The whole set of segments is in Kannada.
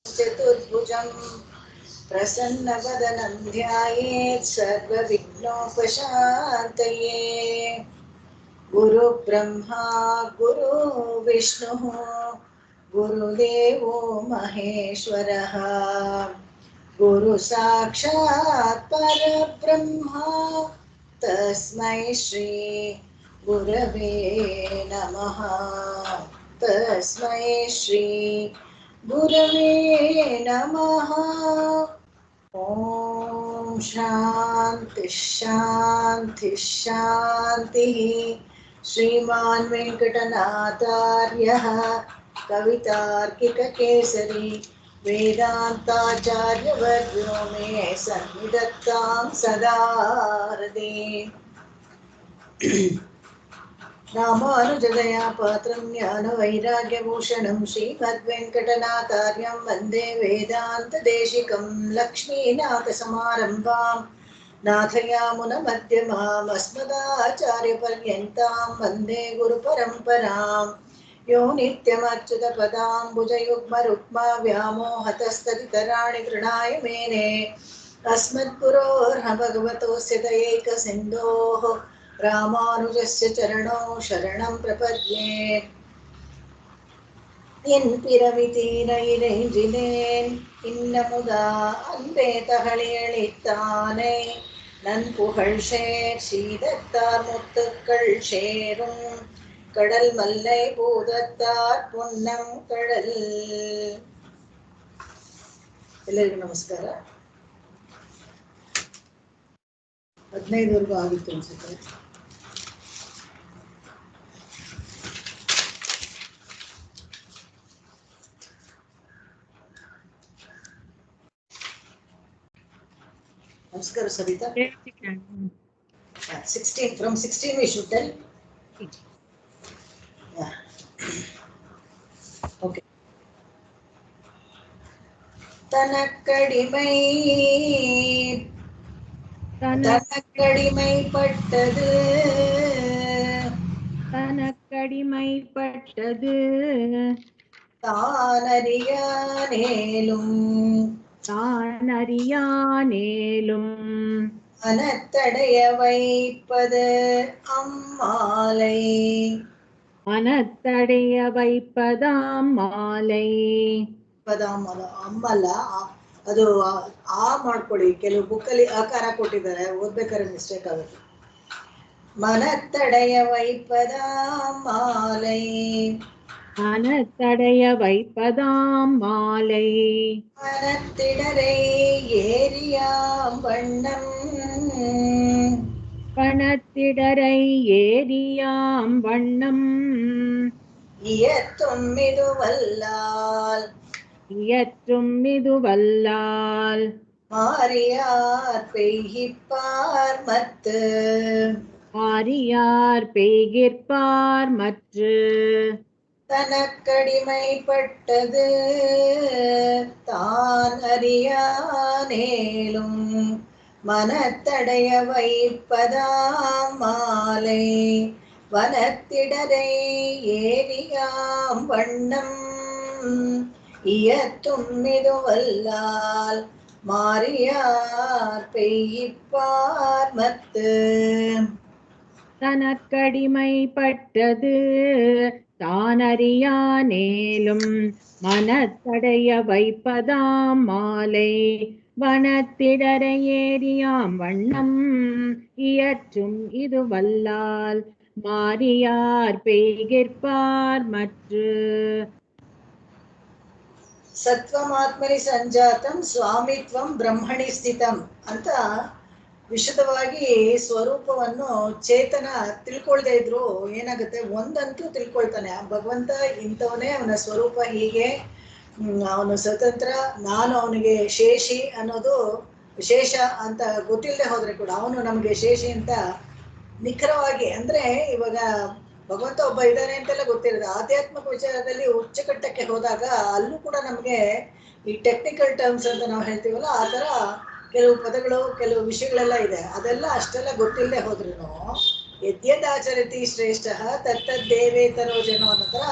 चतुर्भुजं प्रसन्नवदनं ध्यायेत् सर्वविघ्नोपशान्तये। गुरुब्रह्मा गुरुविष्णुः गुरुदेवो महेश्वरः गुरुसाक्षात् परब्रह्मा तस्मै श्री गुरवे नमः। तस्मै श्री गुरवे नमः। ॐ शान्ति शान्ति शान्तिः। श्रीमान् वेङ्कटनाथार्यः कवितार्किककेसरी वेदान्ताचार्यवर्यो मे सन्निधत्तां सदा हृदि। रामानुजदया पात्रं ज्ञानवैराग्यभूषणं श्रीमद्वेङ्कटनाथार्यं वन्दे वेदान्तदेशिकं। लक्ष्मीनाथसमारम्भां नाथयामुनमध्यमाम् अस्मदाचार्यपर्यन्तां वन्दे गुरुपरम्परां। यो नित्यमच्युतपदाम्बुजयुग्मरुक्मा व्यामोहतस्तदितराणि तृणाय मेने अस्मद्गुरोर्ह भगवतोऽस्य दयैकसिन्धोः रामानुजस्य चरणौ शरणं प्रपद्ये। என் பிறவிதீரையிறைஞ்சினேன் இன்னமுதா அன்பே தகளியளித்தானே நன் புகழ் சேர் சீதத்தார் முத்துக்கள் சேரும் கடல் மல்லை பூதத்தார் பொன்னம் கடல். ಎಲ್ಲರಿಗೂ ನಮಸ್ಕಾರ. 15ವರೆಗೂ ಆಗಿತ್ತು ಅನ್ಸುತ್ತೆ. Namaskar Savita. 16 from 16 we should tell. Yeah. Okay. தனக்கடிமை பட்டது தானறியானேலும் மனத்தடைய வைப்பது அம்மாலை. மனத்தடைய வைப்பதாம் மாலை. ಅಮ್ಮಲ್ಲ, ಅದು ಆ ಮಾಡ್ಕೊಳ್ಳಿ. ಕೆಲವು ಬುಕ್ಕಲ್ಲಿ ಆಕಾರ ಕೊಟ್ಟಿದ್ದಾರೆ, ಓದ್ಬೇಕಾದ್ರೆ ಮಿಸ್ಟೇಕ್ ಆಗುತ್ತೆ. மனத்தடைய வைப்பதாம் மாலை. மனத்தடைய வைப்பதாம் மாலை. மனத்திடரை ஏரியாம் வண்ணம். பணத்திடரை ஏரியாம் வண்ணம். இயற்றும் இதுவல்லால். இயற்றும் இதுவல்லால். மாரியார் பெய்கிப்பார் மத்து. மாரியார் பெய்கிற்பார் மற்று. தனக்கடிமைப்பட்டது தான் அறியானேலும் மனத்தடைய வைப்பதாம் மாலை. வனத்திடரை ஏரியாம் வண்ணம் இயற்றும் இதுவல்லால். மாரியார் பெய்யிப்பார் மத்து. தனக்கடிமைப்பட்டது தானறியானேலும் மனத்தடைய வைப்பதாம் மாலை. வனத்திடர ஏரியாம் வண்ணம் இயற்றும் இது வல்லால். மாரியார் பெய்கிற்பார் மற்று. ಸತ್ವಮಾತ್ಮನಿ ಸಂಜಾತಂ ಸ್ವಾಮಿತ್ವಂ ಬ್ರಹ್ಮಣಿ ಸ್ಥಿತಂ ಅಂತ ವಿಶದವಾಗಿ ಸ್ವರೂಪವನ್ನು ಚೇತನ ತಿಳ್ಕೊಳ್ದೇ ಇದ್ರು ಏನಾಗುತ್ತೆ, ಒಂದಂತೂ ತಿಳ್ಕೊಳ್ತಾನೆ, ಭಗವಂತ ಇಂಥವನೇ, ಅವನ ಸ್ವರೂಪ ಹೀಗೆ, ಅವನು ಸ್ವತಂತ್ರ, ನಾನು ಅವನಿಗೆ ಶೇಷಿ ಅನ್ನೋದು ಶೇಷ ಅಂತ ಗೊತ್ತಿಲ್ಲದೆ ಹೋದ್ರೆ ಕೂಡ ಅವನು ನಮಗೆ ಶೇಷಿ ಅಂತ ನಿಖರವಾಗಿ, ಅಂದ್ರೆ ಇವಾಗ ಭಗವಂತ ಒಬ್ಬ ಇದ್ದಾನೆ ಅಂತೆಲ್ಲ ಗೊತ್ತಿರೋದು. ಆಧ್ಯಾತ್ಮಿಕ ವಿಚಾರದಲ್ಲಿ ಉಚ್ಚಕಟ್ಟಕ್ಕೆ ಹೋದಾಗ ಅಲ್ಲೂ ಕೂಡ ನಮಗೆ ಈ ಟೆಕ್ನಿಕಲ್ ಟರ್ಮ್ಸ್ ಅಂತ ನಾವು ಹೇಳ್ತೀವಲ್ಲ, ಆ ಥರ ಕೆಲವು ಪದಗಳು, ಕೆಲವು ವಿಷಯಗಳೆಲ್ಲ ಇದೆ. ಅದೆಲ್ಲ ಅಷ್ಟೆಲ್ಲ ಗೊತ್ತಿಲ್ಲದೆ ಹೋದ್ರೂ ಯದ್ಯದಾಚರತಿ ಶ್ರೇಷ್ಠ ತತ್ತದ್ದೇವೇತರೋ ಜನೋ ಅನ್ನೋ ಥರ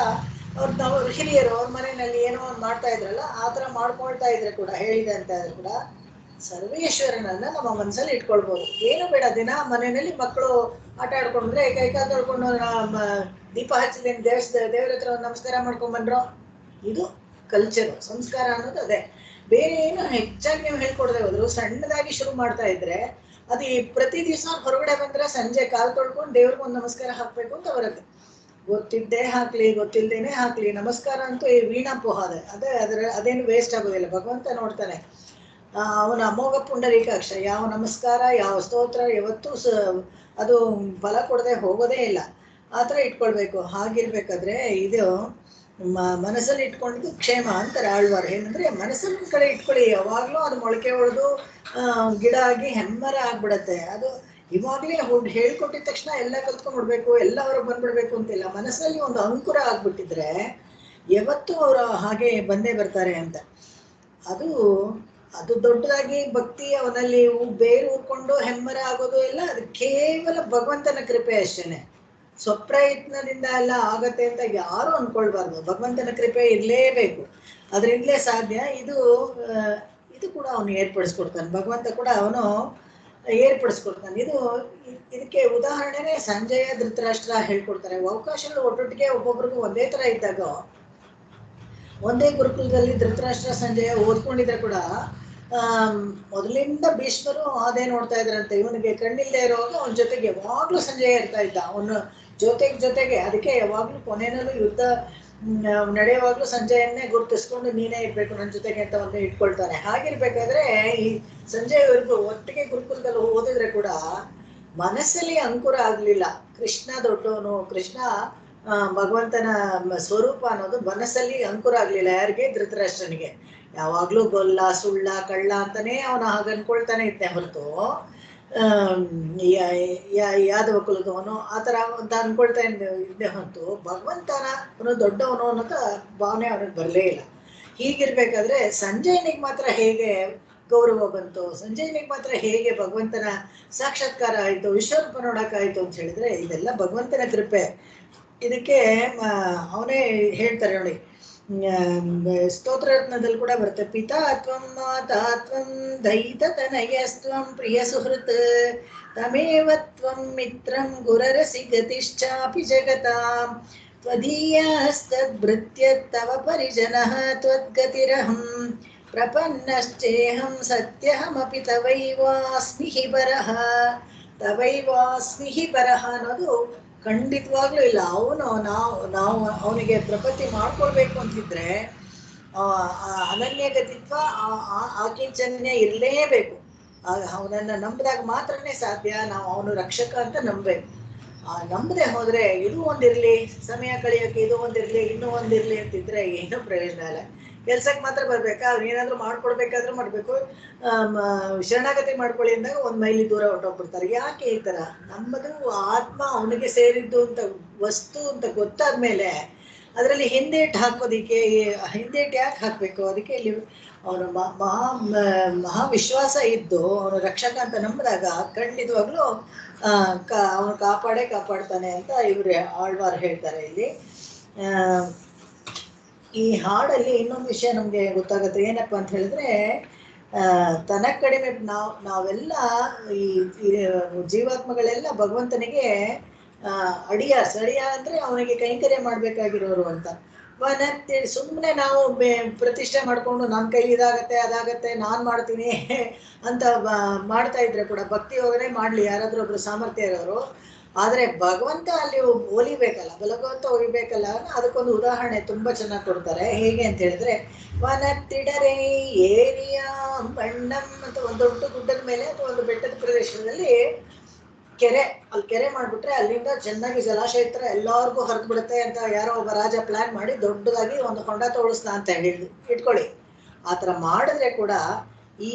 ನಾವು ಹಿರಿಯರು ಅವ್ರ ಮನೆಯಲ್ಲಿ ಏನೋ ಒಂದು ಮಾಡ್ತಾ ಇದ್ರಲ್ಲ ಆ ಥರ ಮಾಡ್ಕೊಳ್ತಾ ಇದ್ರೆ ಕೂಡ ಹೇಳಿದೆ ಅಂತ ಇದ್ರೆ ಕೂಡ ಸರ್ವೇಶ್ವರನನ್ನ ನಮ್ಮ ಮನಸ್ಸಲ್ಲಿ ಇಟ್ಕೊಳ್ಬೋದು. ಏನು ಬೇಡ, ದಿನ ಮನೆಯಲ್ಲಿ ಮಕ್ಕಳು ಆಟ ಆಡ್ಕೊಂಡ್ರೆ ಕೈ ಕಾಲು ತೊಳ್ಕೊಂಡು ದೀಪ ಹಚ್ಚಿದೇನು ದೇವ್ರ ಹತ್ರ ಒಂದು ನಮಸ್ಕಾರ ಮಾಡ್ಕೊಂಡ್ಬಂಡ್ರು. ಇದು ಕಲ್ಚರು, ಸಂಸ್ಕಾರ ಅನ್ನೋದು ಅದೇ. ಬೇರೆ ಏನು ಹೆಚ್ಚಾಗಿ ನೀವು ಹೇಳ್ಕೊಡದೆ ಹೋದ್ರು ಸಣ್ಣದಾಗಿ ಶುರು ಮಾಡ್ತಾ ಇದ್ರೆ ಅದು ಈ ಪ್ರತಿ ದಿವಸ ಹೊರಗಡೆ ಬಂದ್ರೆ ಸಂಜೆ ಕಾಲು ತೊಳ್ಕೊಂಡು ದೇವ್ರಿಗೆ ಒಂದು ನಮಸ್ಕಾರ ಹಾಕ್ಬೇಕು ಅಂತ ಬರುತ್ತೆ. ಗೊತ್ತಿದ್ದೇ ಹಾಕ್ಲಿ ಗೊತ್ತಿಲ್ದೇನೆ ಹಾಕ್ಲಿ ನಮಸ್ಕಾರ ಅಂತೂ ಈ ವೀಣಾಪೋಹ ಅದೇನು ವೇಸ್ಟ್ ಆಗೋದಿಲ್ಲ. ಭಗವಂತ ನೋಡ್ತಾನೆ. ಅವನ ಅಮೋಘ ಪುಂಡರೀಕಾಕ್ಷ. ಯಾವ ನಮಸ್ಕಾರ ಯಾವ ಸ್ತೋತ್ರ ಯಾವತ್ತೂ ಅದು ಫಲ ಕೊಡದೆ ಹೋಗೋದೇ ಇಲ್ಲ. ಆ ಥರ ಇಟ್ಕೊಳ್ಬೇಕು. ಹಾಗಿರ್ಬೇಕಾದ್ರೆ ಇದು ಮನಸ್ಸಲ್ಲಿ ಇಟ್ಕೊಂಡಿದ್ದು ಕ್ಷೇಮ ಅಂತಾರೆ ಆಳ್ವಾರು. ಏನಂದ್ರೆ ಮನಸ್ಸಲ್ಲಿ ಕಡೆ ಇಟ್ಕೊಳ್ಳಿ, ಯಾವಾಗ್ಲೂ ಅದು ಮೊಳಕೆ ಹೊಡೆದು ಗಿಡ ಆಗಿ ಹೆಮ್ಮರ ಆಗ್ಬಿಡತ್ತೆ. ಅದು ಇವಾಗ್ಲೇ ಹೇಳ್ಕೊಟ್ಟಿದ ತಕ್ಷಣ ಎಲ್ಲ ಕಲ್ತ್ಕೊಂಡ್ಬಿಡ್ಬೇಕು, ಎಲ್ಲ ಅವ್ರಿಗೆ ಬಂದ್ಬಿಡ್ಬೇಕು ಅಂತಿಲ್ಲ. ಮನಸ್ಸಲ್ಲಿ ಒಂದು ಅಂಕುರ ಆಗ್ಬಿಟ್ಟಿದ್ರೆ ಯಾವತ್ತೂ ಅವರು ಹಾಗೆ ಬಂದೇ ಬರ್ತಾರೆ ಅಂತ. ಅದು ದೊಡ್ಡದಾಗಿ ಭಕ್ತಿ ಅವನಲ್ಲಿ ಬೇರು ಊರ್ಕೊಂಡು ಹೆಮ್ಮರ ಆಗೋದು ಇಲ್ಲ. ಅದು ಕೇವಲ ಭಗವಂತನ ಕೃಪೆ ಅಷ್ಟೇನೆ. ಸ್ವಪ್ರಯತ್ನದಿಂದ ಎಲ್ಲ ಆಗತ್ತೆ ಅಂತ ಯಾರು ಅನ್ಕೊಳ್ಬಾರ್ದು. ಭಗವಂತನ ಕೃಪೆ ಇರಲೇಬೇಕು, ಅದರಿಂದಲೇ ಸಾಧ್ಯ. ಇದು ಕೂಡ ಅವನು ಏರ್ಪಡಿಸ್ಕೊಡ್ತಾನೆ. ಭಗವಂತ ಕೂಡ ಅವನು ಏರ್ಪಡಿಸ್ಕೊಡ್ತಾನೆ. ಇದಕ್ಕೆ ಉದಾಹರಣೆನೇ ಸಂಜಯ ಧೃತರಾಷ್ಟ್ರ ಹೇಳ್ಕೊಡ್ತಾರೆ. ಅವಕಾಶಗಳು ಒಟ್ಟೊಟ್ಟಿಗೆ ಒಬ್ಬೊಬ್ರಿಗೂ ಒಂದೇ ತರ ಇದ್ದಾಗ, ಒಂದೇ ಗುರುಕುಲದಲ್ಲಿ ಧೃತರಾಷ್ಟ್ರ ಸಂಜಯ ಓದ್ಕೊಂಡಿದ್ರೆ ಕೂಡ ಮೊದಲಿಂದ ಭೀಷ್ಮರು ಅದೇ ನೋಡ್ತಾ ಇದ್ರಂತೆ. ಇವನಿಗೆ ಕಣ್ಣಿಲ್ಲದೆ ಇರೋವಾಗ ಅವನ ಜೊತೆಗೆ ಯಾವಾಗ್ಲೂ ಸಂಜಯ ಇರ್ತಾ ಇದ್ದ. ಅವನು ಜೊತೆಗೆ ಅದಕ್ಕೆ ಯಾವಾಗ್ಲೂ ಕೊನೆಯಲ್ಲೂ ಯುದ್ಧ ನಡೆಯುವಾಗ್ಲೂ ಸಂಜಯನ್ನೇ ಗುರುತಿಸ್ಕೊಂಡು ನೀನೇ ಇರ್ಬೇಕು ನನ್ನ ಜೊತೆಗೆ ಅಂತ ಒಂದು ಇಟ್ಕೊಳ್ತಾನೆ. ಹಾಗಿರ್ಬೇಕಾದ್ರೆ ಈ ಸಂಜಯವರೆಗೂ ಒಟ್ಟಿಗೆ ಗುರುಕುಲದಲ್ಲಿ ಓದಿದ್ರೆ ಕೂಡ ಮನಸ್ಸಲ್ಲಿ ಅಂಕುರ ಆಗ್ಲಿಲ್ಲ. ಕೃಷ್ಣ ದೊಡ್ಡವನು, ಕೃಷ್ಣ ಭಗವಂತನ ಸ್ವರೂಪ ಅನ್ನೋದು ಮನಸ್ಸಲ್ಲಿ ಅಂಕುರ ಆಗ್ಲಿಲ್ಲ. ಯಾರಿಗೆ? ಧೃತರಾಷ್ಟ್ರನಿಗೆ. ಯಾವಾಗ್ಲೂ ಗೊಲ್ಲ ಸುಳ್ಳ ಕಳ್ಳ ಅಂತಾನೆ ಅವನ ಹಾಗೆ ಅನ್ಕೊಳ್ತಾನೆ ಇದ್ದೆ ಹೊರತು ಯಾದವ ಕುಲದವನು ಆ ಥರ ಅಂತ ಅನ್ಕೊಳ್ತಾ ಇದ್ದೆ ಹೊರತು ಭಗವಂತನ ಅವನು ದೊಡ್ಡವನು ಅನ್ನೋದ ಭಾವನೆ ಅವನಿಗೆ ಬರಲೇ ಇಲ್ಲ. ಹೀಗಿರ್ಬೇಕಾದ್ರೆ ಸಂಜಯನಿಗೆ ಮಾತ್ರ ಹೇಗೆ ಗೌರವ ಬಂತು, ಸಂಜಯನಿಗೆ ಮಾತ್ರ ಹೇಗೆ ಭಗವಂತನ ಸಾಕ್ಷಾತ್ಕಾರ ಆಯಿತು, ವಿಶ್ವರೂಪ ನೋಡೋಕ್ಕಾಯಿತು ಅಂತ ಹೇಳಿದ್ರೆ ಇದೆಲ್ಲ ಭಗವಂತನ ಕೃಪೆ. ಇದಕ್ಕೆ ಅವನೇ ಹೇಳ್ತಾರೆ ನೋಡಿ, ಸ್ತೋತ್ರರತ್ನದಲ್ಲಿ ಕೂಡ ಬರುತ್ತೆ. ಪಿತಾ ತ್ವಂ ಮಾತಾ ತ್ವಂ ದೈತ ತನಯಸ್ತ್ವಂ ಪ್ರಿಯ ಸುಹೃತ್ ತಮೇವ ತ್ವಂ ಮಿತ್ರಂ ಗುರರಸಿ ಗತಿಶ್ಚಾಪಿ ಜಗತಾಂ ತ್ವದೀಯಸ್ತದ್ಭೃತ್ಯ ತವ ಪರಿಜನಃ ತ್ವದ್ಗತಿರಹಂ ಪ್ರಪನ್ನಶ್ಚೇಹಂ ಸತ್ಯಹಮಪಿ ತವೈವಾಸ್ಮಿ ಹಿ ಪರಃ. ತವೈವಾಸ್ಮಿ ಹಿ ಪರಃ ಅನ್ನೋದು ಖಂಡಿತವಾಗ್ಲೂ ಇಲ್ಲ. ನಾವು ಅವನಿಗೆ ಪ್ರಪತ್ತಿ ಮಾಡ್ಕೊಳ್ಬೇಕು ಅಂತಿದ್ರೆ ಅನನ್ಯ ಗತಿತ್ವ ಆಕಿಂಚನ್ಯ ಇರಲೇಬೇಕು. ಅವನನ್ನ ನಂಬಿದಾಗ ಮಾತ್ರನೇ ಸಾಧ್ಯ. ನಾವು ಅವನು ರಕ್ಷಕ ಅಂತ ನಂಬಬೇಕು. ನಂಬದೆ ಹೋದ್ರೆ ಇದು ಒಂದಿರ್ಲಿ, ಸಮಯ ಕಳೆಯೋಕೆ ಇದು ಒಂದಿರ್ಲಿ, ಇನ್ನೂ ಒಂದಿರ್ಲಿ ಅಂತಿದ್ರೆ ಏನೂ ಪ್ರಯೋಜನ ಇಲ್ಲ. ಕೆಲ್ಸಕ್ಕೆ ಮಾತ್ರ ಬರ್ಬೇಕಾ, ಅವ್ರು ಏನಾದ್ರು ಮಾಡ್ಕೊಡ್ಬೇಕಾದ್ರೂ ಮಾಡ್ಬೇಕು. ಶರಣಾಗತಿ ಮಾಡ್ಕೊಳ್ಳಿ ಅಂದಾಗ 1 ಮೈಲಿ ದೂರ ಹೊರಟೋಗ್ಬಿಡ್ತಾರೆ. ಯಾಕೆ ಈ ತರ? ನಮ್ಮದು ಆತ್ಮ ಅವನಿಗೆ ಸೇರಿದ್ದು ಅಂತ ವಸ್ತು ಅಂತ ಗೊತ್ತಾದ್ಮೇಲೆ ಅದರಲ್ಲಿ ಹಿಂದೇಟು ಹಾಕೋದಿಕ್ಕೆ, ಹಿಂದೇಟು ಯಾಕೆ ಹಾಕ್ಬೇಕು? ಅದಕ್ಕೆ ಇಲ್ಲಿ ಅವನು ಮಹಾ ವಿಶ್ವಾಸ ಇದ್ದು ಅವನು ರಕ್ಷಕ ಅಂತ ನಂಬಿದಾಗ ಖಂಡಿತವಾಗ್ಲೂ ಅವನು ಕಾಪಾಡ್ತಾನೆ ಅಂತ ಇವ್ರು ಆಳ್ವಾರ್ ಹೇಳ್ತಾರೆ. ಇಲ್ಲಿ ಈ ಹಾಡಲ್ಲಿ ಇನ್ನೊಂದು ವಿಷಯ ನಮ್ಗೆ ಗೊತ್ತಾಗುತ್ತೆ. ಏನಪ್ಪಾ ಅಂತ ಹೇಳಿದ್ರೆ, ತನ ಕಡಿಮೆ ನಾವೆಲ್ಲ ಈ ಜೀವಾತ್ಮಗಳೆಲ್ಲ ಭಗವಂತನಿಗೆ ಅಡಿಯ ಅಂದ್ರೆ ಅವನಿಗೆ ಕೈಂಕರ್ಯ ಮಾಡ್ಬೇಕಾಗಿರೋರು ಅಂತ. ಸುಮ್ಮನೆ ನಾವು ಪ್ರತಿಷ್ಠೆ ಮಾಡ್ಕೊಂಡು ನನ್ನ ಕೈ ಇದಾಗತ್ತೆ ಅದಾಗತ್ತೆ ನಾನ್ ಮಾಡ್ತೀನಿ ಅಂತ ಮಾಡ್ತಾ ಇದ್ರೆ ಕೂಡ ಭಕ್ತಿ ಹೋಗನೆ ಮಾಡ್ಲಿ ಯಾರಾದ್ರೂ ಒಬ್ರು ಸಾಮರ್ಥ್ಯ ಇರೋರು. ಆದ್ರೆ ಭಗವಂತ ಅಲ್ಲಿ ಒಲಿಬೇಕಲ್ಲ, ಭಗವಂತ ಒಲಿಬೇಕಲ್ಲ. ಅದಕ್ಕೊಂದು ಉದಾಹರಣೆ ತುಂಬಾ ಚೆನ್ನಾಗಿ ಕೊಡ್ತಾರೆ. ಹೇಗೆ ಅಂತ ಹೇಳಿದ್ರೆ, ವನತ್ತಿಡರೆ ಏರಿಯಾ ಬಣ್ಣಂ ಅಂತ ಒಂದು ದೊಡ್ಡ ಗುಡ್ಡದ ಮೇಲೆ ಅಥವಾ ಒಂದು ಬೆಟ್ಟದ ಪ್ರದೇಶದಲ್ಲಿ ಅಲ್ಲಿ ಕೆರೆ ಮಾಡ್ಬಿಟ್ರೆ ಅಲ್ಲಿಂದ ಚೆನ್ನಾಗಿ ಜಲಾಶಯ ಹತ್ರ ಎಲ್ಲಾರ್ಗೂ ಹರಿದು ಬಿಡುತ್ತೆ ಅಂತ ಯಾರೋ ಒಬ್ಬ ರಾಜ ಪ್ಲಾನ್ ಮಾಡಿ ದೊಡ್ಡದಾಗಿ ಒಂದು ಹೊಂಡ ತೋಳಿಸ್ತಾ ಅಂತ ಇಟ್ಕೊಳ್ಳಿ. ಆತರ ಮಾಡಿದ್ರೆ ಕೂಡ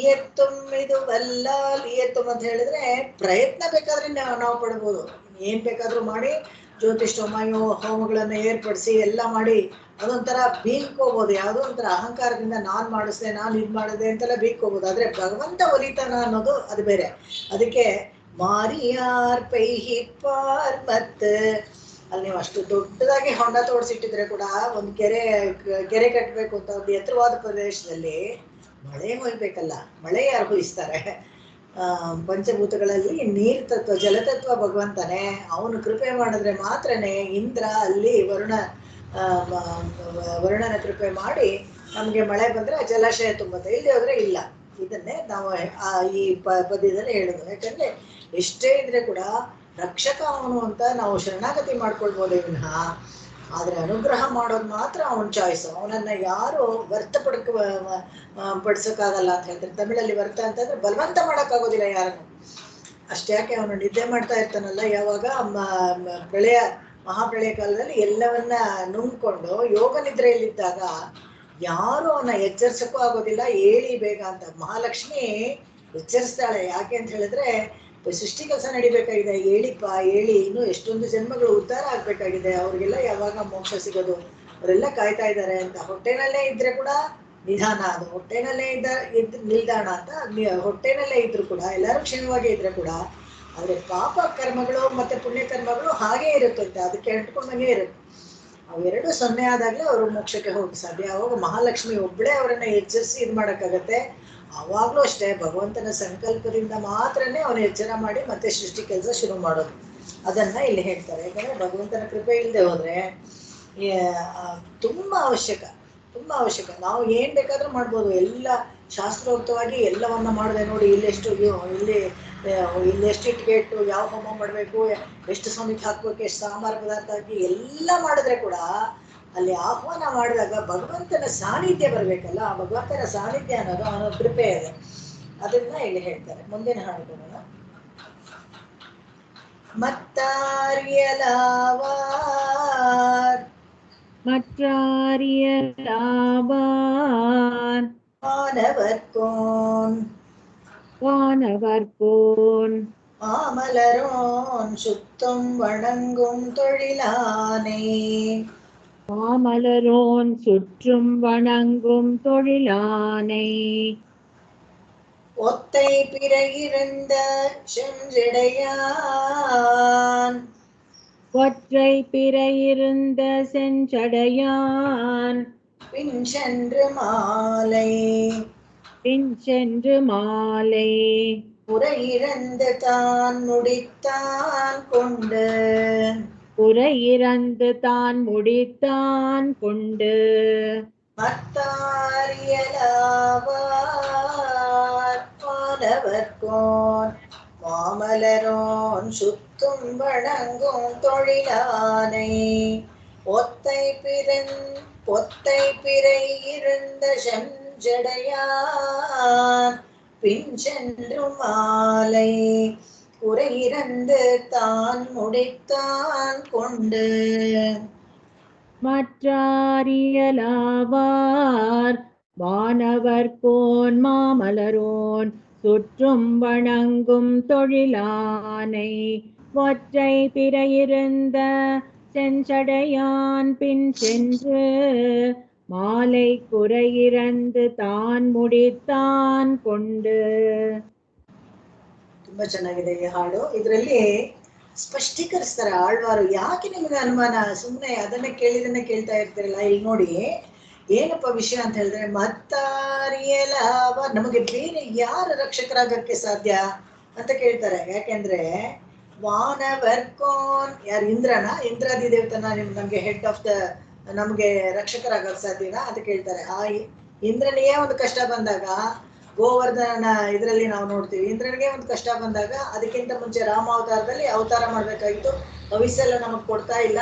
ಇದು ಎಲ್ಲ ಅಂತ ಹೇಳಿದ್ರೆ ಪ್ರಯತ್ನ ಬೇಕಾದ್ರೆ ನಾವು ಪಡ್ಬೋದು. ಏನ್ ಬೇಕಾದ್ರೂ ಮಾಡಿ ಹೋಮಗಳನ್ನ ಏರ್ಪಡಿಸಿ ಎಲ್ಲ ಮಾಡಿ ಅದೊಂಥರ ಬೀಳ್ಕೋಬಹುದು. ಯಾವುದೋ ಒಂಥರ ಅಹಂಕಾರದಿಂದ ನಾನ್ ಮಾಡಿಸ್ದೆ, ನಾನು ಇದ್ ಮಾಡಿದೆ ಅಂತೆಲ್ಲ ಬೀಳ್ಕೋಬಹುದು. ಆದ್ರೆ ಭಗವಂತ ಒಲಿತಾನ ಅನ್ನೋದು ಅದು ಬೇರೆ. ಅದಕ್ಕೆ ಮಾರಿಯಾರ್ ಪೈಹಿ ಪಾರ್ಮತ್ ಅಲ್ಲಿ ನೀವು ಅಷ್ಟು ದೊಡ್ಡದಾಗಿ ಹೊಂಡ ತೋಡಿಸಿಟ್ಟಿದ್ರೆ ಕೂಡ ಒಂದು ಕೆರೆ ಕಟ್ಟಬೇಕು ಅಂತ ಒಂದು ಎತ್ತರವಾದ ಪ್ರದೇಶದಲ್ಲಿ ಮಳೆ ಹೊಯ್ಬೇಕಲ್ಲ, ಮಳೆ ಯಾರು ಹೊಯ್ಸ್ತಾರೆ? ಪಂಚಭೂತಗಳಲ್ಲಿ ನೀರ್ ತತ್ವ, ಜಲತತ್ವ ಭಗವಂತನೇ. ಅವನು ಕೃಪೆ ಮಾಡಿದ್ರೆ ಮಾತ್ರನೇ ಇಂದ್ರ ಅಲ್ಲಿ ವರುಣನ ಕೃಪೆ ಮಾಡಿ ನಮಗೆ ಮಳೆ ಬಂದ್ರೆ ಜಲಾಶಯ ತುಂಬುತ್ತೆ, ಇಲ್ಲದೆ ಹೋದ್ರೆ ಇಲ್ಲ. ಇದನ್ನೇ ನಾವು ಈ ಪದ್ಯದಲ್ಲಿ ಹೇಳೋದು. ಯಾಕಂದ್ರೆ ಎಷ್ಟೇ ಇದ್ರೆ ಕೂಡ ರಕ್ಷಕ ಅವನು ಅಂತ ನಾವು ಶರಣಾಗತಿ ಮಾಡ್ಕೊಳ್ಬೋದೇ ವಿನಃ, ಆದ್ರೆ ಅನುಗ್ರಹ ಮಾಡೋದು ಮಾತ್ರ ಅವನ ಚಾಯ್ಸ್. ಅವನನ್ನ ಯಾರು ಪಡಿಸೋಕ್ಕಾಗಲ್ಲ ಅಂತ ಹೇಳ್ತಾರೆ. ತಮಿಳಲ್ಲಿ ವರ್ತ ಅಂತಂದ್ರೆ ಬಲವಂತ ಮಾಡೋಕ್ಕಾಗೋದಿಲ್ಲ ಯಾರನ್ನು. ಅಷ್ಟೇ ಯಾಕೆ ಅವನು ನಿದ್ದೆ ಮಾಡ್ತಾ ಇರ್ತಾನಲ್ಲ, ಯಾವಾಗ ಮಹಾಪ್ರಳಯ ಕಾಲದಲ್ಲಿ ಎಲ್ಲವನ್ನ ನುಂಗ್ಕೊಂಡು ಯೋಗ ನಿದ್ರೆಯಲ್ಲಿದ್ದಾಗ ಯಾರು ಅವನ ಎಚ್ಚರಿಸಕ್ಕೂ ಆಗೋದಿಲ್ಲ. ಏಳಿ ಬೇಗ ಅಂತ ಮಹಾಲಕ್ಷ್ಮಿ ಎಚ್ಚರಿಸ್ತಾಳೆ. ಯಾಕೆ ಅಂತ ಹೇಳಿದ್ರೆ ಸೃಷ್ಟಿ ಕೆಲಸ ನಡಿಬೇಕಾಗಿದೆ, ಏಳಿಪ್ಪ ಏಳಿ, ಇನ್ನೂ ಎಷ್ಟೊಂದು ಜನ್ಮಗಳು ಉದ್ಧಾರ ಆಗ್ಬೇಕಾಗಿದೆ, ಅವ್ರಿಗೆಲ್ಲ ಯಾವಾಗ ಮೋಕ್ಷ ಸಿಗೋದು, ಅವರೆಲ್ಲ ಕಾಯ್ತಾ ಇದ್ದಾರೆ ಅಂತ. ಹೊಟ್ಟೆನಲ್ಲೇ ಇದ್ರೆ ಕೂಡ ನಿಧಾನ, ಅದು ಹೊಟ್ಟೆನಲ್ಲೇ ನಿಲ್ದಾಣ ಅಂತ. ಹೊಟ್ಟೆನಲ್ಲೇ ಇದ್ರು ಕೂಡ ಎಲ್ಲರೂ ಕ್ಷೇಮವಾಗಿ ಇದ್ರೆ ಕೂಡ, ಆದ್ರೆ ಪಾಪ ಕರ್ಮಗಳು ಮತ್ತೆ ಪುಣ್ಯ ಕರ್ಮಗಳು ಹಾಗೇ ಇರುತ್ತಂತೆ, ಅದಕ್ಕೆ ಅಂಟ್ಕೊಂಡಂಗೆ ಇರುತ್ತೆ. ಅವೆರಡು ಸೊನ್ನೆ ಆದಾಗಲೇ ಅವರು ಮೋಕ್ಷಕ್ಕೆ ಹೋಗಿ ಸಾಧ್ಯ. ಅವಾಗ ಮಹಾಲಕ್ಷ್ಮಿ ಒಬ್ಬಳೇ ಅವರನ್ನ ಎಚ್ಚರಿಸಿ ಇದು ಮಾಡೋಕ್ಕಾಗತ್ತೆ. ಅವಾಗಲೂ ಅಷ್ಟೇ ಭಗವಂತನ ಸಂಕಲ್ಪದಿಂದ ಮಾತ್ರನೇ ಅವನು ಎಚ್ಚರ ಮಾಡಿ ಮತ್ತೆ ಸೃಷ್ಟಿ ಕೆಲಸ ಶುರು ಮಾಡೋದು. ಅದನ್ನ ಇಲ್ಲಿ ಹೇಳ್ತಾರೆ. ಯಾಕಂದ್ರೆ ಭಗವಂತನ ಕೃಪೆ ಇಲ್ಲದೆ ಹೋದ್ರೆ ತುಂಬಾ ಅವಶ್ಯಕ. ನಾವು ಏನ್ ಬೇಕಾದ್ರೂ ಮಾಡ್ಬೋದು, ಎಲ್ಲ ಶಾಸ್ತ್ರೋಕ್ತವಾಗಿ ಎಲ್ಲವನ್ನ ಮಾಡಿದೆ ನೋಡಿ. ಇಲ್ಲೆಷ್ಟು ಇಟ್ಗೆ ಇಟ್ಟು ಯಾವ ಹೋಮ ಮಾಡಬೇಕು, ಎಷ್ಟು ಸಮಿತಿ ಹಾಕ್ಬೇಕು, ಎಷ್ಟು ಸಾಂಬಾರ್ ಪದಾರ್ಥ ಹಾಕಿ ಎಲ್ಲ ಮಾಡಿದ್ರೆ ಕೂಡ ಅಲ್ಲಿ ಆಹ್ವಾನ ಮಾಡಿದಾಗ ಭಗವಂತನ ಸಾನ್ನಿಧ್ಯ ಬರ್ಬೇಕಲ್ಲ. ಆ ಭಗವಂತನ ಸಾನ್ನಿಧ್ಯ ಅನ್ನೋದು ಅವನ ಕೃಪೆ ಇದೆ. ಅದನ್ನ ಇಲ್ಲಿ ಹೇಳ್ತಾರೆ. ಮುಂದಿನ ಹಾಡು ನೋಡೋಣ. மற்றாரியலாவார் வானவர்கோன் மாமலரோன் சுத்தும் வணங்கும் தொழிலானே. மாமலரோன் சுற்றும் வணங்கும் தொழிலானை. ஒத்தை பிறையிருந்த செஞ்சடையான், ஒற்றை பிறையிருந்த செஞ்சடையான், பின் சென்று மாலை புறையிறந்து தான் முடித்தான் கொண்டு மத்தாரியலாவார் வானவர்கோன் மாமலரோன் சுத்தும் வணங்கும் தொழிலானை. ஒத்தை பிறை இருந்த செஞ்சடையான், பின் சென்று மாலை குறையிறந்து தான் முடித்தான் கொண்டு. மற்றாரியலாவார் வானவர்கோன் மாமலரோன் சுற்றும் வணங்கும் தொழிலானை. ஒற்றை பிறையிருந்த செஞ்சடையான், பின் சென்று மாலை குறையிறந்து தான் முடித்தான் கொண்டு. ತುಂಬಾ ಚೆನ್ನಾಗಿದೆ ಈ ಹಾಡು. ಇದರಲ್ಲಿ ಸ್ಪಷ್ಟೀಕರಿಸ್ತಾರೆ ಆಳ್ವಾರು. ಯಾಕೆ ನಿಮ್ಗೆ ಅನುಮಾನ? ಸುಮ್ಮನೆ ಅದನ್ನೇ ಕೇಳ್ತಾ ಇರ್ತೀರಲ್ಲ. ಇಲ್ಲಿ ನೋಡಿ ಏನಪ್ಪ ವಿಷಯ ಅಂತ ಹೇಳಿದ್ರೆ, ಮತ್ತಾರಿಯಲಾವ, ನಮಗೆ ಬೇರೆ ಯಾರು ರಕ್ಷಕರಾಗಕ್ಕೆ ಸಾಧ್ಯ ಅಂತ ಕೇಳ್ತಾರೆ. ಯಾಕೆಂದ್ರೆ ವಾನವರ್ಕೋನ್ ಯಾರು? ಇಂದ್ರಾದಿ ದೇವತನ ನಮ್ಗೆ ಹೆಡ್ ಆಫ್ ದ ನಮ್ಗೆ ರಕ್ಷಕರಾಗಕ್ಕೆ ಸಾಧ್ಯನಾ ಅಂತ ಕೇಳ್ತಾರೆ. ಆ ಇಂದ್ರನಿಗೆ ಒಂದು ಕಷ್ಟ ಬಂದಾಗ, ಗೋವರ್ಧನ ಇದರಲ್ಲಿ ನಾವು ನೋಡ್ತೀವಿ, ಇಂದ್ರನಿಗೆ ಒಂದು ಕಷ್ಟ ಬಂದಾಗ ಅದಕ್ಕಿಂತ ಮುಂಚೆ ರಾಮ ಅವತಾರದಲ್ಲಿ ಅವತಾರ ಮಾಡ್ಬೇಕಾಗಿತ್ತು. ಭವಿಷ್ಯ ನಮಗ್ ಕೊಡ್ತಾ ಇಲ್ಲ,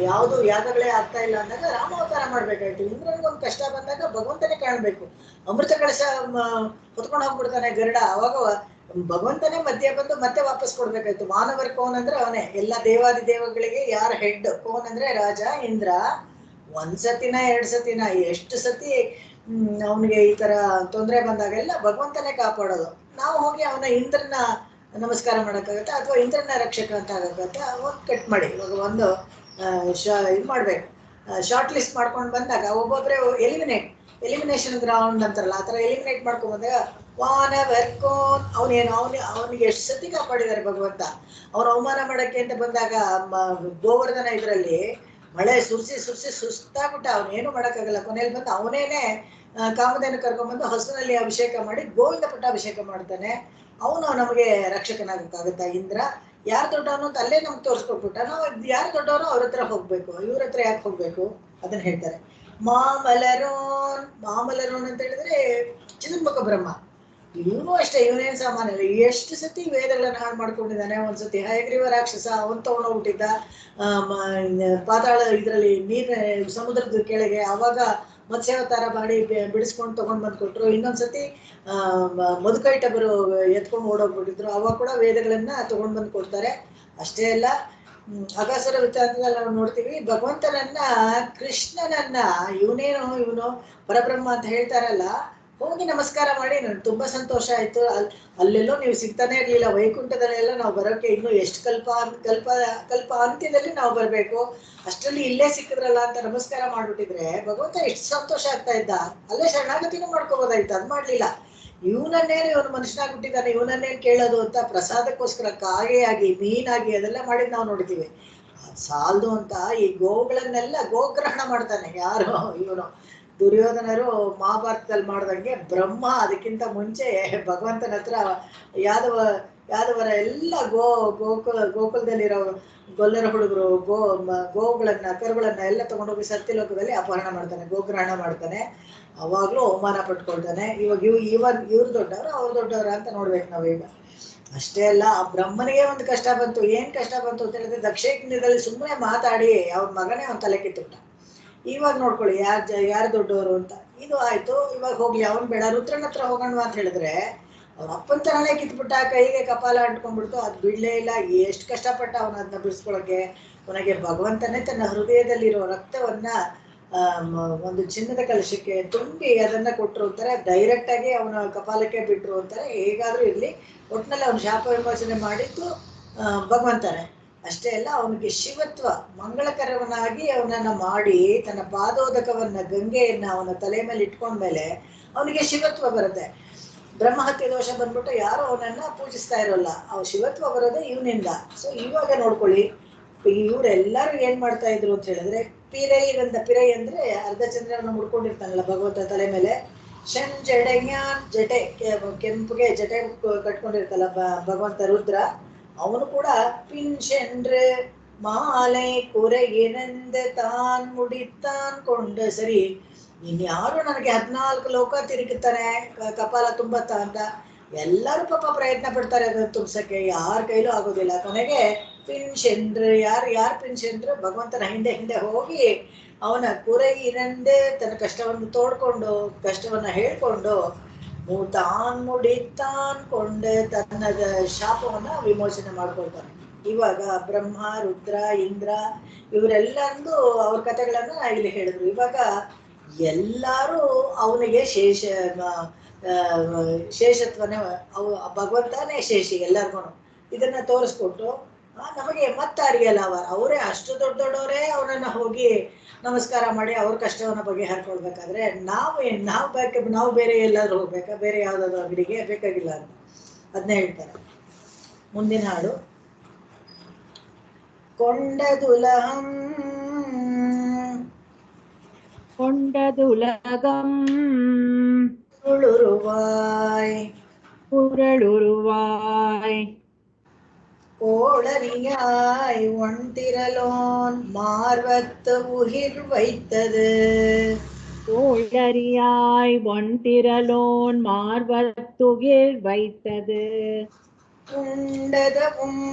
ಯಾವುದು ಯಾಗಗಳೇ ಆಗ್ತಾ ಇಲ್ಲ ಅಂದಾಗ ರಾಮ ಅವತಾರ ಮಾಡ್ಬೇಕಾಯ್ತು. ಇಂದ್ರನಿಗೊಂದು ಕಷ್ಟ ಬಂದಾಗ ಭಗವಂತನೇ ಕಾಣ್ಬೇಕು. ಅಮೃತ ಕಳಶ ಹೊತ್ಕೊಂಡು ಹೋಗ್ಬಿಡ್ತಾನೆ ಗರುಡ, ಅವಾಗ ಭಗವಂತನೇ ಮಧ್ಯ ಬಂದು ಮತ್ತೆ ವಾಪಸ್ ಕೊಡ್ಬೇಕಾಯ್ತು. ಮಾನವರ್ ಕೋನ್ ಅಂದ್ರೆ ಅವನೇ. ಎಲ್ಲ ದೇವಾದಿ ದೇವಗಳಿಗೆ ಯಾರ ಹೆಡ್? ಕೋನ್ ಅಂದ್ರೆ ರಾಜ ಇಂದ್ರ. ಒಂದ್ ಸತಿನ ಎರಡ್ ಸತಿನ ಎಷ್ಟು ಸತಿ ಅವನಿಗೆ ಈ ತರ ತೊಂದರೆ ಬಂದಾಗೆಲ್ಲ ಭಗವಂತನೇ ಕಾಪಾಡೋದು. ನಾವು ಹೋಗಿ ಅವನ ಇಂದ್ರನ ನಮಸ್ಕಾರ ಮಾಡಕ್ಕಾಗತ್ತೆ ಅಥವಾ ಇಂದ್ರನ ರಕ್ಷಕ ಅಂತ ಆಗತ್ತೆ? ಒಂದು ಕಟ್ ಮಾಡಿ ಇವಾಗ ಒಂದು ಇದು ಮಾಡ್ಬೇಕು, ಶಾರ್ಟ್ ಲಿಸ್ಟ್ ಮಾಡ್ಕೊಂಡು ಬಂದಾಗ ಒಬ್ಬೊಬ್ಬರೇ ಎಲಿಮಿನೇಟ್. ಎಲಿಮಿನೇಷನ್ ಗ್ರೌಂಡ್ ಅಂತಾರಲ್ಲ, ಆ ಥರ ಎಲಿಮಿನೇಟ್ ಮಾಡ್ಕೊಂಬಂದಾಗ ವಾನವರ್ಕೋನ್ ಅವನಿಗೆ ಎಷ್ಟು ಸತಿ ಕಾಪಾಡಿದ್ದಾರೆ ಭಗವಂತ. ಅವ್ರು ಅವಮಾನ ಮಾಡಕ್ಕೆ ಅಂತ ಬಂದಾಗ ಗೋವರ್ಧನ ಇದರಲ್ಲಿ ಮಳೆ ಸುರಿಸಿ ಸುಸ್ತಾಗ್ಬಿಟ್ಟ, ಅವನೇನು ಮಾಡೋಕ್ಕಾಗಲ್ಲ. ಕೊನೆಯಲ್ಲಿ ಬಂದು ಅವನೇನೆ ಕಾಮಧೇನು ಕರ್ಕೊಂಡ್ಬಂದು ಹಸುನಲ್ಲಿ ಅಭಿಷೇಕ ಮಾಡಿ ಗೋವಿಂದ ಪಟ್ಟಾಭಿಷೇಕ ಮಾಡ್ತಾನೆ. ಅವನು ನಮಗೆ ರಕ್ಷಕನಾಗಕ್ಕಾಗುತ್ತಾ? ಇಂದ್ರ ಯಾರು ದೊಡ್ಡವನು ಅಂತ ಅಲ್ಲೇ ನಮ್ಗೆ ತೋರಿಸ್ಕೊಟ್ಬಿಟ್ಟ. ನಾವು ಯಾರು ದೊಡ್ಡವನು ಅವ್ರ ಹತ್ರ ಹೋಗ್ಬೇಕು, ಇವ್ರ ಹತ್ರ ಯಾಕೆ ಹೋಗ್ಬೇಕು? ಅದನ್ನ ಹೇಳ್ತಾರೆ. ಮಾಮಲರೋನ್ ಅಂತ ಹೇಳಿದ್ರೆ ಚತುರ್ಮುಖ ಬ್ರಹ್ಮ. ಇವನು ಅಷ್ಟೇ, ಇವನೇನ್ ಸಾಮಾನ್ಯ ಇಲ್ಲ. ಎಷ್ಟು ಸತಿ ವೇದಗಳನ್ನ ಹಾಳು ಮಾಡ್ಕೊಂಡಿದ್ದಾನೆ. ಒಂದ್ಸತಿ ಹಯಗ್ರೀವ ರಾಕ್ಷಸ ಅವನ್ ತಗೊಂಡೋಗ್ಬಿಟ್ಟಿದ್ದ ಪಾತಾಳ ಇದರಲ್ಲಿ ಸಮುದ್ರದ ಕೆಳಗೆ, ಅವಾಗ ಮತ್ಸ್ಯಾವತಾರ ಮಾಡಿ ಬಿಡಿಸ್ಕೊಂಡು ತಗೊಂಡ್ ಬಂದ್ ಕೊಟ್ರು. ಇನ್ನೊಂದ್ಸತಿ ಮಧುಕೈಟಬರು ಎತ್ಕೊಂಡು ಓಡೋಗ್ಬಿಟ್ಟಿದ್ರು, ಅವಾಗ ಕೂಡ ವೇದಗಳನ್ನ ತಗೊಂಡ್ ಬಂದ್ ಕೊಡ್ತಾರೆ. ಅಷ್ಟೇ ಅಲ್ಲ, ಅಗಾಸುರ ವೃತ್ತಾಂತದಲ್ಲಿ ನಾವು ನೋಡ್ತೀವಿ, ಭಗವಂತನನ್ನ ಕೃಷ್ಣನನ್ನ ಇವನು ಪರಬ್ರಹ್ಮ ಅಂತ ಹೇಳ್ತಾರಲ್ಲ, ಹೋಗಿ ನಮಸ್ಕಾರ ಮಾಡಿ ನನ್ಗೆ ತುಂಬಾ ಸಂತೋಷ ಆಯ್ತು. ಅಲ್ಲೆಲ್ಲೋ ನೀವು ಸಿಗ್ತಾನೆ ಇರ್ಲಿಲ್ಲ, ವೈಕುಂಠದಲ್ಲೆಲ್ಲ ನಾವು ಬರೋಕೆ ಇನ್ನು ಎಷ್ಟು ಕಲ್ಪ ಅಂತ್ಯದಲ್ಲಿ ನಾವು ಬರ್ಬೇಕು, ಅಷ್ಟರಲ್ಲಿ ಇಲ್ಲೇ ಸಿಕ್ಕಿದ್ರಲ್ಲ ಅಂತ ನಮಸ್ಕಾರ ಮಾಡ್ಬಿಟ್ಟಿದ್ರೆ ಭಗವಂತ ಎಷ್ಟು ಸಂತೋಷ ಆಗ್ತಾ ಇದ್ದ. ಅಲ್ಲೇ ಶರಣಾಗತಿನೂ ಮಾಡ್ಕೋಬೋದಾಯ್ತು, ಅದ್ ಮಾಡ್ಲಿಲ್ಲ. ಇವನು ಮನುಷ್ಯನಾಗ್ಬಿಟ್ಟಿದ್ದಾನೆ, ಇವನನ್ನೇನು ಕೇಳೋದು ಅಂತ ಪ್ರಸಾದಕ್ಕೋಸ್ಕರ ಕಾಗೆಯಾಗಿ ಮೀನಾಗಿ ಅದೆಲ್ಲ ಮಾಡಿದ್ ನಾವು ನೋಡ್ತೀವಿ. ಸಾಲದು ಅಂತ ಈ ಗೋಗಳನ್ನೆಲ್ಲ ಗೋಗ್ರಹಣ ಮಾಡ್ತಾನೆ. ಯಾರು? ಇವನು ದುರ್ಯೋಧನರು ಮಹಾಭಾರತದಲ್ಲಿ ಮಾಡ್ದಂಗೆ ಬ್ರಹ್ಮ ಅದಕ್ಕಿಂತ ಮುಂಚೆ ಭಗವಂತನ ಹತ್ರ ಯಾದವರ ಎಲ್ಲ ಗೋಕುಲದಲ್ಲಿರೋ ಗೊಲ್ಲರ ಹುಡುಗರು ಗೋಗಳನ್ನ ಕರುಗಳನ್ನ ಎಲ್ಲ ತಗೊಂಡೋಗಿ ಸತ್ಯಲೋಕದಲ್ಲಿ ಅಪಹರಣ ಮಾಡ್ತಾನೆ, ಗೋಗ್ರಹಣ ಮಾಡ್ತಾನೆ. ಅವಾಗ್ಲೂ ಅವಮಾನ ಪಟ್ಕೊಳ್ತಾನೆ. ಇವ್ರು ದೊಡ್ಡವ್ರು ಅವ್ರು ದೊಡ್ಡವ್ರ ಅಂತ ನೋಡ್ಬೇಕು ನಾವೀಗ. ಅಷ್ಟೇ ಅಲ್ಲ, ಆ ಬ್ರಹ್ಮನಿಗೆ ಒಂದು ಕಷ್ಟ ಬಂತು. ಏನ್ ಕಷ್ಟ ಬಂತು ಅಂತ ಹೇಳಿದ್ರೆ, ದಕ್ಷಯಜ್ಞದಲ್ಲಿ ಸುಮ್ಮನೆ ಮಾತಾಡಿ ಅವ್ರ ಮಗನೇ ಅವ್ನ ತಲೆ ಕಿತ್ತುಬಿಟ್ಟ. ಇವಾಗ ನೋಡ್ಕೊಳ್ಳಿ ಯಾರು ದೊಡ್ಡವರು ಅಂತ. ಇದು ಆಯ್ತು, ಇವಾಗ ಹೋಗ್ಲಿ, ಅವನ್ ಬೇಡ, ರುದ್ರನ ಹತ್ರ ಹೋಗೋಣ ಅಂತ ಹೇಳಿದ್ರೆ ಅವ್ರ ಅಪ್ಪನ ತರನೇ ಕಿತ್ಬಿಟ್ಟ, ಕೈಗೆ ಕಪಾಲ ಅಂಟ್ಕೊಂಡ್ಬಿಡ್ತು. ಅದು ಬಿಡ್ಲೇ ಇಲ್ಲ. ಎಷ್ಟು ಕಷ್ಟಪಟ್ಟ ಅವನ ಅದನ್ನ ಬಿಡಿಸ್ಕೊಳಕ್ಕೆ. ಕೊನೆಗೆ ಭಗವಂತನೇ ತನ್ನ ಹೃದಯದಲ್ಲಿರೋ ರಕ್ತವನ್ನ ಒಂದು ಚಿನ್ನದ ಕಲಶಕ್ಕೆ ತುಂಬಿ ಅದನ್ನ ಕೊಟ್ಟರು ಅಂತಾರೆ. ಡೈರೆಕ್ಟ್ ಆಗಿ ಅವನ ಕಪಾಲಕ್ಕೆ ಬಿಟ್ರು ಅಂತಾರೆ. ಹೇಗಾದ್ರೂ ಇರ್ಲಿ, ಒಟ್ಟಿನಲ್ಲಿ ಅವನ ಶಾಪ ವಿಮೋಚನೆ ಮಾಡಿದ್ದು ಭಗವಂತನೇ. ಅಷ್ಟೇ ಅಲ್ಲ, ಅವನಿಗೆ ಶಿವತ್ವ ಮಂಗಳಕರವನಾಗಿ ಅವನನ್ನ ಮಾಡಿ ತನ್ನ ಪಾದೋದಕವನ್ನ ಗಂಗೆಯನ್ನ ಅವನ ತಲೆ ಮೇಲೆ ಇಟ್ಕೊಂಡ್ಮೇಲೆ ಅವನಿಗೆ ಶಿವತ್ವ ಬರುತ್ತೆ. ಬ್ರಹ್ಮಹತ್ಯೆ ದೋಷ ಬಂದ್ಬಿಟ್ಟು ಯಾರು ಅವನನ್ನ ಪೂಜಿಸ್ತಾ ಇರೋಲ್ಲ. ಅವ್ ಶಿವತ್ವ ಬರೋದೇ ಇವನಿಂದ. ಸೊ ಇವಾಗ ನೋಡ್ಕೊಳ್ಳಿ, ಇವರೆಲ್ಲರೂ ಏನ್ ಮಾಡ್ತಾ ಇದ್ರು ಅಂತ ಹೇಳಿದ್ರೆ, ಪಿರೈ ಅಂದ್ರೆ ಅರ್ಧ ಚಂದ್ರನ ಮುಡ್ಕೊಂಡಿರ್ತಾನಲ್ಲ ಭಗವಂತ ತಲೆ ಮೇಲೆ. ಜಡೆಯಾನ್ ಜಟೆ, ಕೆಂಪುಗೆ ಜಟೆ ಕಟ್ಕೊಂಡಿರ್ತಲ್ಲ ಭಗವಂತ ರುದ್ರ, ಅವನು ಕೂಡ ಪಿನ್ಶೆಂಡ್ರೆ ಮಾಲೆ ಕುರೆಗಿನಂದೆ ತಾನ್ ಮುಡಿತಾನ್ ಕೊಂಡ. ಸರಿ, ಇನ್ಯಾರು ನನಗೆ 14 ಲೋಕ ತಿರುಗುತ್ತಾನೆ ಕಪಾಲ ತುಂಬತ್ತ ಅಂತ ಎಲ್ಲರೂ ಪಾಪ ಪ್ರಯತ್ನ ಪಡ್ತಾರೆ ಅದನ್ನು ತುಂಬಿಸಕ್ಕೆ, ಯಾರ ಕೈಲೂ ಆಗೋದಿಲ್ಲ. ಕೊನೆಗೆ ಪಿನ್ಶೆಂಡ್ರೆ ಯಾರು ಪಿನ್ಶೆಂಡ್ರೆ ಭಗವಂತನ ಹಿಂದೆ ಹೋಗಿ ಅವನ ಕುರೆಗಿನಂದೆ ತನ್ನ ಕಷ್ಟವನ್ನು ತೋಡ್ಕೊಂಡು ಕಷ್ಟವನ್ನ ಹೇಳ್ಕೊಂಡು ತಾನ್ ಮುಡಿತಾನ್ ಕೊಂಡೆ ತನ್ನ ಶಾಪವನ್ನ ವಿಮೋಚನೆ ಮಾಡ್ಕೊಳ್ತಾನೆ. ಇವಾಗ ಬ್ರಹ್ಮ, ರುದ್ರ, ಇಂದ್ರ ಇವರೆಲ್ಲಂದು ಅವ್ರ ಕಥೆಗಳನ್ನ ಇಲ್ಲಿ ಹೇಳಿದ್ರು. ಇವಾಗ ಎಲ್ಲಾರು ಅವನಿಗೆ ಶೇಷತ್ವನೇ, ಭಗವಂತನೇ ಶೇಷಿ ಎಲ್ಲರಿಗೂ. ಇದನ್ನ ತೋರಿಸ್ಕೊಟ್ಟು ನಮಗೆ ಮತ್ತಾರಿಗೆಲ್ಲ ಅವರೇ ಅಷ್ಟು ದೊಡ್ಡವರೇ ಅವನನ್ನ ಹೋಗಿ ನಮಸ್ಕಾರ ಮಾಡಿ ಅವ್ರ ಕಷ್ಟವನ್ನ ಬಗೆಹರ್ಕೊಳ್ಬೇಕಾದ್ರೆ ನಾವು ಬೇರೆ ಎಲ್ಲಾದ್ರೂ ಹೋಗ್ಬೇಕಾ? ಬೇರೆ ಯಾವ್ದಾದ್ರು ಅಂಗಡಿಗೆ ಬೇಕಾಗಿಲ್ಲ ಅಂತ ಅದನ್ನ ಹೇಳ್ತಾರೆ. ಮುಂದಿನ ಹಾಡು. ಕೊಂಡದುಲಹಂ புரளுருவாய் கோளரியாய் ஒன்றிரலோன் மார்வத்து உயிர் வைத்தது. கோளரியாய் ஒன்றிரலோன் மார்வத்துயிர் வைத்தது. உண்டதவும்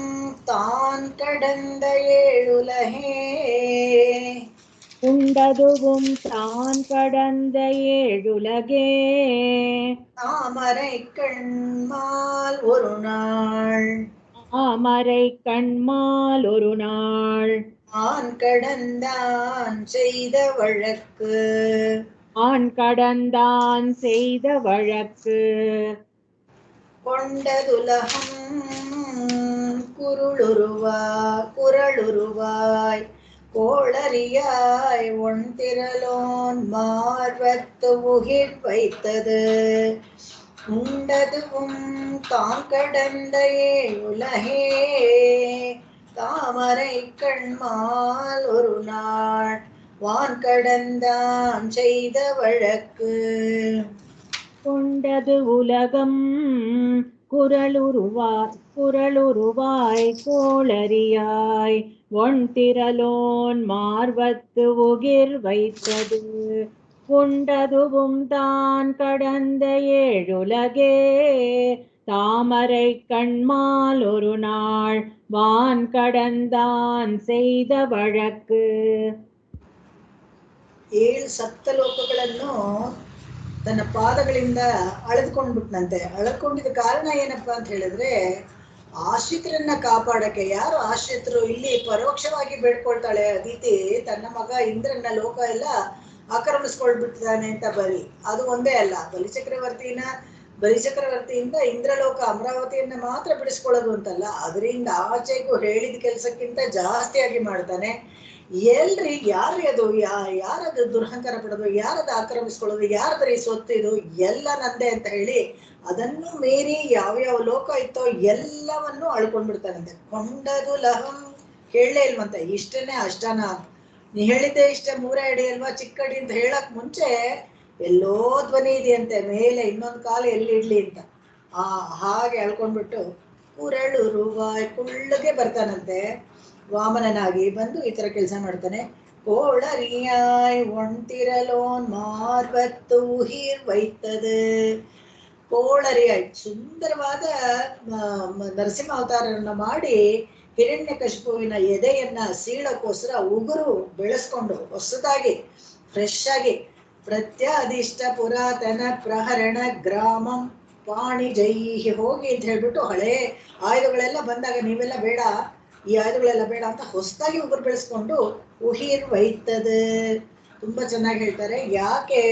தான் கடந்த ஏழுலகே, உண்டதுவும் தான் கடந்த ஏழுலகே. தாமரை கண்மால் ஒரு நாள், தாமரை கண்மால் ஒரு நாள், ஆண் கடந்தான் செய்த வழக்கு, ஆண் கடந்தான் செய்த வழக்கு. கொண்டதுலகம் குரளுருவாய் கோளறியாய் ஒன்திரலோன் மார்வத்து உயிர் வைத்தது உண்டதுவும் தாம் கடந்த உலகே தாமரை கண்மால் ஒரு நாள் வான் கடந்தான் செய்த வழக்கு. கொண்டது உலகம் குரலுருவாய் கோளறியாய் ஒன்திரலோன் மார்வத்து உகிர் வைத்தது உண்டதுவும் தான் கடந்த ஏழுலகே தாமரை கண்மால் ஒரு நாள் வான் கடந்தான் செய்த வழக்கு. 7 ಸಪ್ತಲೋಕಗಳನ್ನು ತನ್ನ ಪಾದಗಳಿಂದ ಅಳೆದುಕೊಂಡ್ಬಿಟ್ನಂತೆ. ಅಳೆದುಕೊಂಡಿದ್ದ ಕಾರಣ ಏನಪ್ಪಾ ಅಂತ ಹೇಳಿದ್ರೆ, ಆಶ್ರಿತರನ್ನ ಕಾಪಾಡಕ್ಕೆ, ಯಾರು ಆಶ್ರಿತರು ಇಲ್ಲಿ ಪರೋಕ್ಷವಾಗಿ ಬೇಡ್ಕೊಳ್ತಾಳೆ ಅದಿತಿ, ತನ್ನ ಮಗ ಇಂದ್ರನ ಲೋಕ ಎಲ್ಲ ಆಕ್ರಮಿಸ್ಕೊಳ್ಬಿಟ್ಟಿದ್ದಾನೆ ಅಂತ ಬಲಿ. ಅದು ಒಂದೇ ಅಲ್ಲ, ಬಲಿಚಕ್ರವರ್ತಿಯಿಂದ ಇಂದ್ರಲೋಕ ಅಮರಾವತಿಯನ್ನ ಮಾತ್ರ ಬಿಡಿಸ್ಕೊಳ್ಳೋದು ಅಂತಲ್ಲ, ಅದರಿಂದ ಆಚೆಗೂ ಹೇಳಿದ ಕೆಲಸಕ್ಕಿಂತ ಜಾಸ್ತಿಯಾಗಿ ಮಾಡ್ತಾನೆ. ಎಲ್ರಿ ಯಾರ್ರಿ ಅದು, ಯಾರದು ದುರಹಂಕಾರ ಪಡೋದು, ಯಾರದು ಆಕ್ರಮಿಸ್ಕೊಳ್ಳೋದು, ಯಾರದ್ರಿ ಸೊತ್ತು ಇದು, ಎಲ್ಲ ನಂದೆ ಅಂತ ಹೇಳಿ ಅದನ್ನು ಮೀರಿ ಯಾವ್ಯಾವ ಲೋಕ ಇತ್ತೋ ಎಲ್ಲವನ್ನು ಅಳ್ಕೊಂಡ್ಬಿಡ್ತಾನಂತೆ. ಕೊಂಡದು ಲಹಂ ಹೇಳಲೇ ಇಲ್ವಂತೆ, ಇಷ್ಟನೇ ಅಷ್ಟನ, ನೀ ಹೇಳಿದ್ದೆ ಇಷ್ಟ 3 ಅಡಿ ಅಲ್ವಾ, ಚಿಕ್ಕಡಿ ಅಂತ ಹೇಳಕ್ ಮುಂಚೆ ಎಲ್ಲೋ ಧ್ವನಿ ಇದೆಯಂತೆ ಮೇಲೆ, ಇನ್ನೊಂದು ಕಾಲು ಎಲ್ಲಿ ಇಡ್ಲಿ ಅಂತ. ಹಾಗೆ ಅಳ್ಕೊಂಡ್ಬಿಟ್ಟು ಕುರಳುರುವಾಯ್ ಕುಳ್ಳಗೆ ಬರ್ತಾನಂತೆ, ವಾಮನನಾಗಿ ಬಂದು ಈ ತರ ಕೆಲಸ ಮಾಡ್ತಾನೆ. ಕೋಳರಿಯಾಯ್ ಒಣ್ತಿರಲೋನ್ ಮಾರ್ವತ್ತು ಉಹಿರ್ ವೈತದು. ಕೋಳರಿಯಾಯ್ ಸುಂದರವಾದ ನರಸಿಂಹ ಅವತಾರನ್ನ ಮಾಡಿ ಹಿರಣ್ಯಕಶಿಪುವಿನ ಎದೆಯನ್ನ ಸೀಳಕ್ಕೋಸ್ಕರ ಉಗುರು ಬೆಳೆಸ್ಕೊಂಡು ಹೊಸದಾಗಿ ಫ್ರೆಶ್ ಆಗಿ ಪ್ರತ್ಯಾದಿಷ್ಟ ಪುರಾತನ ಪ್ರಹರಣ ಗ್ರಾಮಂ ಪಾಣಿ ಜೈಹಿ ಹೋಗಿ ಅಂತ ಹೇಳ್ಬಿಟ್ಟು, ಹಳೆ ಆಯುಧಗಳೆಲ್ಲ ಬಂದಾಗ ನೀವೆಲ್ಲ ಬೇಡ, ಈ ಆಯುಧಗಳೆಲ್ಲ ಬೇಡ ಅಂತ ಹೊಸದಾಗಿ ಉಗುರು ಬೆಳೆಸ್ಕೊಂಡು ಉಹಿರ್ ವೈತದ. ತುಂಬಾ ಚೆನ್ನಾಗಿ ಹೇಳ್ತಾರೆ. ಯಾಕೆ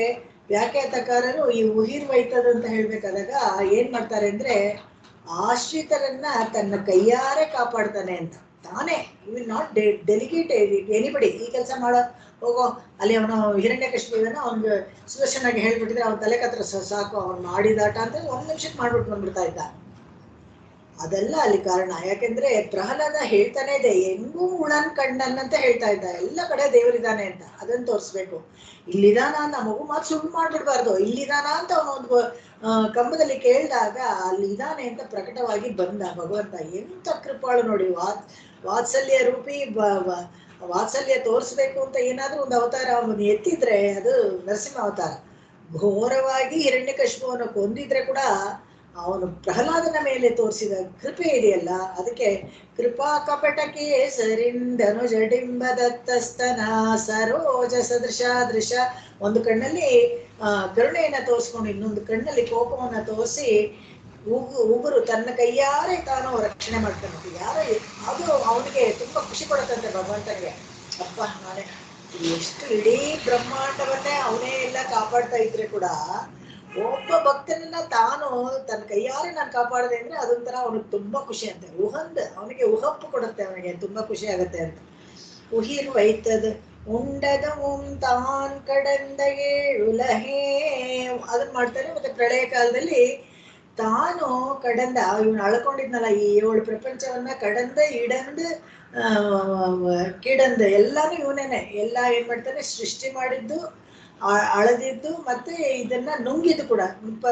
ವ್ಯಾಖ್ಯಾತಕಾರರು ಈ ಉಹಿರ್ ವೈತದ ಅಂತ ಹೇಳ್ಬೇಕಾದಾಗ ಏನ್ ಮಾಡ್ತಾರೆ ಅಂದ್ರೆ, ಆಶ್ರಿತರನ್ನ ತನ್ನ ಕೈಯಾರೆ ಕಾಪಾಡ್ತಾನೆ ಅಂತ. ತಾನೇ ವಿಲ್ ನಾಟ್ ಡೆಲಿಗೇಟ್ ಎನಿಬಡಿ. ಈ ಕೆಲಸ ಮಾಡೋ ಹೋಗೋ, ಅಲ್ಲಿ ಅವನು ಹಿರಣ್ಯಕಶಿಪುವಿನ ಅವ್ನಿಗೆ ಸುದರ್ಶನಾಗಿ ಹೇಳ್ಬಿಟ್ಟಿದ್ರೆ ಅವ್ನ ತಲೆ ಕತ್ರ ಸಾಕು, ಅವ್ನು ಮಾಡಿದಾಟ ಅಂತ 1 ನಿಮಿಷಕ್ಕೆ ಮಾಡ್ಬಿಟ್ಟು ಬಂದ್ಬಿಡ್ತಾ ಇದ್ದ. ಅದೆಲ್ಲ ಅಲ್ಲಿ ಕಾರಣ. ಯಾಕೆಂದ್ರೆ ಪ್ರಹ್ಲಾದ ಹೇಳ್ತಾನೆ ಇದೆ, ಹೆಂಗೂ ಉಳನ್ ಕಣ್ಣನ್ ಅಂತ ಹೇಳ್ತಾ ಇದ್ದ, ಎಲ್ಲ ಕಡೆ ದೇವರಿದ್ದಾನೆ ಅಂತ, ಅದನ್ನ ತೋರಿಸ್ಬೇಕು. ಇಲ್ಲಿದಾನ ಅಂತ ಮಗು ಮಾತು ಸುಳ್ಳು ಮಾಡ್ಬಿಡ್ಬಾರ್ದು. ಇಲ್ಲಿದಾನ ಅಂತ ಅವನೊಂದು ಕಂಬದಲ್ಲಿ ಕೇಳಿದಾಗ ಅಲ್ಲಿ ಇದಾನೆ ಅಂತ ಪ್ರಕಟವಾಗಿ ಬಂದ ಭಗವಂತ. ಎಂತ ಕೃಪಾಳು ನೋಡಿ, ವಾತ್ಸಲ್ಯ ರೂಪಿ ವಾತ್ಸಲ್ಯ ತೋರಿಸ್ಬೇಕು ಅಂತ ಏನಾದ್ರೂ ಒಂದು ಅವತಾರ ಅವನು ಎತ್ತಿದ್ರೆ ಅದು ನರಸಿಂಹ ಅವತಾರ. ಘೋರವಾಗಿ ಹಿರಣ್ಯಕಶಿಪುವನ್ನು ಕೊಂದಿದ್ರೆ ಕೂಡ ಅವನು ಪ್ರಹ್ಲಾದನ ಮೇಲೆ ತೋರಿಸಿದ ಕೃಪೆ ಇದೆಯಲ್ಲ, ಅದಕ್ಕೆ ಕೃಪಾ ಕಪಟಕ್ಕೆ ಸರಿಂದನು ಜಡಿಂಬದತ್ತಸ್ತನ ಸರೋಜ ಸದೃಶ. ಒಂದು ಕಣ್ಣಲ್ಲಿ ಕರುಣೆಯನ್ನ ತೋರಿಸ್ಕೊಂಡು ಇನ್ನೊಂದು ಕಣ್ಣಲ್ಲಿ ಕೋಪವನ್ನ ತೋರಿಸಿ ಉಗುರು ತನ್ನ ಕೈಯಾರೆ ತಾನು ರಕ್ಷಣೆ ಮಾಡ್ತಾನೆ. ಯಾರು ಅದು ಅವನಿಗೆ ತುಂಬಾ ಖುಷಿ ಕೊಡುತ್ತಂತೆ ಭಗವಂತನಿಗೆ. ಅಪ್ಪ ನಾನೇ ಎಷ್ಟು ಇಡೀ ಬ್ರಹ್ಮಾಂಡವನ್ನೇ ಅವನೇ ಎಲ್ಲ ಕಾಪಾಡ್ತಾ ಇದ್ರೆ ಕೂಡ ಒಬ್ಬ ಭಕ್ತನನ್ನ ತಾನು ತನ್ನ ಕೈಯಾರೆ ನಾನು ಕಾಪಾಡದೆ ಅಂದ್ರೆ ಅದೊಂಥರ ಅವನಿಗೆ ತುಂಬಾ ಖುಷಿ ಅಂತೆ. ಅವನಿಗೆ ಉಹಪ್ಪು ಕೊಡುತ್ತೆ, ಅವನಿಗೆ ತುಂಬಾ ಖುಷಿ ಆಗತ್ತೆ ಅಂತ. ಉಹಿರ್ ವೈತದ್ ಉಂಡದ ತಾನ್ ಕಡಂದ ಏಳುಲಹೇ ಅದನ್ನ ಮಾಡ್ತಾನೆ. ಮತ್ತೆ ಪ್ರಳಯ ಕಾಲದಲ್ಲಿ ತಾನು ಕಡಂದ, ಇವನು ಅಳ್ಕೊಂಡಿದ್ನಲ್ಲ ಈ 7 ಪ್ರಪಂಚವನ್ನ, ಕಡಂದ ಇಡಂದು ಕಿಡಂದು ಎಲ್ಲಾನು ಇವನೇನೆ. ಎಲ್ಲ ಏನ್ ಮಾಡ್ತಾನೆ, ಸೃಷ್ಟಿ ಮಾಡಿದ್ದು, ಅಳದಿದ್ದು, ಮತ್ತೆ ಇದನ್ನ ನುಂಗಿದ್ದು ಕೂಡ.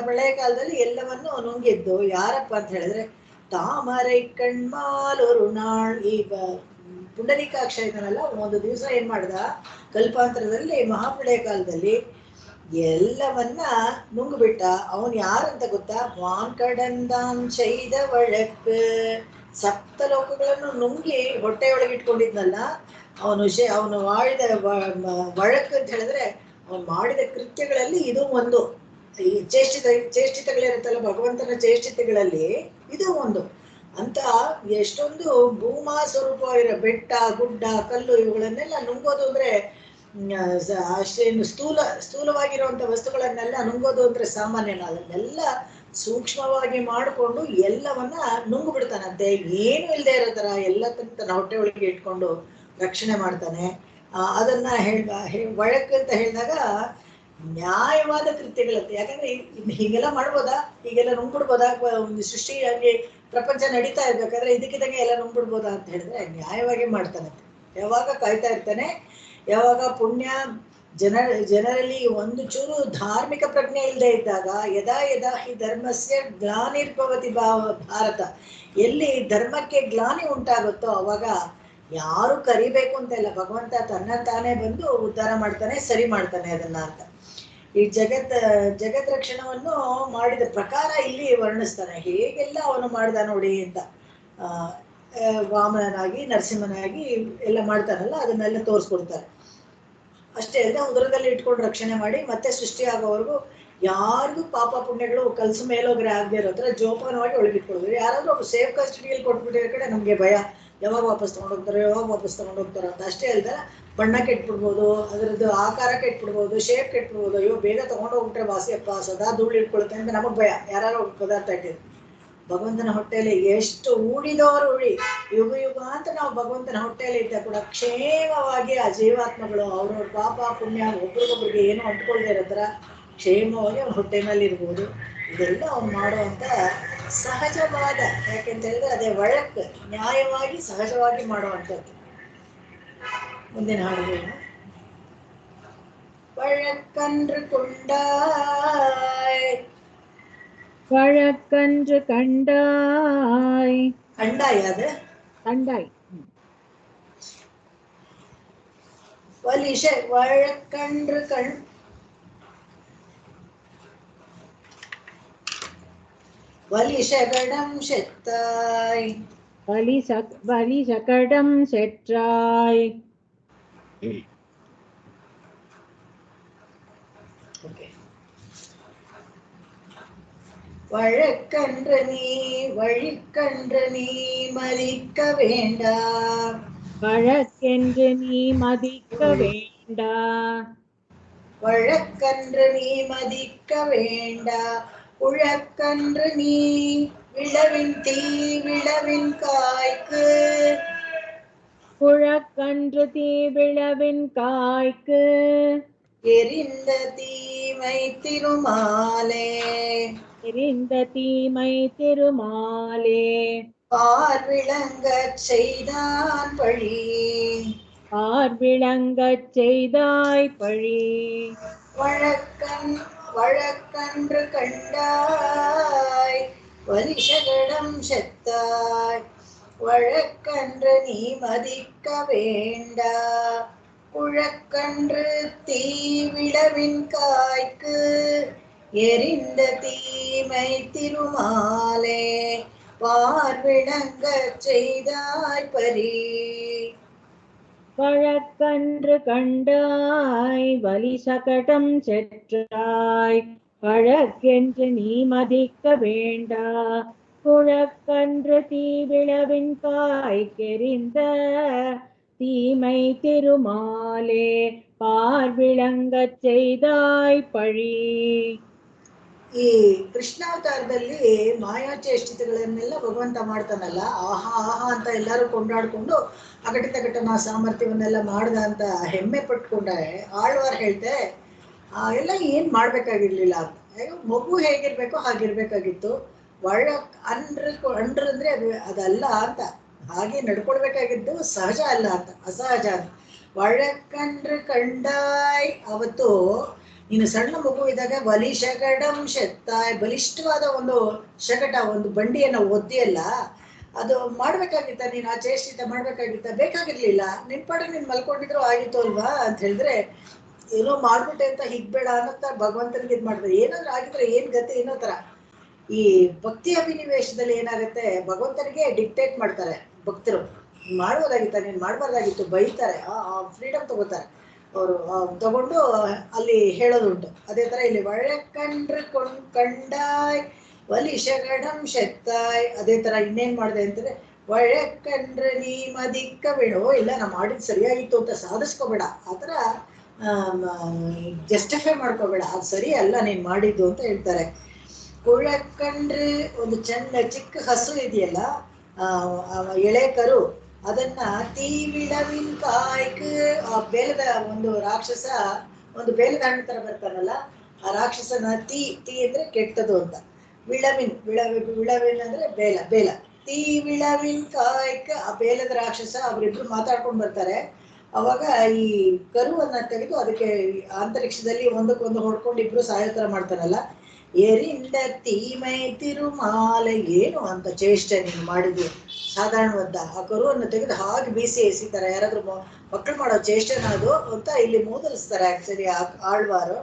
ಪ್ರಳಯ ಕಾಲದಲ್ಲಿ ಎಲ್ಲವನ್ನು ನುಂಗಿದ್ದು ಯಾರಪ್ಪ ಅಂತ ಹೇಳಿದ್ರೆ ತಾಮರೈ ಕಣ್ಮಾಲ್ ஒரு ನಾಳ್. ಈಗ ಪುಂಡರೀಕಾಕ್ಷ ಇದನ್ನಲ್ಲ ಒಂದು ದಿವಸ ಏನ್ ಮಾಡ್ದ, ಕಲ್ಪಾಂತರದಲ್ಲಿ ಮಹಾಪ್ರಳಯ ಕಾಲದಲ್ಲಿ ಎಲ್ಲವನ್ನ ನುಂಗ್ಬಿಟ್ಟ. ಅವನು ಯಾರಂತ ಗೊತ್ತಾ, ವಾನ್ ಕಡಂದಾನ್ ಚೈದ ವಳಕ್. 7 ಲೋಕಗಳನ್ನು ನುಂಗಿ ಹೊಟ್ಟೆಯೊಳಗೆ ಇಟ್ಕೊಂಡಿದ್ನಲ್ಲ ಅವನು ಮಾಡಿದ ವಳಕ್ ಅಂತ ಹೇಳಿದ್ರೆ ಅವನು ಮಾಡಿದ ಕೃತ್ಯಗಳಲ್ಲಿ ಇದು ಒಂದು. ಈ ಚೇಷ್ಟಿತಗಳಿರುತ್ತಲ್ಲ, ಭಗವಂತನ ಚೇಷ್ಟಿತಗಳಲ್ಲಿ ಇದು ಒಂದು ಅಂತ. ಎಷ್ಟೊಂದು ಭೂಮಾ ಸ್ವರೂಪ ಇರೋ ಬೆಟ್ಟ ಗುಡ್ಡ ಕಲ್ಲು ಇವುಗಳನ್ನೆಲ್ಲ ನುಂಗೋದು ಅಂದ್ರೆ ಅಷ್ಟೇನು ಸ್ಥೂಲವಾಗಿರುವಂತ ವಸ್ತುಗಳನ್ನೆಲ್ಲ ನುಂಗೋದು ಅಂದ್ರೆ ಸಾಮಾನ್ಯನ. ಅದನ್ನೆಲ್ಲ ಸೂಕ್ಷ್ಮವಾಗಿ ಮಾಡಿಕೊಂಡು ಎಲ್ಲವನ್ನ ನುಂಗು ಬಿಡ್ತಾನಂತೆ. ಏನು ಇಲ್ಲದೆ ಇರೋ ತರ ಎಲ್ಲ ತನ್ನ ಹೊಟ್ಟೆ ಒಳಗೆ ಇಟ್ಕೊಂಡು ರಕ್ಷಣೆ ಮಾಡ್ತಾನೆ. ಅದನ್ನ ಒಳಕ್ಕೆ ಅಂತ ಹೇಳಿದಾಗ ನ್ಯಾಯವಾದ ಕೃತ್ಯಗಳಂತೆ. ಯಾಕಂದ್ರೆ ಹೀಗೆಲ್ಲ ಮಾಡ್ಬೋದಾ, ಹೀಗೆಲ್ಲ ನುಂಗ್ಬಿಡ್ಬೋದಾ, ಒಂದು ಸೃಷ್ಟಿ ಹಂಗೆ ಪ್ರಪಂಚ ನಡೀತಾ ಇರ್ಬೇಕಾದ್ರೆ ಇದಕ್ಕಿದಂಗೆ ಎಲ್ಲ ನುಂಗ್ಬಿಡ್ಬೋದಾ ಅಂತ ಹೇಳಿದ್ರೆ ನ್ಯಾಯವಾಗಿ ಮಾಡ್ತಾನಂತೆ. ಯಾವಾಗ ಕಾಯ್ತಾ ಇರ್ತಾನೆ, ಯಾವಾಗ ಪುಣ್ಯ ಜನರಲ್ಲಿ ಒಂದು ಚೂರು ಧಾರ್ಮಿಕ ಪ್ರಜ್ಞೆ ಇಲ್ಲದೆ ಇದ್ದಾಗ, ಯದಾ ಯದಾ ಹಿ ಧರ್ಮಸ್ಯ ಗ್ಲಾನಿರ್ಭವತಿ ಭಾರತ, ಎಲ್ಲಿ ಧರ್ಮಕ್ಕೆ ಗ್ಲಾನಿ ಉಂಟಾಗುತ್ತೋ ಅವಾಗ ಯಾರು ಕರಿಬೇಕು ಅಂತ ಇಲ್ಲ, ಭಗವಂತ ತನ್ನ ತಾನೇ ಬಂದು ಉದ್ಧಾರ ಮಾಡ್ತಾನೆ, ಸರಿ ಮಾಡ್ತಾನೆ ಅದನ್ನ ಅಂತ. ಈ ಜಗತ್ ರಕ್ಷಣವನ್ನು ಮಾಡಿದ ಪ್ರಕಾರ ಇಲ್ಲಿ ವರ್ಣಿಸ್ತಾನೆ, ಹೇಗೆಲ್ಲ ಅವನು ಮಾಡ್ದ ನೋಡಿ ಅಂತ. ವಾಮನನಾಗಿ ನರಸಿಂಹನಾಗಿ ಎಲ್ಲ ಮಾಡ್ತಾನಲ್ಲ, ಅದನ್ನೆಲ್ಲ ತೋರಿಸ್ಕೊಡ್ತಾರೆ. ಅಷ್ಟೇ ಅಲ್ಲದೆ ಉದರದಲ್ಲಿ ಇಟ್ಕೊಂಡು ರಕ್ಷಣೆ ಮಾಡಿ ಮತ್ತೆ ಸೃಷ್ಟಿ ಆಗೋವರೆಗೂ ಯಾರಿಗೂ ಪಾಪ ಪುಣ್ಯಗಳು ಕಲ್ಸ ಮೇಲೋಗ್ರೆ ಆಗದೆ ಇರೋ ಹತ್ರ ಜೋಪಾನವಾಗಿ ಒಳಗಿಟ್ಕೊಳ್ತಾರೆ. ಯಾರಾದ್ರೂ ಒಬ್ಬ ಸೇಫ್ ಕಸ್ಟಡಿಯಲ್ಲಿ ಕೊಟ್ಬಿಟ್ಟಿರೋ ಕಡೆ ನಮಗೆ ಭಯ, ಯಾವಾಗ ವಾಪಸ್ ತಗೊಂಡೋಗ್ತಾರೋ ಅಂತ. ಅಷ್ಟೇ ಅಲ್ಲದೆ ಬಣ್ಣ ಕೆಟ್ಬಿಡ್ಬೋದು, ಅದರದ್ದು ಆಕಾರ ಕೆಟ್ಬಿಡ್ಬೋದು, ಶೇಪ್ ಕೆಟ್ಬಿಡ್ಬೋದು. ಅಯ್ಯೋ ಬೇಗ ತಗೊಂಡೋಗ್ಬಿಟ್ರೆ ವಾಸಿಯಪ್ಪ ಸದಾ ಧೂಳು ಇಟ್ಕೊಳುತ್ತೆ ಅಂತ ನಮಗೆ ಭಯ, ಯಾರು ಪದಾರ್ಥ ಇಟ್ಟಿದ್ರು. ಭಗವಂತನ ಹೊಟ್ಟೆಯಲ್ಲಿ ಎಷ್ಟು ಉಳಿದವರು ಯುಗ ಅಂತ ನಾವು ಭಗವಂತನ ಹೊಟ್ಟೆಯಲ್ಲಿ ಇದ್ದ ಕೂಡ ಕ್ಷೇಮವಾಗಿ ಆ ಜೀವಾತ್ಮಗಳು ಅವ್ರವ್ರ ಪಾಪ ಪುಣ್ಯ ಒಬ್ರಿಗೊಬ್ರಿಗೆ ಏನು ಅಂಟ್ಕೊಳ್ದೇ ಇರೋ ಥರ ಕ್ಷೇಮವಾಗಿ ಅವ್ನ ಹೊಟ್ಟೆ ಮೇಲೆ ಇರ್ಬೋದು. ಇದೆಲ್ಲ ಅವ್ನು ಮಾಡುವಂತ ಸಹಜವಾದ, ಯಾಕೆಂತ ಹೇಳಿದ್ರೆ ಅದೇ ಒಳಕ್ಕೆ ನ್ಯಾಯವಾಗಿ ಸಹಜವಾಗಿ ಮಾಡುವಂಥದ್ದು. ಮುಂದಿನ ಹಾಡುಗಳನ್ನ வழக்கன்று கொண்டாய் வழக்கன்று கண்டாய் கண்டாய் அது கண்டாய் வலிஷ வழக்கன்று வலிஷகடம் செத்தாய் வலிசகடம் செற்றாய். வழக்கன்று நீ வழிக்கன்று நீ மதிக்க வேண்டா, வழக்கென்று நீ மதிக்க வேண்டா, வழக்கன்று நீ மதிக்க வேண்டா, உழக்கன்று நீ விளவின் தீ விளவின் காய்க்கு, குழக்கன்று தீ விளவின் காய்க்கு, எரிந்த தீமை திருமாலே, எரிந்த தீமை திருமாலே, பார்விளங்கச் செய்தான் பழி, பார்விளங்கச் செய்தாய் பழி. வழக்கன்று கண்டாய் வலிஷகடம் செத்தாய், வழக்கன்று நீ மதிக்க வேண்டா, குழக்கன்று தீ விளவின் காய்க்கு, எரிந்த தீமை திருமாலே, பார்விளங்கச் செய்தாய் பரி. வழக்கன்று கண்டாய் வலிசகடம் செற்றாய், வழக்கென்று நீ மதிக்க வேண்டா, குழக்கன்று தீ விளவின் காய்க்கெரிந்த தீமை திருமாலே, பார்விளங்கச் செய்தாய் பழி. ಈ ಕೃಷ್ಣಾವತಾರದಲ್ಲಿ ಮಾಯಾಚೇಷ್ಟಿತಗಳನ್ನೆಲ್ಲ ಭಗವಂತ ಮಾಡ್ತಾನಲ್ಲ, ಆಹಾ ಆಹಾ ಅಂತ ಎಲ್ಲರೂ ಕೊಂಡಾಡ್ಕೊಂಡು ಅಘಟಿತ ಘಟನಾ ಸಾಮರ್ಥ್ಯವನ್ನೆಲ್ಲ ಮಾಡ್ದ ಅಂತ ಹೆಮ್ಮೆ ಪಟ್ಕೊಂಡ್ರೆ ಆಳ್ವಾರ್ ಹೇಳ್ತೆ ಎಲ್ಲ ಏನ್ ಮಾಡ್ಬೇಕಾಗಿರ್ಲಿಲ್ಲ ಅಂತ. ಮಗು ಹೇಗಿರ್ಬೇಕೋ ಹಾಗಿರ್ಬೇಕಾಗಿತ್ತು, ಅಂಡ್ರು ಅಂದ್ರೆ ಅದಲ್ಲ ಅಂತ, ಹಾಗೆ ನಡ್ಕೊಳ್ಬೇಕಾಗಿದ್ದು ಸಹಜ ಅಲ್ಲ ಅಂತ, ಅಸಹಜ ಅಂತ. ಒಳಕಂಡ್ರು ಕಂಡಾಯ್, ಅವತ್ತು ನೀನು ಸಣ್ಣ ಮಗು ಇದ್ದಾಗ ಬಲಿಶಕಡಂ ಶೆತ್ತಾಯ್, ಬಲಿಷ್ಠವಾದ ಒಂದು ಶಕಟ, ಒಂದು ಬಂಡಿಯನ್ನು ಒದ್ದಿಯಲ್ಲ, ಅದು ಮಾಡ್ಬೇಕಾಗಿತ್ತ, ನೀನು ಆ ಚೇಷ್ಟಿತ ಮಾಡ್ಬೇಕಾಗಿತ್ತ? ಬೇಕಾಗಿರ್ಲಿಲ್ಲ, ನಿನ್ ಪಾಡಿಗೆ ನೀನ್ ಮಲ್ಕೊಂಡಿದ್ರು ಆಗಿತ್ತು ಅಲ್ವಾ ಅಂತ ಹೇಳಿದ್ರೆ, ಏನೋ ಮಾಡ್ಬಿಟ್ಟೆ ಅಂತ ಹಿಗ್ಬೇಡ ಅನ್ನತ್ತ ಭಗವಂತನಿಗೆ ಇದ್ ಮಾಡಿದ್ರೆ ಏನಾದ್ರೂ ಆಗಿದ್ರೆ ಏನ್ ಗತಿ ಅನ್ನೋ ತರ. ಈ ಭಕ್ತಿ ಅಭಿನಿವೇಶದಲ್ಲಿ ಏನಾಗುತ್ತೆ, ಭಗವಂತನಿಗೆ ಡಿಕ್ಟೇಟ್ ಮಾಡ್ತಾರೆ ಭಕ್ತರು, ಮಾಡ್ಬೋದಾಗಿತ್ತ, ನೀನ್ ಮಾಡ್ಬಾರ್ದಾಗಿತ್ತು, ಬೈತಾರೆ, ಫ್ರೀಡಮ್ ತಗೋತಾರೆ ಅವರು, ತಗೊಂಡು ಅಲ್ಲಿ ಹೇಳೋದುಂಟು. ಅದೇ ತರ ಇಲ್ಲಿ ಒಳಕಂಡ್ರು ಕಂಡಾಯ್ ವಲಿಶಗಡಂ ಶೆತ್ತಾಯ್, ಅದೇ ತರ ಇನ್ನೇನ್ ಮಾಡಿದೆ ಅಂತಂದ್ರೆ ಒಳಕಂಡ್ರೆ ನೀ ಮದಿಕ್ಕ ಬೇಡೋ, ಇಲ್ಲ ನಾ ಮಾಡಿದ್ ಸರಿಯಾಗಿತ್ತು ಅಂತ ಸಾಧಿಸ್ಕೋಬೇಡ, ಆತರ ಜಸ್ಟಿಫೈ ಮಾಡ್ಕೋಬೇಡ, ಅದು ಸರಿ ಅಲ್ಲ ನೀನ್ ಮಾಡಿದ್ದು ಅಂತ ಹೇಳ್ತಾರೆ. ಕುಳಕಂಡ್ರೆ ಒಂದು ಚಿಕ್ಕ ಹಸು ಇದೆಯಲ್ಲ, ಎಳೆ ಕರು, ಅದನ್ನ ತೀವಿಳವಿನ್ ಕಾಯ್ಕ್, ಆ ಬೇಲದ ಒಂದು ರಾಕ್ಷಸ ಒಂದು ಬೇಲದ ಹಣ್ಣು ತರ ಬರ್ತಾನಲ್ಲ, ಆ ರಾಕ್ಷಸನ ತೀ ತೀ ಅಂದ್ರೆ ಕೆಟ್ಟದು ಅಂತ, ವಿಳವಿನ್ ಅಂದ್ರೆ ಬೇಲ ಬೇಲ, ತೀ ವಿಳವಿನ್ ಕಾಯ್ಕ್, ಆ ಬೇಲದ ರಾಕ್ಷಸ ಅವರಿಬ್ರು ಮಾತಾಡ್ಕೊಂಡು ಬರ್ತಾರೆ. ಅವಾಗ ಈ ಕರುವನ್ನ ತೆಗೆದು ಅದಕ್ಕೆ ಅಂತರಿಕ್ಷದಲ್ಲಿ ಒಂದಕ್ಕೊಂದು ಹೊಡ್ಕೊಂಡು ಇಬ್ರು ಸಾಯೋ ತರ ಮಾಡ್ತಾರಲ್ಲ. ಎರಿಂದ ತೀಮೈ ತಿರುಮಾಲೆ, ಏನು ಅಂತ ಚೇಷ್ಟೆ ನೀನು ಮಾಡಿದ್ವಿ, ಸಾಧಾರಣವಾದ ಆ ಕರುವನ್ನು ತೆಗೆದು ಹಾಗೆ ಬೀಸಿ ಎಸಿತಾರೆ. ಯಾರಾದ್ರೂ ಮಕ್ಕಳು ಮಾಡೋ ಚೇಷ್ಟೆನ ಅದು ಅಂತ ಇಲ್ಲಿ ಮೂದಲಿಸ್ತಾರೆ ಆಕ್ಚುಲಿ ಆಳ್ವಾರು.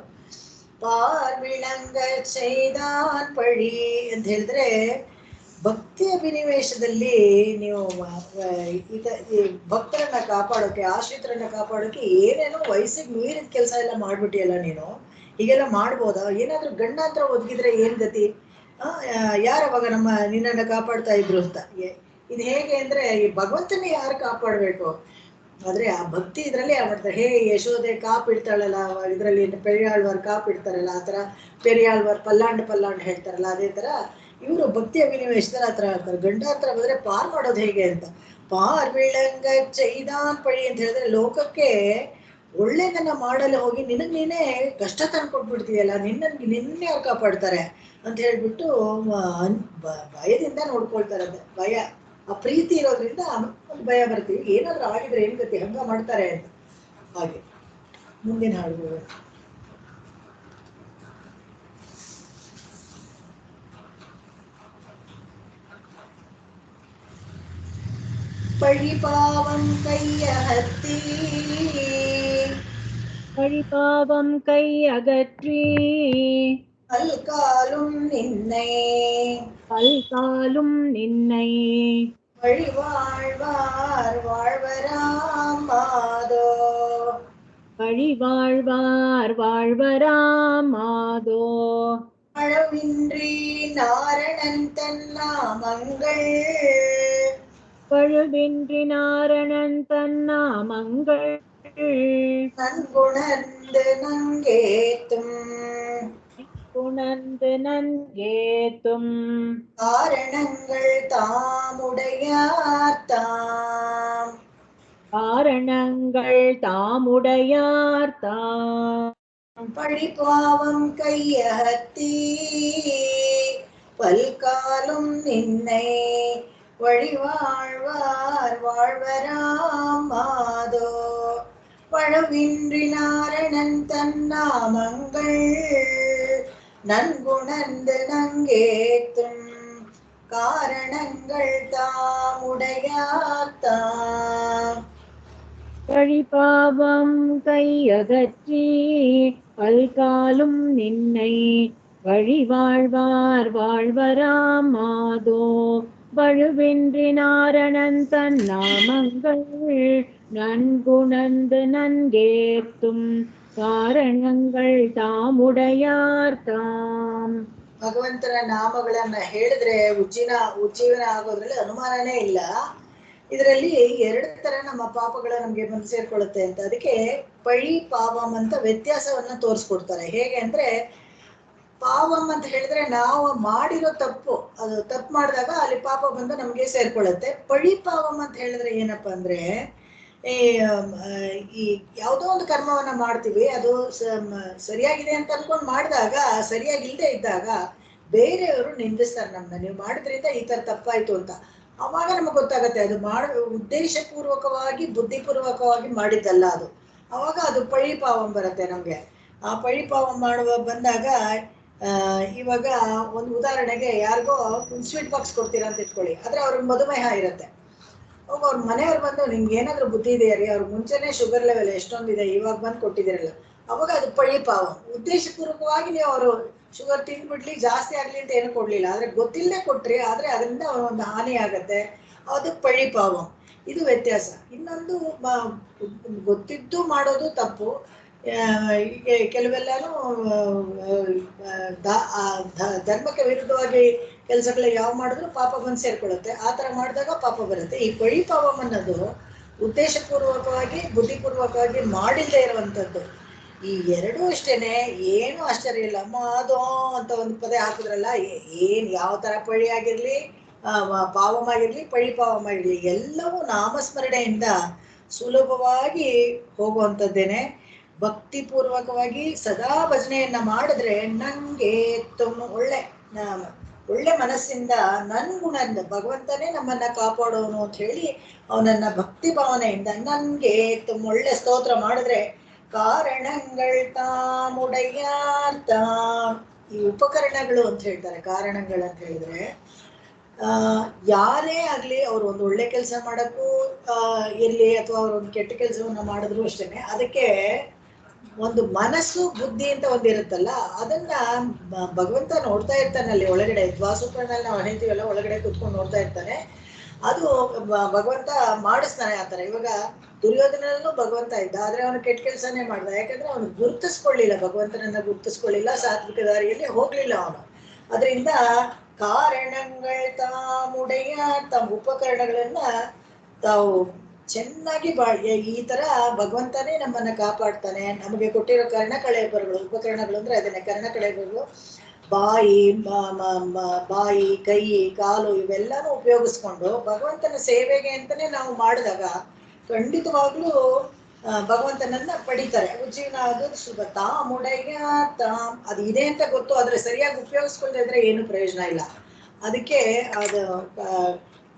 ಪಾರ್ವಿಳಂಗ ಚೈದಾನ್ ಪಡಿ ಅಂತ ಹೇಳಿದ್ರೆ, ಭಕ್ತಿ ಅಭಿನಿವೇಶದಲ್ಲಿ ನೀವು ಈ ಭಕ್ತರನ್ನ ಕಾಪಾಡೋಕೆ, ಆಶ್ರಿತರನ್ನ ಕಾಪಾಡೋಕೆ ಏನೇನೋ ವಯಸ್ಸಿಗೆ ಮೀರಿದ ಕೆಲಸ ಎಲ್ಲ ಮಾಡ್ಬಿಟ್ಟಿಯಲ್ಲ ನೀನು, ಹೀಗೆಲ್ಲ ಮಾಡ್ಬೋದಾ? ಏನಾದ್ರೂ ಗಂಡಾಂತರ ಒದಗಿದ್ರೆ ಏನ್ ಗತಿ? ಯಾರವಾಗ ನಮ್ಮ ನಿನ್ನನ್ನ ಕಾಪಾಡ್ತಾ ಇದ್ರು ಅಂತ. ಇದು ಹೇಗೆ ಅಂದ್ರೆ ಈ ಭಗವಂತನೇ ಯಾರು ಕಾಪಾಡ್ಬೇಕು? ಆದ್ರೆ ಆ ಭಕ್ತಿ ಇದ್ರಲ್ಲಿ ಮಾಡ್ತಾರೆ. ಹೇ ಯಶೋದೆ ಕಾಪಿಡ್ತಾಳಲ್ಲ, ಇದ್ರಲ್ಲಿ ಪೆರಿಯಾಳ್ವಾರ್ ಕಾಪಿಡ್ತಾರಲ್ಲ, ಆ ತರ ಪೆರಿಯಾಳ್ವಾರ್ ಪಲ್ಲಾಂಡ್ ಹೇಳ್ತಾರಲ್ಲ, ಅದೇ ತರ ಇವರು ಭಕ್ತಿ ಅಭಿನಿವೇಶದಲ್ಲಿ ಆ ತರ ಹೇಳ್ತಾರೆ. ಗಂಡಾಂತರ ಬಂದ್ರೆ ಪಾರ್ ಮಾಡೋದು ಹೇಗೆ ಅಂತ. ಪಾರ್ ವಿಳಂಗ ಚೈದಾನ್ ಪಡಿ ಅಂತ ಹೇಳಿದ್ರೆ, ಲೋಕಕ್ಕೆ ಒಳ್ಳೇದನ್ನ ಮಾಡಲು ಹೋಗಿ ನಿನಗ್ ನೀನೇ ಕಷ್ಟ ತಂದು ಕೊಟ್ಬಿಡ್ತೀಯಲ್ಲ, ನಿನ್ನೆ ಅವ್ರು ಕಾಪಾಡ್ತಾರೆ ಅಂತ ಹೇಳ್ಬಿಟ್ಟು ಭಯದಿಂದ ನೋಡ್ಕೊಳ್ತಾರಂತೆ. ಭಯ, ಆ ಪ್ರೀತಿ ಇರೋದ್ರಿಂದ ಒಂದು ಭಯ ಬರ್ತೀವಿ, ಏನಾದ್ರೂ ಆಗಿದ್ರೆ ಏನ್ ಗತಿ, ಹಂಗ ಮಾಡ್ತಾರೆ ಅಂತ. ಹಾಗೆ ಮುಂದಿನ ಹಾಡುಗಳು. பழிபாவம் கையகத்தி, பழிபாவம் கை அகற்றி, பல்காலும் நின்னை பல்காலும் நின்னை வழிவாழ்வார் வாழ்வராம் மாதோ, வழிவாழ்வார் வாழ்வராம் மாதோ, அளவின்றி நாரணன் தன்னாமங்கள், பழுவின்றி நாரணன் தன்னாமங்கள் நன்குணர்ந்து நங்கேத்தும், உணர்ந்து நன்கேத்தும், காரணங்கள் தாமுடையார்த்தாம், காரணங்கள் தாமுடையார்த்தாம், பழிபாவம் கையகத்தி பல்காலும் நின்னை வழிவாழ்வார் வாழ்வராம் மாதோ, பழவின்றி நாரணன் தன்னாமங்கள் நன்குணர்ந்து நங்கேத்தும், காரணங்கள் தாமுடையார்த்தாம். பழிபாவம் கையகற்றி பல்காலும் நின்னை வழிவாழ்வார் வாழ்வராம் மாதோ, வழுவின்றி நாரணன் தன்னாமங்கள் நன்குணர்ந்து நன்கேத்தும், ಕಾರಣங்கள் ತಾಮುಡೆಯಾರ್ತಾಂ. ಭಗವಂತನ ನಾಮಗಳನ್ನ ಹೇಳಿದ್ರೆ ಉಜ್ಜೀವನ ಆಗೋದ್ರಲ್ಲಿ ಅನುಮಾನನೇ ಇಲ್ಲ. ಇದರಲ್ಲಿ ಎರಡು ತರ ನಮ್ಮ ಪಾಪಗಳು ನಮ್ಗೆ ಬಂದು ಸೇರ್ಕೊಳ್ಳುತ್ತೆ ಅಂತ. ಅದಕ್ಕೆ ಪಳಿ ಪಾವಂ ಅಂತ ವ್ಯತ್ಯಾಸವನ್ನ ತೋರಿಸ್ಕೊಡ್ತಾರೆ. ಹೇಗೆ ಅಂದ್ರೆ, ಪಾವಂ ಅಂತ ಹೇಳಿದ್ರೆ ನಾವು ಮಾಡಿರೋ ತಪ್ಪು, ಅದು ತಪ್ಪು ಮಾಡಿದಾಗ ಅಲ್ಲಿ ಪಾಪ ಬಂದು ನಮ್ಗೆ ಸೇರ್ಕೊಳ್ಳುತ್ತೆ. ಪಳಿ ಪಾವಂ ಅಂತ ಹೇಳಿದ್ರೆ ಏನಪ್ಪಾ ಅಂದ್ರೆ, ಈ ಯಾವುದೋ ಒಂದು ಕರ್ಮವನ್ನ ಮಾಡ್ತೀವಿ, ಅದು ಸರಿಯಾಗಿದೆ ಅಂತ ಅನ್ಕೊಂಡು ಮಾಡಿದಾಗ ಸರಿಯಾಗಿಲ್ದೇ ಇದ್ದಾಗ ಬೇರೆಯವರು ನಿಂದಿಸ್ತಾರೆ ನಮ್ಮನ್ನ, ನೀವು ಮಾಡಿದ್ರಿಂದ ಈ ತರ ತಪ್ಪಾಯ್ತು ಅಂತ. ಅವಾಗ ನಮಗೆ ಗೊತ್ತಾಗತ್ತೆ ಅದು ಉದ್ದೇಶಪೂರ್ವಕವಾಗಿ ಬುದ್ಧಿಪೂರ್ವಕವಾಗಿ ಮಾಡಿದ್ದಲ್ಲ ಅದು. ಅವಾಗ ಅದು ಪಳಿಪಾವಂ ಬರುತ್ತೆ ನಮ್ಗೆ. ಆ ಪಳಿಪಾವಂ ಬಂದಾಗ ಇವಾಗ ಒಂದು ಉದಾಹರಣೆಗೆ, ಯಾರಿಗೋ ಒಂದು ಸ್ವೀಟ್ ಬಾಕ್ಸ್ ಕೊಡ್ತೀರಾ ಅಂತ ಇಟ್ಕೊಳ್ಳಿ, ಆದ್ರೆ ಅವ್ರಿಗೆ ಮಧುಮೇಹ ಇರುತ್ತೆ. ಅವಾಗ ಅವ್ರ ಮನೆಯವ್ರು ಬಂದು, ನಿಮ್ಗೆ ಏನಾದ್ರು ಬುದ್ಧಿ ಇದೆಯಾ ರೀ, ಅವ್ರಿಗೆ ಮುಂಚೆನೆ ಶುಗರ್ ಲೆವೆಲ್ ಎಷ್ಟೊಂದಿದೆ, ಇವಾಗ ಬಂದು ಕೊಟ್ಟಿದ್ದೀರಲ್ಲ, ಅವಾಗ ಅದು ಪಳಿಪಾವಂ. ಉದ್ದೇಶಪೂರ್ವಕವಾಗಿ ನೀವು ಅವರು ಶುಗರ್ ತಿಂದ್ಬಿಡ್ಲಿ, ಜಾಸ್ತಿ ಆಗ್ಲಿ ಅಂತ ಏನು ಕೊಡ್ಲಿಲ್ಲ, ಆದ್ರೆ ಗೊತ್ತಿಲ್ಲದೆ ಕೊಟ್ರಿ, ಆದ್ರೆ ಅದರಿಂದ ಒಂದು ಹಾನಿ ಆಗತ್ತೆ, ಅದು ಪಳಿಪಾವಂ. ಇದು ವ್ಯತ್ಯಾಸ. ಇನ್ನೊಂದು ಗೊತ್ತಿದ್ದು ಮಾಡೋದು ತಪ್ಪು. ಕೆಲವೆಲ್ಲರೂ ಧರ್ಮಕ್ಕೆ ವಿರುದ್ಧವಾಗಿ ಕೆಲಸಗಳು ಯಾವ ಮಾಡಿದ್ರು ಪಾಪ ಬಂದು ಸೇರ್ಕೊಳ್ಳುತ್ತೆ. ಆ ತರ ಮಾಡಿದಾಗ ಪಾಪ ಬರುತ್ತೆ. ಈ ಪಳಿಪಾವಂ ಅನ್ನೋದು ಉದ್ದೇಶಪೂರ್ವಕವಾಗಿ ಬುದ್ಧಿಪೂರ್ವಕವಾಗಿ ಮಾಡಿಲ್ಲದೆ ಇರುವಂತದ್ದು. ಈ ಎರಡೂ ಅಷ್ಟೇನೆ, ಏನು ಆಶ್ಚರ್ಯ ಇಲ್ಲ. ಮಾದೋ ಅಂತ ಒಂದು ಪದ ಹಾಕಿದ್ರಲ್ಲ, ಏನ್ ಯಾವ ತರ ಪಳಿ ಆಗಿರ್ಲಿ ಪಾವಮಾಗಿರ್ಲಿ ಪಳಿಪಾವಮಾಗಿರ್ಲಿ ಎಲ್ಲವೂ ನಾಮಸ್ಮರಣೆಯಿಂದ ಸುಲಭವಾಗಿ ಹೋಗುವಂಥದ್ದೇನೆ. ಭಕ್ತಿಪೂರ್ವಕವಾಗಿ ಸದಾ ಭಜನೆಯನ್ನ ಮಾಡಿದ್ರೆ ನಂಗೆ ಒಳ್ಳೆ ಮನಸ್ಸಿಂದ ನನ್ಗುಣದಿಂದ ಭಗವಂತನೇ ನಮ್ಮನ್ನ ಕಾಪಾಡೋನು ಅಂತ ಹೇಳಿ ಅವನನ್ನ ಭಕ್ತಿ ಭಾವನೆಯಿಂದ ನನ್ಗೆ ಒಳ್ಳೆ ಸ್ತೋತ್ರ ಮಾಡಿದ್ರೆ ಕಾರಣಗಳು ತಾಮುಡೆಯಾರ್ಥ. ಈ ಉಪಕರಣಗಳು ಅಂತ ಹೇಳ್ತಾರೆ. ಕಾರಣಗಳು ಅಂತ ಹೇಳಿದ್ರೆ ಯಾರೇ ಆಗ್ಲಿ ಅವ್ರು ಒಂದು ಒಳ್ಳೆ ಕೆಲಸ ಮಾಡಕ್ಕೂ ಇರ್ಲಿ ಅಥವಾ ಅವ್ರು ಒಂದು ಕೆಟ್ಟ ಕೆಲಸವನ್ನ ಮಾಡಿದ್ರು ಅಷ್ಟೇನೆ, ಅದಕ್ಕೆ ಒಂದು ಮನಸ್ಸು ಬುದ್ಧಿ ಅಂತ ಒಂದಿರುತ್ತಲ್ಲ, ಅದನ್ನ ಭಗವಂತ ನೋಡ್ತಾ ಇರ್ತಾನೆ. ಅಲ್ಲಿ ಒಳಗಡೆ ದ್ವಾಸುಪರ್ಣಲ್ಲಿ ನಾವು ಹೇಳ್ತೀವಲ್ಲ, ಒಳಗಡೆ ಕೂತ್ಕೊಂಡು ನೋಡ್ತಾ ಇರ್ತಾನೆ. ಅದು ಭಗವಂತ ಮಾಡಿಸ್ತಾನೆ ಆತರ. ಇವಾಗ ದುರ್ಯೋಧನಲ್ಲೂ ಭಗವಂತ ಇದ್ದ, ಆದ್ರೆ ಅವನು ಕೆಟ್ಟ ಕೆಲಸನೇ ಮಾಡ್ದ. ಯಾಕಂದ್ರೆ ಅವನು ಗುರುತಿಸ್ಕೊಳ್ಳಿಲ್ಲ, ಭಗವಂತನನ್ನ ಗುರುತಿಸ್ಕೊಳ್ಳಿಲ್ಲ, ಸಾತ್ವಿಕ ದಾರಿಯಲ್ಲಿ ಹೋಗ್ಲಿಲ್ಲ ಅವನು. ಅದರಿಂದ ಕಾರಣಗಳು ತಾಮುಡೆಯ ತಮ್ಮ ಉಪಕರಣಗಳನ್ನ ತಾವು ಚೆನ್ನಾಗಿ ಈ ತರ ಭಗವಂತನೇ ನಮ್ಮನ್ನ ಕಾಪಾಡ್ತಾನೆ. ನಮಗೆ ಕೊಟ್ಟಿರೋ ಕರ್ಣಕಳೇಬರಗಳು, ಉಪಕರಣಗಳು ಅಂದ್ರೆ ಅದನ್ನೇ ಕರ್ಣಕಳೇಬರಗಳು. ಬಾಯಿ ಕೈ ಕಾಲು ಇವೆಲ್ಲಾನು ಉಪಯೋಗಿಸ್ಕೊಂಡು ಭಗವಂತನ ಸೇವೆಗೆ ಅಂತಾನೆ ನಾವು ಮಾಡಿದಾಗ ಖಂಡಿತವಾಗ್ಲೂ ಭಗವಂತನನ್ನ ಪಡಿತಾರೆ. ಜೀವನ ಅದು ಸುಲಭ. ತಾಮುಡೆಯ ಅದು ಇದೆ ಅಂತ ಗೊತ್ತು, ಆದ್ರೆ ಸರಿಯಾಗಿ ಉಪಯೋಗಿಸ್ಕೊಳ್ತಾ ಇದ್ರೆ ಏನು ಪ್ರಯೋಜನ ಇಲ್ಲ. ಅದಕ್ಕೆ ಅದು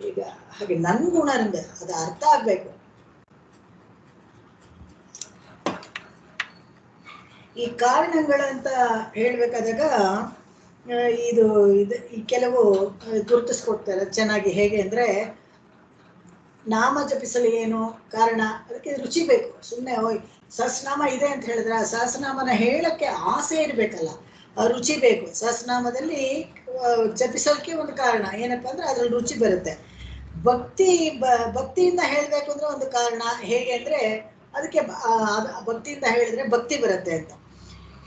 ಈಗ ಹಾಗೆ ನನ್ ಗುಣದಿಂದ ಅದು ಅರ್ಥ ಆಗ್ಬೇಕು. ಈ ಕಾರಣಗಳಂತ ಹೇಳ್ಬೇಕಾದಾಗ ಇದು ಈ ಕೆಲವು ಗುರುತಿಸ್ಕೊಡ್ತಾರೆ ಚೆನ್ನಾಗಿ. ಹೇಗೆ ಅಂದ್ರೆ, ನಾಮ ಜಪಿಸಲು ಏನು ಕಾರಣ? ಅದಕ್ಕೆ ರುಚಿ ಬೇಕು. ಸುಮ್ಮನೆ ಸಹಸ್ರನಾಮ ಇದೆ ಅಂತ ಹೇಳಿದ್ರೆ ಆ ಸಹಸ್ರನಾಮನ ಹೇಳಕ್ಕೆ ಆಸೆ ಇರ್ಬೇಕಲ್ಲ, ರುಚಿ ಬೇಕು. ಸಹಸ್ರನಾಮದಲ್ಲಿ ಜಪಿಸೋಕೆ ಒಂದು ಕಾರಣ ಏನಪ್ಪಾ ಅಂದ್ರೆ ಅದ್ರಲ್ಲಿ ರುಚಿ ಬರುತ್ತೆ. ಭಕ್ತಿಯಿಂದ ಹೇಳ್ಬೇಕು ಅಂದ್ರೆ ಒಂದು ಕಾರಣ. ಹೇಗೆ ಅಂದ್ರೆ ಅದಕ್ಕೆ ಭಕ್ತಿಯಿಂದ ಹೇಳಿದ್ರೆ ಭಕ್ತಿ ಬರುತ್ತೆ ಅಂತ.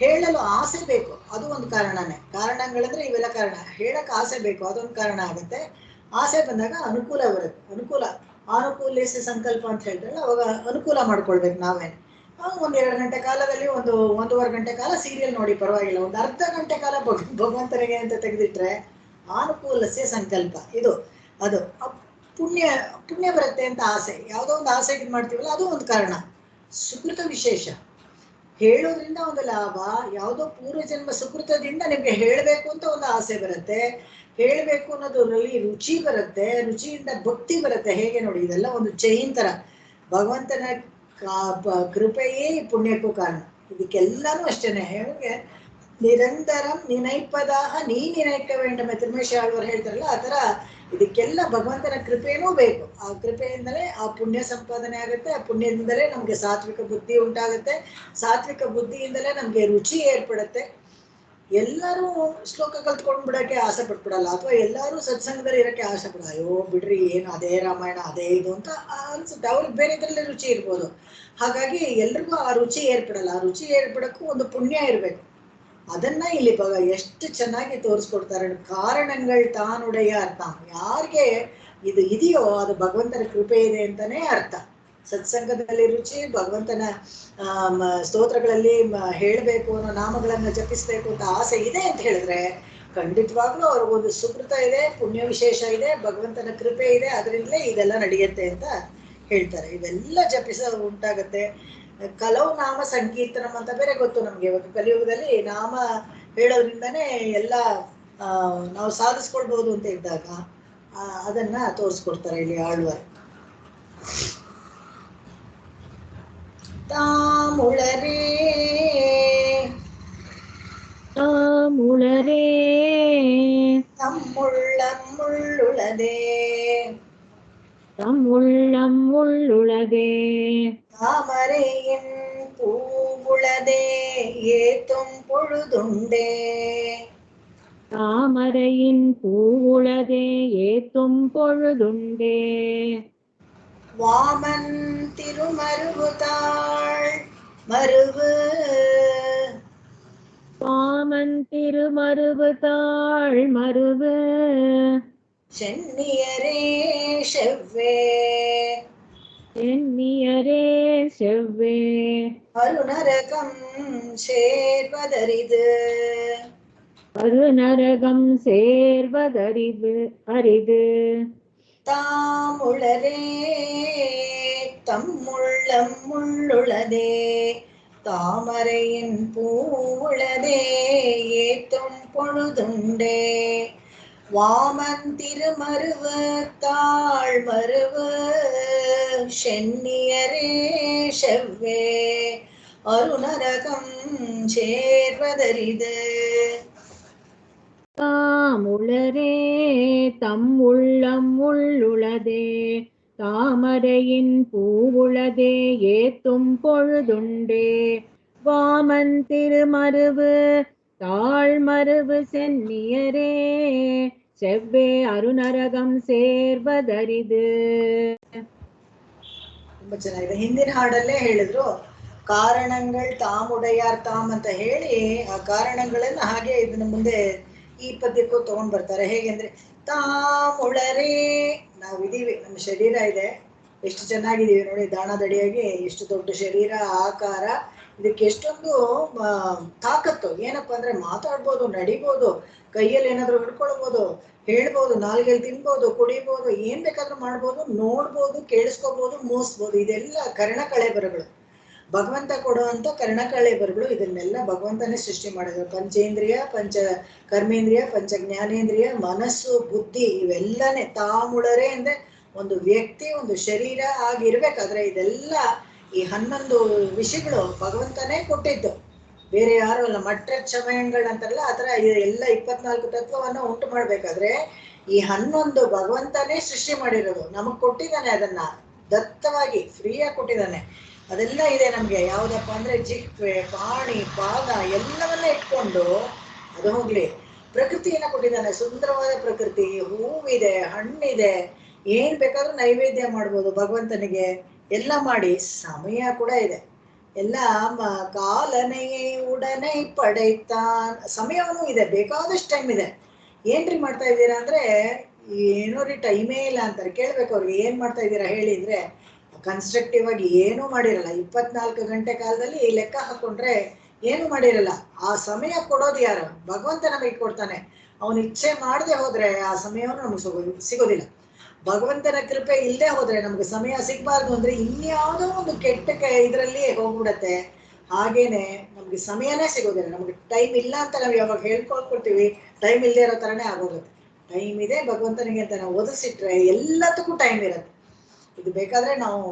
ಹೇಳಲು ಆಸೆ ಬೇಕು, ಅದು ಒಂದು ಕಾರಣನೇ. ಕಾರಣಗಳಂದ್ರೆ ಇವೆಲ್ಲ ಕಾರಣ. ಹೇಳಕ್ ಆಸೆ ಬೇಕು, ಅದೊಂದು ಕಾರಣ ಆಗುತ್ತೆ. ಆಸೆ ಬಂದಾಗ ಅನುಕೂಲ ಬರುತ್ತೆ. ಅನುಕೂಲಿಸಿ ಸಂಕಲ್ಪ ಅಂತ ಹೇಳಿದ್ರಲ್ಲ, ಅವಾಗ ಅನುಕೂಲ ಮಾಡ್ಕೊಳ್ಬೇಕು ನಾವೇ. ಒಂದ್ 2 ಗಂಟೆ ಕಾಲದಲ್ಲಿ 1.5 ಗಂಟೆ ಕಾಲ ಸೀರಿಯಲ್ ನೋಡಿ ಪರವಾಗಿಲ್ಲ. ಒಂದು ಅರ್ಧ ಗಂಟೆ ಕಾಲ ಭಗವಂತನಿಗೆ ಅಂತ ತೆಗೆದಿಟ್ರೆ ಅನುಕೂಲಸ್ಯ ಸಂಕಲ್ಪ. ಅದು ಪುಣ್ಯ ಬರುತ್ತೆ ಅಂತ ಆಸೆ. ಯಾವುದೋ ಒಂದು ಆಸೆ ಇದು ಮಾಡ್ತೀವಲ್ಲ, ಅದು ಒಂದು ಕಾರಣ. ಸುಕೃತ ವಿಶೇಷ ಹೇಳೋದ್ರಿಂದ ಒಂದು ಲಾಭ. ಯಾವುದೋ ಪೂರ್ವಜನ್ಮ ಸುಕೃತದಿಂದ ನಿಮ್ಗೆ ಹೇಳಬೇಕು ಅಂತ ಒಂದು ಆಸೆ ಬರುತ್ತೆ. ಹೇಳಬೇಕು ಅನ್ನೋದ್ರಲ್ಲಿ ರುಚಿ ಬರುತ್ತೆ, ರುಚಿಯಿಂದ ಭಕ್ತಿ ಬರುತ್ತೆ. ಹೇಗೆ ನೋಡಿ, ಇದೆಲ್ಲ ಒಂದು ಚೈನ್ ತರ. ಭಗವಂತನ ಕೃಪೆಯೇ ಪುಣ್ಯಕ್ಕೂ ಕಾರಣ. ಇದಕ್ಕೆಲ್ಲಾನು ಅಷ್ಟೇನೆ. ಹೇಗೆ ನಿರಂತರಂ ನಿನೈಪದಾಹ ನೀ ನಿನೈಕ ವೇಂಡಮೆ ತಿರುಮೇಶ ಆಳ್ವರು ಹೇಳ್ತಾರಲ್ಲ, ಆ ತರ ಇದಕ್ಕೆಲ್ಲ ಭಗವಂತನ ಕೃಪೆನೂ ಬೇಕು. ಆ ಕೃಪೆಯಿಂದಲೇ ಆ ಪುಣ್ಯ ಸಂಪಾದನೆ ಆಗುತ್ತೆ. ಆ ಪುಣ್ಯದಿಂದಲೇ ನಮ್ಗೆ ಸಾತ್ವಿಕ ಬುದ್ಧಿ ಉಂಟಾಗುತ್ತೆ. ಸಾತ್ವಿಕ ಬುದ್ಧಿಯಿಂದಲೇ ನಮ್ಗೆ ರುಚಿ ಏರ್ಪಡುತ್ತೆ. ಎಲ್ಲರೂ ಶ್ಲೋಕ ಕಲ್ತ್ಕೊಂಡ್ ಬಿಡಕ್ಕೆ ಆಸೆ ಪಟ್ಬಿಡಲ್ಲ, ಅಥವಾ ಎಲ್ಲರೂ ಸತ್ಸಂಗದಲ್ಲಿ ಇರಕ್ಕೆ ಆಸೆ ಪಡ, ಅಯ್ಯೋ ಬಿಡ್ರಿ ಏನು ಅದೇ ರಾಮಾಯಣ ಅದೇ ಇದು ಅಂತ ಅನ್ಸುತ್ತೆ. ಅವ್ರಿಗೆ ಬೇರೆ ಇದ್ರಲ್ಲಿ ರುಚಿ ಇರ್ಬೋದು. ಹಾಗಾಗಿ ಎಲ್ರಿಗೂ ಆ ರುಚಿ ಏರ್ಪಡಲ್ಲ. ಆ ರುಚಿ ಏರ್ಪಡಕ್ಕೂ ಒಂದು ಪುಣ್ಯ ಇರ್ಬೇಕು. ಅದನ್ನ ಇಲ್ಲಿ ಎಷ್ಟು ಚೆನ್ನಾಗಿ ತೋರಿಸ್ಕೊಡ್ತಾರೆ. ಕಾರಣಗಳು ತಾನುಡೆಯ ಅರ್ಥ. ಯಾರಿಗೆ ಇದು ಇದೆಯೋ ಅದು ಭಗವಂತನ ಕೃಪೆ ಇದೆ ಅಂತಾನೆ ಅರ್ಥ. ಸತ್ಸಂಗದಲ್ಲಿ ರುಚಿ, ಭಗವಂತನ ಸ್ತೋತ್ರಗಳಲ್ಲಿ ಹೇಳಬೇಕು ಅನ್ನೋ, ನಾಮಗಳನ್ನ ಜಪಿಸ್ಬೇಕು ಅಂತ ಆಸೆ ಇದೆ ಅಂತ ಹೇಳಿದ್ರೆ ಖಂಡಿತವಾಗ್ಲೂ ಅವ್ರಿಗೊಂದು ಸುಕೃತ ಇದೆ, ಪುಣ್ಯ ವಿಶೇಷ ಇದೆ, ಭಗವಂತನ ಕೃಪೆ ಇದೆ. ಅದರಿಂದಲೇ ಇದೆಲ್ಲ ನಡೆಯುತ್ತೆ ಅಂತ ಹೇಳ್ತಾರೆ. ಇದೆಲ್ಲ ಉಂಟಾಗತ್ತೆ. ಕಲವು ನಾಮ ಸಂಕೀರ್ತನಂ ಅಂತ ಬೇರೆ ಗೊತ್ತು ನಮ್ಗೆ. ಇವತ್ತು ಕಲಿಯುಗದಲ್ಲಿ ನಾಮ ಹೇಳೋದ್ರಿಂದಾನೇ ಎಲ್ಲ ನಾವು ಸಾಧಿಸ್ಕೊಳ್ಬಹುದು ಅಂತ ಇದ್ದಾಗ ಅದನ್ನ ತೋರಿಸ್ಕೊಡ್ತಾರೆ ಇಲ್ಲಿ ಆಳ್ವಾರ್. ತಾಮುಳರೇ தம்முள்ளமுள்ளுளதே தாமரையின் பூவுளதே ஏத்தும் பொழுதுண்டே. தாமரையின் பூவுளதே ஏத்தும் பொழுதுண்டே. வாமன் திருமருவுதாள் மருவு. வாமன் திருமருவுதாள் மருவு. சென்னியரே செவ்வே அருணரகம் சேர்வதரிது. அருநரகம் சேர்வதறிது அரிது. தாமுளரே தம்முள்ளம் உள்ளுளதே தாமரையின் பூவுளதே ஏத்தும் பொழுதுண்டே வாமன் திருமருவு தாழ்மருவு சென்னியரே செவ்வே அருநரகம் சேர்வதரிது. தாமுளரே தம் உள்ளம் உள்ளுளதே தாமரையின் பூவுளதே ஏத்தும் பொழுதுண்டே வாமன் திருமருவு தாழ்மருவு சென்னியரே செவ்வே அருநரகம் சேர்வதரிது. ತುಂಬಾ ಚೆನ್ನಾಗಿದೆ. ಹಿಂದಿನ ಹಾಡಲ್ಲೇ ಹೇಳಿದ್ರು ಕಾರಣಗಳು ತಾಮುಡೆಯಾರ್ ತಾಮ್ ಅಂತ ಹೇಳಿ ಆ ಕಾರಣಗಳನ್ನ ಹಾಗೆ ಇದನ್ನ ಮುಂದೆ ಈ ಪದ್ಯಕ್ಕೂ ತಗೊಂಡ್ ಬರ್ತಾರೆ. ಹೇಗೆಂದ್ರೆ ತಾಮುಳರೇ, ನಾವಿದೀವಿ, ನಮ್ಮ ಶರೀರ ಇದೆ, ಎಷ್ಟು ಚೆನ್ನಾಗಿದೀವಿ ನೋಡಿ, ದಾಣದಡಿಯಾಗಿ ಎಷ್ಟು ದೊಡ್ಡ ಶರೀರ, ಆಕಾರ, ಇದಕ್ಕೆ ಎಷ್ಟೊಂದು ತಾಕತ್ತು. ಏನಪ್ಪಾ ಅಂದ್ರೆ ಮಾತಾಡ್ಬೋದು, ನಡಿಬೋದು, ಕೈಯಲ್ಲಿ ಏನಾದ್ರು ಹಿಡ್ಕೊಳ್ಬೋದು, ಹೇಳ್ಬೋದು, ನಾಲ್ಗೆಲ್ಲಿ ತಿನ್ಬೋದು, ಕುಡಿಬೋದು, ಏನ್ ಬೇಕಾದ್ರೂ ಮಾಡ್ಬೋದು, ನೋಡ್ಬೋದು, ಕೇಳಿಸ್ಕೋಬಹುದು, ಮೂಸ್ಬೋದು. ಇದೆಲ್ಲ ಕರ್ಣಕಳೆಬರಗಳು, ಭಗವಂತ ಕೊಡುವಂತ ಕರ್ಣಕಳೆಬರಗಳು. ಇದನ್ನೆಲ್ಲ ಭಗವಂತನೇ ಸೃಷ್ಟಿ ಮಾಡಿದ್ರು. ಪಂಚೇಂದ್ರಿಯ, ಪಂಚ ಕರ್ಮೇಂದ್ರಿಯ, ಪಂಚ ಜ್ಞಾನೇಂದ್ರಿಯ, ಮನಸ್ಸು, ಬುದ್ಧಿ, ಇವೆಲ್ಲನೇ ತಾಮುಳರೆ ಅಂದ್ರೆ ಒಂದು ವ್ಯಕ್ತಿ, ಒಂದು ಶರೀರ ಆಗಿರ್ಬೇಕಾದ್ರೆ ಇದೆಲ್ಲ ಈ 11 ವಿಷಯಗಳು ಭಗವಂತನೇ ಕೊಟ್ಟಿದ್ದು, ಬೇರೆ ಯಾರು ಅಲ್ಲ. ಮಟ್ಟ ಕ್ಷಮಯಂಗಳಂತಾರಲ್ಲ ಆತರ ಎಲ್ಲ 24 ತತ್ವವನ್ನ ಉಂಟು ಮಾಡ್ಬೇಕಾದ್ರೆ ಈ 11 ಭಗವಂತನೇ ಸೃಷ್ಟಿ ಮಾಡಿರೋದು. ನಮಗ್ ಕೊಟ್ಟಿದ್ದಾನೆ, ಅದನ್ನ ದತ್ತವಾಗಿ ಫ್ರೀಯಾಗಿ ಕೊಟ್ಟಿದ್ದಾನೆ. ಅದೆಲ್ಲ ಇದೆ ನಮ್ಗೆ. ಯಾವ್ದಪ್ಪ ಅಂದ್ರೆ ಜಿಹ್ವೆ, ಪಾಣಿ, ಪಾದ ಎಲ್ಲವನ್ನ ಇಟ್ಕೊಂಡು, ಅದು ಹೋಗ್ಲಿ, ಪ್ರಕೃತಿಯನ್ನ ಕೊಟ್ಟಿದ್ದಾನೆ. ಸುಂದರವಾದ ಪ್ರಕೃತಿ, ಹೂವಿದೆ, ಹಣ್ಣಿದೆ, ಏನ್ ಬೇಕಾದ್ರೂ ನೈವೇದ್ಯ ಮಾಡ್ಬೋದು ಭಗವಂತನಿಗೆ, ಎಲ್ಲ ಮಾಡಿ. ಸಮಯ ಕೂಡ ಇದೆ, ಎಲ್ಲ ಕಾಲನೆಯೇ ಉಡನೈ ಪಡೆಯುತ್ತಾನ್, ಸಮಯವೂ ಇದೆ, ಬೇಕಾದಷ್ಟು ಟೈಮ್ ಇದೆ. ಏನ್ರಿ ಮಾಡ್ತಾ ಇದ್ದೀರಾ ಅಂದ್ರೆ, ಏನೋ ರೀ ಟೈಮೇ ಇಲ್ಲ ಅಂತಾರೆ. ಕೇಳ್ಬೇಕು ಅವ್ರಿಗೆ, ಏನ್ ಮಾಡ್ತಾ ಇದ್ದೀರಾ ಹೇಳಿ ಅಂದ್ರೆ, ಕನ್ಸ್ಟ್ರಕ್ಟಿವ್ ಆಗಿ ಏನೂ ಮಾಡಿರಲ್ಲ. 24 ಗಂಟೆ ಕಾಲದಲ್ಲಿ ಲೆಕ್ಕ ಹಾಕೊಂಡ್ರೆ ಏನು ಮಾಡಿರಲ್ಲ. ಆ ಸಮಯ ಕೊಡೋದು ಯಾರು? ಭಗವಂತ ನಮಗೆ ಕೊಡ್ತಾನೆ. ಅವನ ಇಚ್ಛೆ ಮಾಡದೆ ಹೋದ್ರೆ ಆ ಸಮಯವನ್ನು ನಮಗೆ ಸಿಗೋದಿಲ್ಲ. ಭಗವಂತನ ಕೃಪೆ ಇಲ್ಲದೆ ಹೋದ್ರೆ ನಮ್ಗೆ ಸಮಯ ಸಿಗ್ಬಾರ್ದು ಅಂದ್ರೆ ಇನ್ಯಾವುದೋ ಒಂದು ಕೆಟ್ಟ ಇದರಲ್ಲಿ ಹೋಗ್ಬಿಡತ್ತೆ. ಹಾಗೇನೆ ನಮ್ಗೆ ಸಮಯನೇ ಸಿಗೋದಿಲ್ಲ. ನಮ್ಗೆ ಟೈಮ್ ಇಲ್ಲ ಅಂತ ನಾವು ಯಾವಾಗ ಹೇಳ್ಕೊಳ್ಕೊಳ್ತೀವಿ, ಟೈಮ್ ಇಲ್ಲದೆ ಇರೋ ತರನೇ ಆಗೋಗುತ್ತೆ. ಟೈಮ್ ಇದೆ ಭಗವಂತನಿಗೆ ಅಂತ ನಾವು ಒದಗಿಸಿಟ್ರೆ ಎಲ್ಲದಕ್ಕೂ ಟೈಮ್ ಇರುತ್ತೆ. ಇದು ಬೇಕಾದ್ರೆ ನಾವು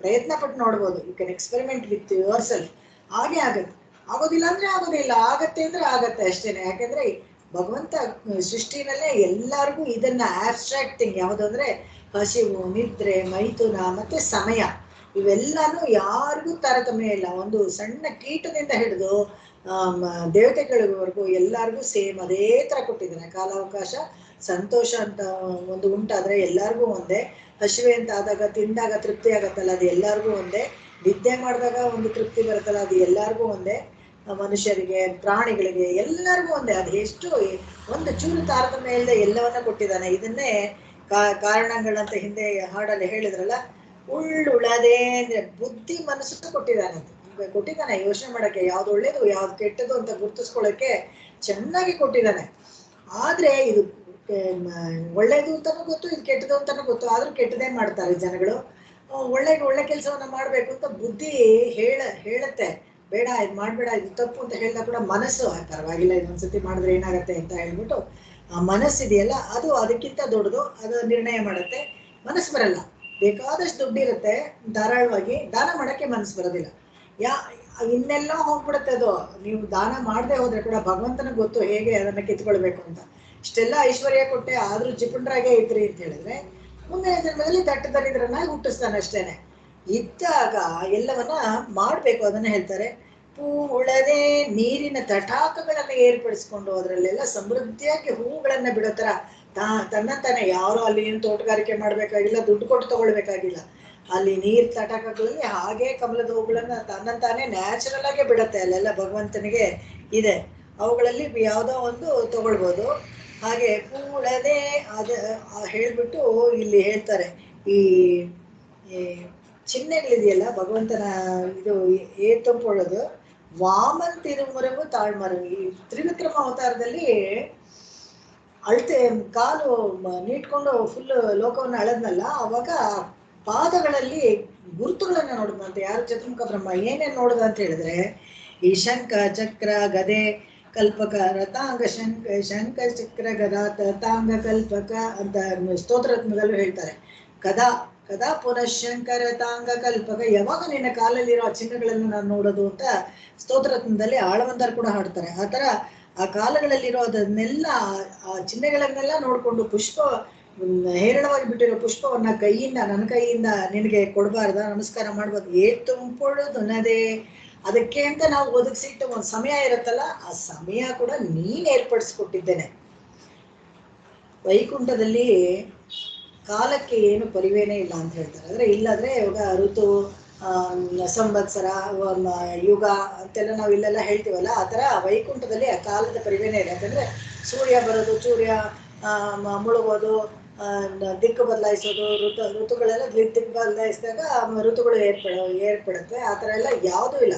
ಪ್ರಯತ್ನ ಪಟ್ಟು ನೋಡ್ಬೋದು. You can experiment with yourself. ಹಾಗೆ ಆಗುತ್ತೆ. ಆಗೋದಿಲ್ಲ ಅಂದ್ರೆ ಆಗೋದಿಲ್ಲ, ಆಗತ್ತೆ ಅಂದ್ರೆ ಆಗತ್ತೆ ಅಷ್ಟೇನೆ. ಯಾಕೆಂದ್ರೆ ಭಗವಂತ ಸೃಷ್ಟಿನಲ್ಲೇ ಎಲ್ಲರಿಗೂ ಇದನ್ನ ಆಬ್ಸ್ಟ್ರಾಕ್ಟ್ ಥಿಂಗ್ ಯಾವುದು ಅಂದ್ರೆ ಹಸಿವು, ನಿದ್ರೆ, ಮೈಥುನ ಮತ್ತೆ ಸಮಯ, ಇವೆಲ್ಲಾನು ಯಾರಿಗೂ ತಾರತಮ್ಯ ಇಲ್ಲ. ಒಂದು ಸಣ್ಣ ಕೀಟದಿಂದ ಹಿಡಿದು ದೇವತೆಗಳಿವರೆಗೂ ಎಲ್ಲರಿಗೂ ಸೇಮ್ ಅದೇ ತರ ಕೊಟ್ಟಿದ್ದಾನೆ. ಕಾಲಾವಕಾಶ, ಸಂತೋಷ ಅಂತ ಒಂದು ಉಂಟಾದ್ರೆ ಎಲ್ಲರಿಗೂ ಒಂದೇ. ಹಸಿವೆ ಅಂತ ಆದಾಗ, ತಿಂದಾಗ ತೃಪ್ತಿ ಆಗತ್ತಲ್ಲ, ಅದು ಎಲ್ಲರಿಗೂ ಒಂದೇ. ನಿದ್ದೆ ಮಾಡಿದಾಗ ಒಂದು ತೃಪ್ತಿ ಬರುತ್ತಲ್ಲ, ಅದು ಎಲ್ಲರಿಗೂ ಒಂದೇ. ಮನುಷ್ಯರಿಗೆ, ಪ್ರಾಣಿಗಳಿಗೆ, ಎಲ್ಲರಿಗೂ ಒಂದೇ. ಅದು ಎಷ್ಟು ಒಂದು ಚೂರು ತಾರತಮ್ಯ ಇಲ್ಲದೆ ಎಲ್ಲವನ್ನ ಕೊಟ್ಟಿದ್ದಾನೆ. ಇದನ್ನೇ ಕಾರಣಗಳಂತ ಹಿಂದೆ ಹಾಡಲ್ಲಿ ಹೇಳಿದ್ರಲ್ಲ, ಉಳ್ಳುಳದೆ ಅಂದ್ರೆ ಬುದ್ಧಿ, ಮನಸ್ಸು ಕೊಟ್ಟಿದ್ದಾನೆ. ಕೊಟ್ಟಿದ್ದಾನೆ ಯೋಚನೆ ಮಾಡಕ್ಕೆ, ಯಾವ್ದು ಒಳ್ಳೇದು ಯಾವ್ದು ಕೆಟ್ಟದು ಅಂತ ಗುರ್ತಿಸ್ಕೊಳ್ಳೋಕೆ ಚೆನ್ನಾಗಿ ಕೊಟ್ಟಿದ್ದಾನೆ. ಆದ್ರೆ ಇದು ಒಳ್ಳೇದು ಅಂತಾನು ಗೊತ್ತು, ಇದು ಕೆಟ್ಟದು ಅಂತಾನು ಗೊತ್ತು, ಆದ್ರೂ ಕೆಟ್ಟದೇ ಮಾಡ್ತಾರೆ ಜನಗಳು. ಒಳ್ಳೆ ಕೆಲಸವನ್ನ ಮಾಡ್ಬೇಕು ಅಂತ ಬುದ್ಧಿ ಹೇಳತ್ತೆ, ಬೇಡ ಇದು ಮಾಡ್ಬೇಡ, ಇದು ತಪ್ಪು ಅಂತ ಹೇಳಿದಾಗ ಕೂಡ ಮನಸ್ಸು ಪರವಾಗಿಲ್ಲ, ಇದೊಂದ್ಸತಿ ಮಾಡಿದ್ರೆ ಏನಾಗತ್ತೆ ಅಂತ ಹೇಳ್ಬಿಟ್ಟು ಆ ಮನಸ್ಸಿದೆಯಲ್ಲ, ಅದು ಅದಕ್ಕಿಂತ ದೊಡ್ಡದು, ಅದು ನಿರ್ಣಯ ಮಾಡುತ್ತೆ. ಮನಸ್ಸು ಬರಲ್ಲ. ಬೇಕಾದಷ್ಟು ದುಡ್ಡಿರುತ್ತೆ, ಧಾರಾಳವಾಗಿ ದಾನ ಮಾಡಕ್ಕೆ ಮನಸ್ಸು ಬರೋದಿಲ್ಲ. ಇನ್ನೆಲ್ಲ ಹೋಗ್ಬಿಡುತ್ತೆ ಅದು. ನೀವು ದಾನ ಮಾಡದೆ ಹೋದ್ರೆ ಕೂಡ ಭಗವಂತನಿಗೆ ಗೊತ್ತು ಹೇಗೆ ಅದನ್ನ ಕಿತ್ಕೊಳ್ಬೇಕು ಅಂತ. ಇಷ್ಟೆಲ್ಲ ಐಶ್ವರ್ಯ ಕೊಟ್ಟೆ ಆದ್ರೂ ಜಿಪುಣರಾಗೆ ಇದ್ರಿ ಅಂತ ಹೇಳಿದ್ರೆ ಮುಂದಿನ ಜನ್ಮದಲ್ಲಿ ದರಿದ್ರನಾಗಿ ಹುಟ್ಟಿಸ್ತಾನೆ ಅಷ್ಟೇನೆ. ಇದ್ದಾಗ ಎಲ್ಲವನ್ನ ಮಾಡ್ಬೇಕು, ಅದನ್ನ ಹೇಳ್ತಾರೆ. ಉಳದೆ ನೀರಿನ ತಟಾಕಗಳನ್ನ ಏರ್ಪಡಿಸ್ಕೊಂಡು ಅದರಲ್ಲೆಲ್ಲ ಸಮೃದ್ಧಿಯಾಗಿ ಹೂಗಳನ್ನ ಬಿಡೋ ತರ ತನ್ನಂತಾನೆ, ಯಾರು ಅಲ್ಲಿ ಏನು ತೋಟಗಾರಿಕೆ ಮಾಡ್ಬೇಕಾಗಿಲ್ಲ, ದುಡ್ಡು ಕೊಟ್ಟು ತಗೊಳ್ಬೇಕಾಗಿಲ್ಲ. ಅಲ್ಲಿ ನೀರ್ ತಟಾಕಗಳಲ್ಲಿ ಹಾಗೆ ಕಮಲದ ಹೂಗಳನ್ನ ತನ್ನಂತಾನೆ ನ್ಯಾಚುರಲ್ ಆಗೇ ಬಿಡತ್ತೆ. ಅಲ್ಲೆಲ್ಲ ಭಗವಂತನಿಗೆ ಇದೆ. ಅವುಗಳಲ್ಲಿ ಯಾವುದೋ ಒಂದು ತಗೊಳ್ಬೋದು. ಹಾಗೆ ಕೂಡದೆ ಅದ ಹೇಳ್ಬಿಟ್ಟು ಇಲ್ಲಿ ಹೇಳ್ತಾರೆ, ಈ ಚಿಹ್ನೆಗಳಿದೆಯಲ್ಲ ಭಗವಂತನ ಇದು ಏತಂಪೊಳದು, ವಾಮನ್ ತಿರುಮರವು ತಾಳ್ಮರವು. ಈ ತ್ರಿವಿಕ್ರಮ ಅವತಾರದಲ್ಲಿ ಅಳತೆ ಕಾಲು ನೀಟ್ಕೊಂಡು ಫುಲ್ ಲೋಕವನ್ನು ಅಳದ್ನಲ್ಲ, ಅವಾಗ ಪಾದಗಳಲ್ಲಿ ಗುರುತುಗಳನ್ನ ನೋಡಿದ್ನಂತೆ. ಯಾರು? ಚತುರ್ಮುಖ ಬ್ರಹ್ಮ. ಏನೇನ್ ನೋಡುದ ಅಂತ ಹೇಳಿದ್ರೆ, ಈ ಶಂಖ ಚಕ್ರ ಗದೆ ಕಲ್ಪಕ ರಥಾಂಗ ಶಂಖ ಚಕ್ರ ಗದಾ ರಥಾಂಗ ಕಲ್ಪಕ ಅಂತ ಸ್ತೋತ್ರರತ್ನದಲ್ಲೂ ಹೇಳ್ತಾರೆ. ಕದಾ ಕದಾ ಪುನಃಶಂಕರ ರಥಾಂಗ ಕಲ್ಪಕ. ಯಾವಾಗ ನಿನ್ನ ಕಾಲಲ್ಲಿರೋ ಆ ಚಿಹ್ನೆಗಳನ್ನು ನಾನು ನೋಡೋದು ಅಂತ ಸ್ತೋತ್ರರತ್ನದಲ್ಲಿ ಆಳವಂದರ್ ಕೂಡ ಹಾಡ್ತಾರೆ. ಆ ತರ ಆ ಕಾಲಗಳಲ್ಲಿರೋ ಅದನ್ನೆಲ್ಲ ಆ ಚಿಹ್ನೆಗಳನ್ನೆಲ್ಲ ನೋಡ್ಕೊಂಡು ಪುಷ್ಪ ಹೇರಳವಾಗಿ ಬಿಟ್ಟಿರೋ ಪುಷ್ಪವನ್ನ ಕೈಯಿಂದ, ನನ್ನ ಕೈಯಿಂದ ನಿನಗೆ ಕೊಡಬಾರ್ದ, ನಮಸ್ಕಾರ ಮಾಡ್ಬೋದು. ತುಂಪೊಳುದುನದೆ. ಅದಕ್ಕೆ ಅಂತ ನಾವು ಒದಗಿಸಿಟ್ಟು ಒಂದು ಸಮಯ ಇರುತ್ತಲ್ಲ, ಆ ಸಮಯ ಕೂಡ ನೀನ್ ಏರ್ಪಡಿಸ್ಕೊಟ್ಟಿದ್ದೇನೆ. ವೈಕುಂಠದಲ್ಲಿ ಕಾಲಕ್ಕೆ ಏನು ಪರಿವೇನೇ ಇಲ್ಲ ಅಂತ ಹೇಳ್ತಾರೆ. ಅಂದ್ರೆ ಇಲ್ಲಾದ್ರೆ ಇವಾಗ ಋತು, ಸಂವತ್ಸರ, ಯುಗ ಅಂತೆಲ್ಲ ನಾವು ಇಲ್ಲೆಲ್ಲ ಹೇಳ್ತೀವಲ್ಲ, ಆ ಥರ ವೈಕುಂಠದಲ್ಲಿ ಆ ಕಾಲದ ಪರಿವೇನೇ ಇಲ್ಲ. ಯಾಕಂದ್ರೆ ಸೂರ್ಯ ಬರೋದು, ಸೂರ್ಯ ಮುಳುಗೋದು, ದಿಕ್ಕು ಬದಲಾಯಿಸೋದು, ಋತುಗಳೆಲ್ಲ ದಿಕ್ಕು ಬದಲಾಯಿಸಿದಾಗ ಋತುಗಳು ಏರ್ಪಡುತ್ತೆ. ಆ ಥರ ಎಲ್ಲ ಯಾವುದೂ ಇಲ್ಲ.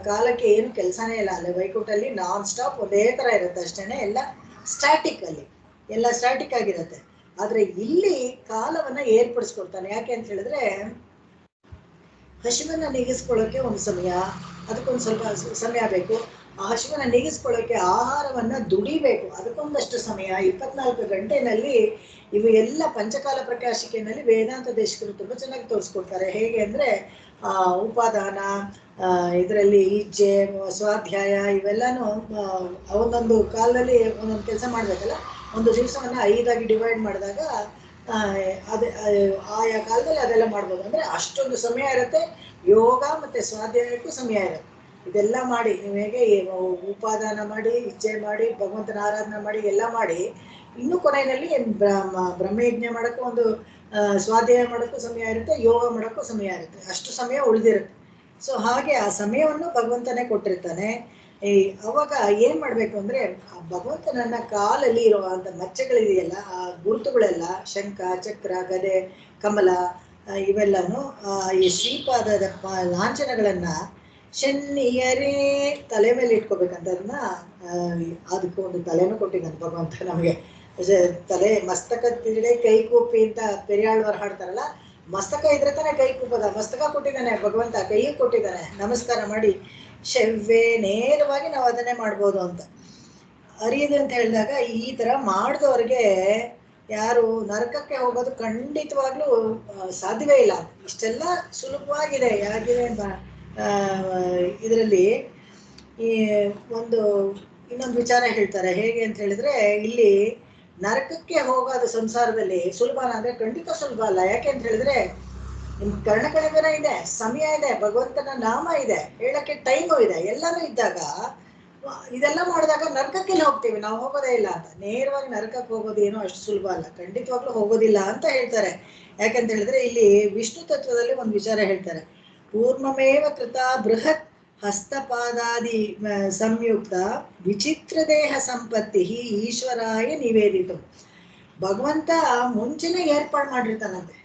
ಕಾಲಕ್ಕೆ ಏನು ಕೆಲಸನೇ ಇಲ್ಲ ಅಲ್ಲಿ ವೈಕುಂಠಲ್ಲಿ. ನಾನ್ ಸ್ಟಾಪ್ ಒಂದೇ ಥರ ಇರುತ್ತೆ ಅಷ್ಟೇನೆ. ಎಲ್ಲ ಸ್ಟ್ಯಾಟಿಕ್, ಅಲ್ಲಿ ಎಲ್ಲ ಸ್ಟ್ಯಾಟಿಕ್ ಆಗಿರುತ್ತೆ. ಆದ್ರೆ ಇಲ್ಲಿ ಕಾಲವನ್ನ ಏರ್ಪಡಿಸ್ಕೊಳ್ತಾನೆ. ಯಾಕೆ ಅಂತ ಹೇಳಿದ್ರೆ, ಹಸಿವನ್ನ ನೀಗಿಸ್ಕೊಳ್ಳೋಕೆ ಒಂದು ಸಮಯ, ಅದಕ್ಕೊಂದು ಸ್ವಲ್ಪ ಸಮಯ ಬೇಕು. ಆ ಹಸಿವನ್ನ ನೀಗಿಸ್ಕೊಳ್ಳೋಕೆ ಆಹಾರವನ್ನ ದುಡಿಬೇಕು, ಅದಕ್ಕೊಂದಷ್ಟು ಸಮಯ. 24 ಗಂಟೆನಲ್ಲಿ ಇವು ಎಲ್ಲ ಪಂಚಕಾಲ ಪ್ರಕಾಶಿಕೆಯಲ್ಲಿ ವೇದಾಂತ ದೇಶಕರು ತುಂಬಾ ಚೆನ್ನಾಗಿ ತೋರಿಸ್ಕೊಡ್ತಾರೆ. ಹೇಗೆ ಅಂದ್ರೆ ಉಪಾದಾನ, ಇದರಲ್ಲಿ ಇಜ್ಜೆ, ಸ್ವಾಧ್ಯಾಯ, ಇವೆಲ್ಲಾನು ಒಂದೊಂದು ಕಾಲದಲ್ಲಿ ಒಂದೊಂದು ಕೆಲಸ ಮಾಡ್ಬೇಕಲ್ಲ. ಒಂದು ದಿವಸವನ್ನ 5 ಡಿವೈಡ್ ಮಾಡಿದಾಗ ಅದೇ ಆಯಾ ಕಾಲದಲ್ಲಿ ಅದೆಲ್ಲ ಮಾಡ್ಬೋದು. ಅಂದ್ರೆ ಅಷ್ಟೊಂದು ಸಮಯ ಇರುತ್ತೆ. ಯೋಗ ಮತ್ತೆ ಸ್ವಾಧ್ಯಾಯಕ್ಕೂ ಸಮಯ ಇರುತ್ತೆ. ಇದೆಲ್ಲ ಮಾಡಿ ನೀವು ಹೇಗೆ ಉಪಾದಾನ ಮಾಡಿ, ಇಚ್ಛೆ ಮಾಡಿ, ಭಗವಂತನ ಆರಾಧನೆ ಮಾಡಿ, ಎಲ್ಲ ಮಾಡಿ, ಇನ್ನು ಕೊನೆಯಲ್ಲಿ ಬ್ರಹ್ಮಯಜ್ಞ ಮಾಡೋಕ್ಕೂ ಒಂದು ಸ್ವಾಧ್ಯಾಯ ಮಾಡೋಕ್ಕೂ ಸಮಯ ಇರುತ್ತೆ, ಯೋಗ ಮಾಡೋಕ್ಕೂ ಸಮಯ ಇರುತ್ತೆ. ಅಷ್ಟು ಸಮಯ ಉಳಿದಿರುತ್ತೆ. ಸೊ ಹಾಗೆ ಆ ಸಮಯವನ್ನು ಭಗವಂತನೇ ಕೊಟ್ಟಿರ್ತಾನೆ. ಅವಾಗ ಏನ್ ಮಾಡ್ಬೇಕು ಅಂದ್ರೆ, ಆ ಭಗವಂತನನ್ನ ಕಾಲಲ್ಲಿ ಇರುವಂತ ಮಚ್ಚೆಗಳಿದೆಯಲ್ಲ, ಆ ಗುರುತುಗಳೆಲ್ಲ ಶಂಖ ಚಕ್ರ ಗದೆ ಕಮಲ ಇವೆಲ್ಲನು ಈ ಶ್ರೀಪಾದದ ಲಾಂಛನಗಳನ್ನ ಶನಿಯರೇ ತಲೆ ಮೇಲೆ ಇಟ್ಕೋಬೇಕಂತ. ಅದನ್ನ ಅದಕ್ಕೆ ಒಂದು ತಲೆನೂ ಕೊಟ್ಟಿದ್ದಾನೆ ಭಗವಂತ ನಮಗೆ. ತಲೆ ಮಸ್ತಕ ತಿರುಡೆ ಕೈ ಕೂಪಿ ಅಂತ ಪೆರಿಯಾಳ್ವರು ಹಾಡ್ತಾರಲ್ಲ, ಮಸ್ತಕ ಇದ್ರೆ ತಾನೆ ಕೈ ಕೂಪದ. ಮಸ್ತಕ ಕೊಟ್ಟಿದ್ದಾನೆ ಭಗವಂತ, ಕೈ ಕೊಟ್ಟಿದ್ದಾನೆ. ನಮಸ್ಕಾರ ಮಾಡಿ ಶವ್ವೆ ನೇರವಾಗಿ ನಾವು ಅದನ್ನೇ ಮಾಡ್ಬೋದು ಅಂತ ಅರಿಯುದು ಅಂತ ಹೇಳಿದಾಗ, ಈ ತರ ಮಾಡಿದವ್ರಿಗೆ ಯಾರು ನರಕಕ್ಕೆ ಹೋಗೋದು ಖಂಡಿತವಾಗ್ಲೂ ಸಾಧ್ಯವೇ ಇಲ್ಲ. ಇಷ್ಟೆಲ್ಲ ಸುಲಭವಾಗಿದೆ. ಯಾಗಿದೆ ಇದರಲ್ಲಿ ಈ ಒಂದು ಇನ್ನೊಂದು ವಿಚಾರ ಹೇಳ್ತಾರೆ. ಹೇಗೆ ಅಂತ ಹೇಳಿದ್ರೆ, ಇಲ್ಲಿ ನರಕಕ್ಕೆ ಹೋಗೋದು ಸಂಸಾರದಲ್ಲಿ ಸುಲಭನ ಅಂದ್ರೆ ಖಂಡಿತ ಸುಲಭ ಅಲ್ಲ. ಯಾಕೆ ಅಂತ ಹೇಳಿದ್ರೆ, ನಿಮ್ ಕರ್ಣಕಣಿಗನ ಇದೆ, ಸಮಯ ಇದೆ, ಭಗವಂತನ ನಾಮ ಇದೆ, ಹೇಳಕ್ಕೆ ಟೈಮು ಇದೆ, ಎಲ್ಲಾನು ಇದ್ದಾಗ ಇದೆಲ್ಲ ಮಾಡಿದಾಗ ನರಕಕ್ಕೆ ಹೋಗ್ತೀವಿ. ನಾವು ಹೋಗೋದೇ ಇಲ್ಲ ಅಂತ. ನೇರವಾಗಿ ನರಕಕ್ಕೆ ಹೋಗೋದು ಏನೋ ಅಷ್ಟು ಸುಲಭ ಅಲ್ಲ, ಖಂಡಿತವಾಗ್ಲೂ ಹೋಗೋದಿಲ್ಲ ಅಂತ ಹೇಳ್ತಾರೆ. ಯಾಕಂತ ಹೇಳಿದ್ರೆ, ಇಲ್ಲಿ ವಿಷ್ಣು ತತ್ವದಲ್ಲಿ ಒಂದು ವಿಚಾರ ಹೇಳ್ತಾರೆ. ಪೂರ್ಣಮೇವ ಕೃತ ಬೃಹತ್ ಹಸ್ತಪಾದಾದಿ ಸಂಯುಕ್ತ ವಿಚಿತ್ರ ದೇಹ ಸಂಪತ್ತಿ ಈಶ್ವರಾಯ ನಿವೇದಿತು. ಭಗವಂತ ಮುಂಚೆನೆ ಏರ್ಪಾಡು ಮಾಡಿರ್ತಾನಂತೆ.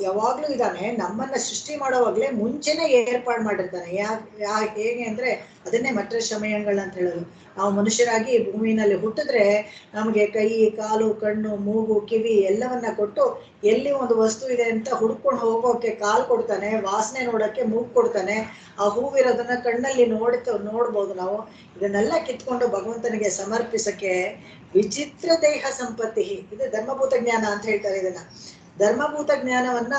ಯಾವಾಗ್ಲೂ ಇದ್ದಾನೆ. ನಮ್ಮನ್ನ ಸೃಷ್ಟಿ ಮಾಡೋವಾಗ್ಲೇ ಮುಂಚೆನೆ ಏರ್ಪಾಡು ಮಾಡಿರ್ತಾನೆ. ಹೇಗೆ ಅಂದ್ರೆ, ಅದನ್ನೇ ಮಟ್ಟ ಸಮಯಗಳು ಅಂತ ಹೇಳೋದು. ನಾವು ಮನುಷ್ಯರಾಗಿ ಭೂಮಿನಲ್ಲಿ ಹುಟ್ಟಿದ್ರೆ ನಮಗೆ ಕೈ ಕಾಲು ಕಣ್ಣು ಮೂಗು ಕಿವಿ ಎಲ್ಲವನ್ನ ಕೊಟ್ಟು, ಎಲ್ಲಿ ಒಂದು ವಸ್ತು ಇದೆ ಅಂತ ಹುಡ್ಕೊಂಡು ಹೋಗೋಕೆ ಕಾಲು ಕೊಡ್ತಾನೆ, ವಾಸನೆ ನೋಡೋಕ್ಕೆ ಮೂಗು ಕೊಡ್ತಾನೆ, ಆ ಹೂವಿರೋದನ್ನ ಕಣ್ಣಲ್ಲಿ ನೋಡ್ಬೋದು ನಾವು. ಇದನ್ನೆಲ್ಲ ಕಿತ್ಕೊಂಡು ಭಗವಂತನಿಗೆ ಸಮರ್ಪಿಸಕ್ಕೆ ವಿಚಿತ್ರ ದೇಹ ಸಂಪತ್ತಿ, ಇದು ಧರ್ಮಭೂತ ಜ್ಞಾನ ಅಂತ ಹೇಳ್ತಾರೆ. ಇದನ್ನ ಧರ್ಮಭೂತ ಜ್ಞಾನವನ್ನ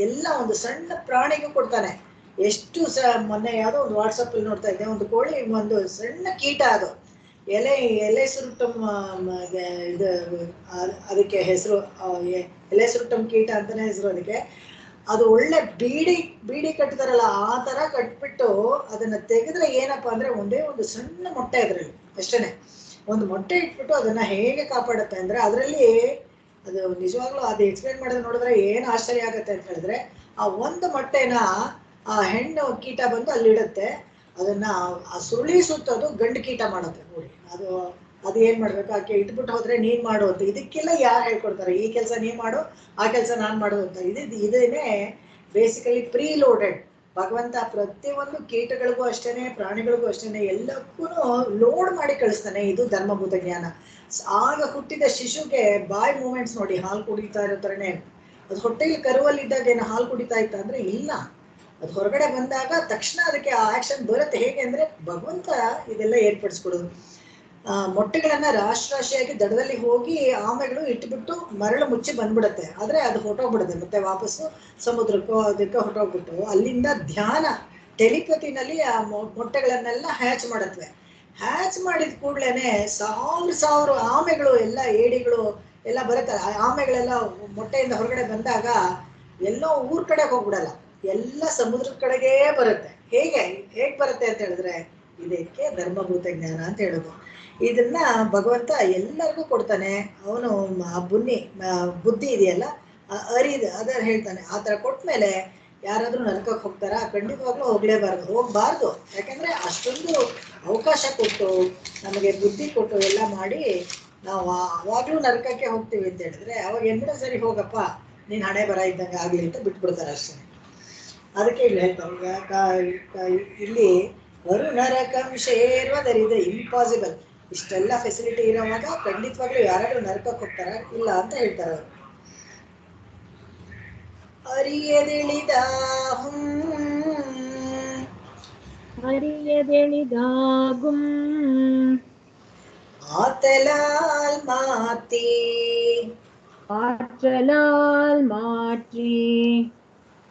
ಎಲ್ಲ ಒಂದು ಸಣ್ಣ ಪ್ರಾಣಿಗೂ ಕೊಡ್ತಾನೆ. ಎಷ್ಟು ಮೊನ್ನೆ ಯಾವುದೋ ಒಂದು ವಾಟ್ಸಪ್ ಅಲ್ಲಿ ನೋಡ್ತಾ ಇದ್ದೆ, ಒಂದು ಕೋಳಿ, ಒಂದು ಸಣ್ಣ ಕೀಟ, ಅದು ಎಲೆ ಸುರುಟಮ್, ಇದು ಅದಕ್ಕೆ ಹೆಸರು ಎಲೆ ಸುರುಟಮ್ ಕೀಟ ಅಂತಾನೆ ಹೆಸರು ಅದಕ್ಕೆ. ಅದು ಒಳ್ಳೆ ಬೀಡಿ ಕಟ್ತಾರಲ್ಲ, ಆ ತರ ಕಟ್ಬಿಟ್ಟು ಅದನ್ನ ತೆಗೆದ್ರೆ ಏನಪ್ಪಾ ಅಂದ್ರೆ ಒಂದೇ ಒಂದು ಸಣ್ಣ ಮೊಟ್ಟೆ ಅದ್ರಲ್ಲಿ ಅಷ್ಟೇನೆ. ಒಂದು ಮೊಟ್ಟೆ ಇಟ್ಬಿಟ್ಟು ಅದನ್ನ ಹೇಗೆ ಕಾಪಾಡುತ್ತೆ ಅಂದ್ರೆ, ಅದರಲ್ಲಿ ಅದು ನಿಜವಾಗ್ಲೂ ಅದು ಎಕ್ಸ್ಪ್ಲೇನ್ ಮಾಡಿದ್ರೆ ನೋಡಿದ್ರೆ ಏನು ಆಶ್ಚರ್ಯ ಆಗುತ್ತೆ ಅಂತ ಹೇಳಿದ್ರೆ, ಆ ಒಂದು ಮೊಟ್ಟೆನ ಆ ಹೆಣ್ಣು ಕೀಟ ಬಂದು ಅಲ್ಲಿಡುತ್ತೆ. ಅದನ್ನ ಆ ಸುರುಳಿ ಸುತ್ತೋದು ಗಂಡು ಕೀಟ ಮಾಡುತ್ತೆ. ನೋಡಿ, ಅದು ಏನ್ ಮಾಡ್ಬೇಕು, ಆಕೆ ಇಟ್ಬಿಟ್ಟು ಹೋದ್ರೆ ನೀನ್ ಮಾಡು ಅಂತ. ಇದಕ್ಕೆಲ್ಲ ಯಾರು ಹೇಳ್ಕೊಡ್ತಾರೆ? ಈ ಕೆಲಸ ನೀನ್ ಮಾಡು, ಆ ಕೆಲಸ ನಾನ್ ಮಾಡು ಅಂತ. ಇದೇನೆ ಬೇಸಿಕಲಿ ಪ್ರೀ ಲೋಡೆಡ್. ಭಗವಂತ ಪ್ರತಿಯೊಂದು ಕೀಟಗಳಿಗೂ ಅಷ್ಟೇನೆ, ಪ್ರಾಣಿಗಳಿಗೂ ಅಷ್ಟೇನೆ, ಎಲ್ಲಕ್ಕೂ ಲೋಡ್ ಮಾಡಿ ಕಳಿಸ್ತಾನೆ. ಇದು ಧರ್ಮಭೂತ ಜ್ಞಾನ. ಆಗ ಹುಟ್ಟಿದ ಶಿಶುಗೆ ಬಾಯ್ ಮೂಮೆಂಟ್ಸ್ ನೋಡಿ, ಹಾಲು ಕುಡಿತಾ ಇರೋ ಥರನೇ. ಅದು ಹೊಟ್ಟೆಯಲ್ಲಿ ಕರುವಲ್ಲಿದ್ದಾಗ ಏನು ಹಾಲು ಕುಡಿತಾ ಇತ್ತ ಅಂದ್ರೆ ಇಲ್ಲ, ಅದು ಹೊರಗಡೆ ಬಂದಾಗ ತಕ್ಷಣ ಅದಕ್ಕೆ ಆ ಆಕ್ಷನ್ ಬರುತ್ತೆ. ಹೇಗೆ ಅಂದ್ರೆ ಭಗವಂತ ಇದೆಲ್ಲ ಏರ್ಪಡಿಸ್ಕೊಡೋದು. ಮೊಟ್ಟೆಗಳನ್ನ ರಾಶಿಯಾಗಿ ದಡದಲ್ಲಿ ಹೋಗಿ ಆಮೆಗಳು ಇಟ್ಬಿಟ್ಟು ಮರಳು ಮುಚ್ಚಿ ಬಂದ್ಬಿಡುತ್ತೆ. ಆದ್ರೆ ಅದು ಹೊರಟೋಗ್ಬಿಡುತ್ತೆ ಮತ್ತೆ ವಾಪಸ್ಸು ಸಮುದ್ರಕ್ಕೋ ಅದಕ್ಕೆ ಹೊರಟೋಗ್ಬಿಟ್ಟು ಅಲ್ಲಿಂದ ಧ್ಯಾನ ಟೆಲಿಪತಿನಲ್ಲಿ ಆ ಮೊಟ್ಟೆಗಳನ್ನೆಲ್ಲ ಹ್ಯಾಚ್ ಮಾಡತ್ವೆ. ಹ್ಯಾಚ್ ಮಾಡಿದ ಕೂಡ್ಲೇನೆ ಸಾವಿರ ಆಮೆಗಳು ಎಲ್ಲ ಏಡಿಗಳು ಎಲ್ಲ ಬರುತ್ತೆ. ಆ ಆಮೆಗಳೆಲ್ಲ ಮೊಟ್ಟೆಯಿಂದ ಹೊರಗಡೆ ಬಂದಾಗ ಎಲ್ಲೋ ಊರ್ ಕಡೆ ಹೋಗ್ಬಿಡಲ್ಲ, ಎಲ್ಲ ಸಮುದ್ರದ ಕಡೆಗೇ ಬರುತ್ತೆ. ಹೇಗ್ ಬರುತ್ತೆ ಅಂತ ಹೇಳಿದ್ರೆ ಇದಕ್ಕೆ ಧರ್ಮಭೂತ ಜ್ಞಾನ ಅಂತ ಹೇಳೋದು. ಇದನ್ನ ಭಗವಂತ ಎಲ್ಲರಿಗೂ ಕೊಡ್ತಾನೆ. ಅವನು ಬುದ್ಧಿ ಇದೆಯಲ್ಲ, ಅದರ ಹೇಳ್ತಾನೆ. ಆ ಥರ ಕೊಟ್ಮೇಲೆ ಯಾರಾದ್ರೂ ನರಕಕ್ಕೆ ಹೋಗ್ತಾರ? ಖಂಡಿತವಾಗ್ಲೂ ಹೋಗ್ಬಾರ್ದು. ಯಾಕಂದ್ರೆ ಅಷ್ಟೊಂದು ಅವಕಾಶ ಕೊಟ್ಟು ನಮಗೆ ಬುದ್ಧಿ ಕೊಟ್ಟು ಎಲ್ಲ ಮಾಡಿ ನಾವು ಅವಾಗ್ಲೂ ನರಕಕ್ಕೆ ಹೋಗ್ತೀವಿ ಅಂತ ಹೇಳಿದ್ರೆ ಅವಾಗ ಎಂದ್ರೆ ಸರಿ ಹೋಗಪ್ಪ, ನೀನ್ ಹಣೆ ಬರ ಇದ್ದಂಗೆ ಆಗ್ಲಿ ಅಂತ ಬಿಟ್ಬಿಡ್ತಾರೆ ಅಷ್ಟೇ. ಅದಕ್ಕೆ ಇಲ್ಲಿ ಹೇಳ್ತಾರೆ, ಇಲ್ಲಿ ನರಕಂ ಶೇರ್ವದರಿದ ಇಂಪಾಸಿಬಲ್. ಇಷ್ಟೆಲ್ಲ ಫೆಸಿಲಿಟಿ ಇರೋವಾಗ ಖಂಡಿತವಾಗ್ಲೂ ಯಾರಾದ್ರೂ ನರಕಕ್ಕೆ ಹೋಗ್ತಾರ? ಇಲ್ಲ ಅಂತ ಹೇಳ್ತಾರೆ ಅವರು. அறியதெளிதாகும் ஆத்தலால் மாத்தி ஆற்றலால் மாற்றி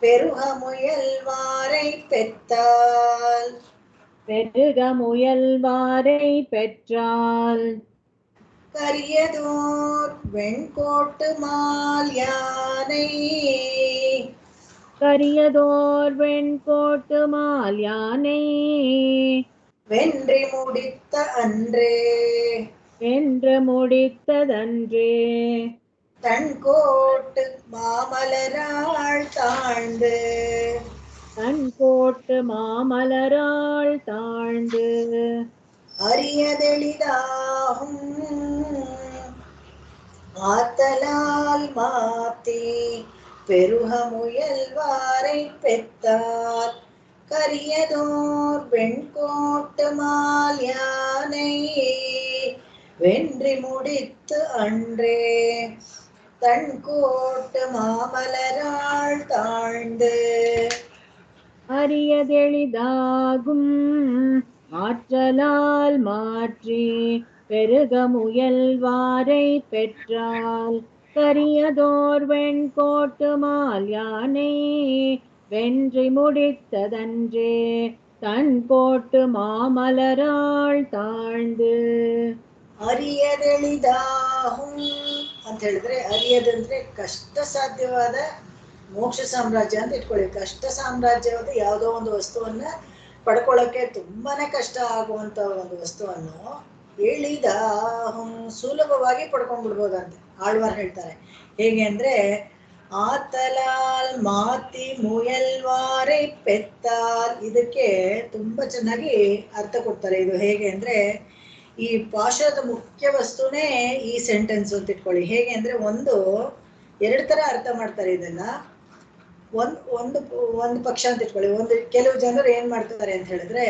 பெருக முயல்வாரை பெற்றால் கரியதோர் வெண்கோட்டு மால் யானை வென்றி முடித்ததன்றே தன் கோட்டு மாமலராள் தாழ்ந்து அரியதெளிதாகும் ஆத்தலால் மாத்தி பெருக முயல்வாரை பெற்றார் கரியதோர் வெண்கோட்டு மால் யானை வென்றி முடித்து அன்றே தன் கோட்டு மாமலராள் தாழ்ந்து. அரியதெளிதாகும் ஆற்றலால் மாற்றி பெருக முயல்வாரை பெற்றால் கரியதோர் வெண்கோட்டு மால் யானை வென்றி முடித்ததன்றே தன் கோட்டு மாமலராள் தாழ்ந்து. ಅರಿಯದೆಳಿದಾಹುಂ ಅಂತ ಹೇಳಿದ್ರೆ, ಅರಿಯದಂದ್ರೆ ಕಷ್ಟ ಸಾಧ್ಯವಾದ ಮೋಕ್ಷ ಸಾಮ್ರಾಜ್ಯ ಅಂತ ಇಟ್ಕೊಳ್ಳಿ. ಕಷ್ಟ ಸಾಮ್ರಾಜ್ಯವಾದ ಯಾವುದೋ ಒಂದು ವಸ್ತುವನ್ನ ಪಡ್ಕೊಳ್ಳೋಕೆ ತುಂಬಾನೇ ಕಷ್ಟ ಆಗುವಂತ ಒಂದು ವಸ್ತುವನ್ನು ಎಳಿದಾಹುಂ ಸುಲಭವಾಗಿ ಪಡ್ಕೊಂಡ್ಬಿಡ್ಬೋದಂತೆ. ಆಳ್ವಾರ್ ಹೇಳ್ತಾರೆ. ಹೇಗೆ ಅಂದ್ರೆ ಆತಲಾಲ್ ಮಾತಿ ಮುಯಲ್ವಾರೆ ಪೆತ್ತಾಲ್, ಇದಕ್ಕೆ ತುಂಬಾ ಚೆನ್ನಾಗಿ ಅರ್ಥ ಕೊಡ್ತಾರೆ. ಇದು ಹೇಗೆ ಅಂದ್ರೆ, ಈ ಭಾಷಾದ ಮುಖ್ಯ ವಸ್ತುನೇ ಈ ಸೆಂಟೆನ್ಸ್ ಅಂತ ಇಟ್ಕೊಳ್ಳಿ. ಹೇಗೆ ಅಂದ್ರೆ ಎರಡು ತರ ಅರ್ಥ ಮಾಡ್ತಾರೆ ಇದನ್ನ. ಒಂದು ಪಕ್ಷ ಅಂತ ಇಟ್ಕೊಳ್ಳಿ. ಕೆಲವು ಜನರು ಏನ್ ಮಾಡ್ತಾರೆ ಅಂತ ಹೇಳಿದ್ರೆ,